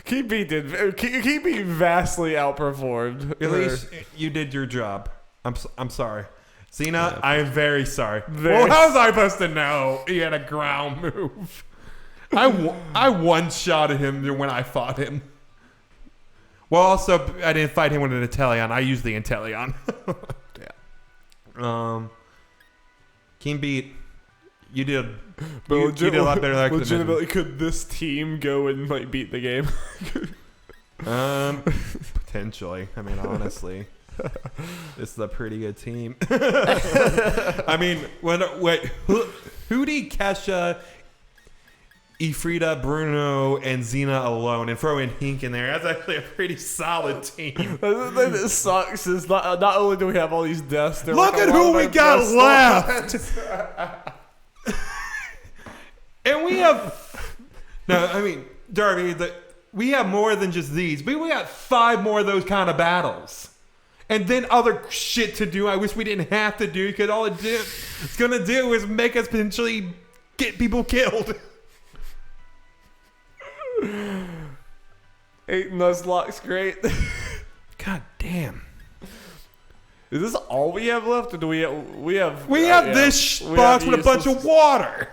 King Beat vastly outperformed.
At least you did your job. I'm sorry. Xena, I'm very sorry. Well, how was I supposed to know he had a ground move? I one-shotted him when I fought him. Well, also, I didn't fight him with an Inteleon. I used the Inteleon. Yeah. King Beat, you did you did a lot better than
legitimately, could this team go and beat the game?
Potentially. I mean, honestly. This is a pretty good team. I mean, Hootie, Kesha, Ifrita, Bruno, and Xena alone, and throw in Hink in there. That's actually a pretty solid team.
The thing that sucks is not only do we have all these deaths.
Look at who we got left. And we have... No, I mean, Darby, we have more than just these. We got 5 more of those kind of battles. And then other shit to do I wish we didn't have to do, because all it's going to do is make us potentially get people killed.
8 Nuzlocke's great.
God damn.
Is this all we have left, or do we have
this box with a bunch of water.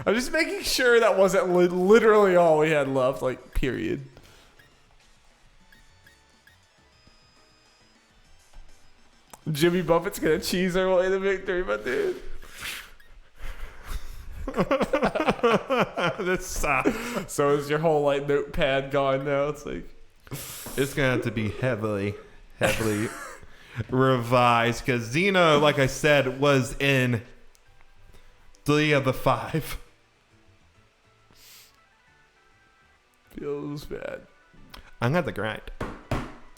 I'm just making sure that wasn't literally all we had left, period. Jimmy Buffett's gonna cheese our way to victory, my dude.
This sucks.
So is your whole notepad gone now?
It's gonna have to be heavily revised, because Xena, like I said, was in 3 of the 5.
Feels bad.
I'm gonna have to grind.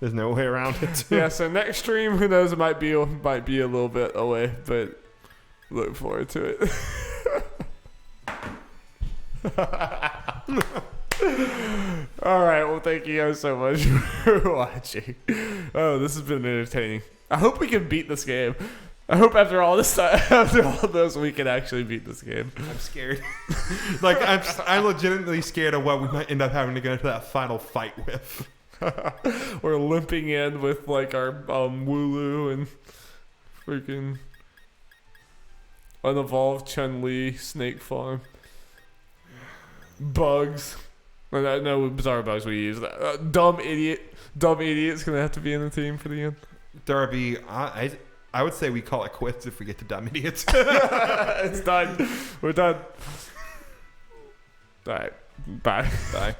There's no way around it.
Yeah, so next stream, who knows, it might be a little bit away, but look forward to it. All right, well, thank you guys so much for watching. Oh, this has been entertaining. I hope we can beat this game. I hope after all this time, after all this, we can actually beat this game.
I'm scared. Like, I'm legitimately scared of what we might end up having to go into that final fight with.
We're limping in with like our Wooloo and freaking unevolved Chun-Li snake farm. Bugs. No bizarre bugs we use. Dumb idiot's gonna have to be in the team for the end.
Darby, I would say we call it quits if we get to dumb idiots.
It's done. We're done. All right. Bye.
Bye.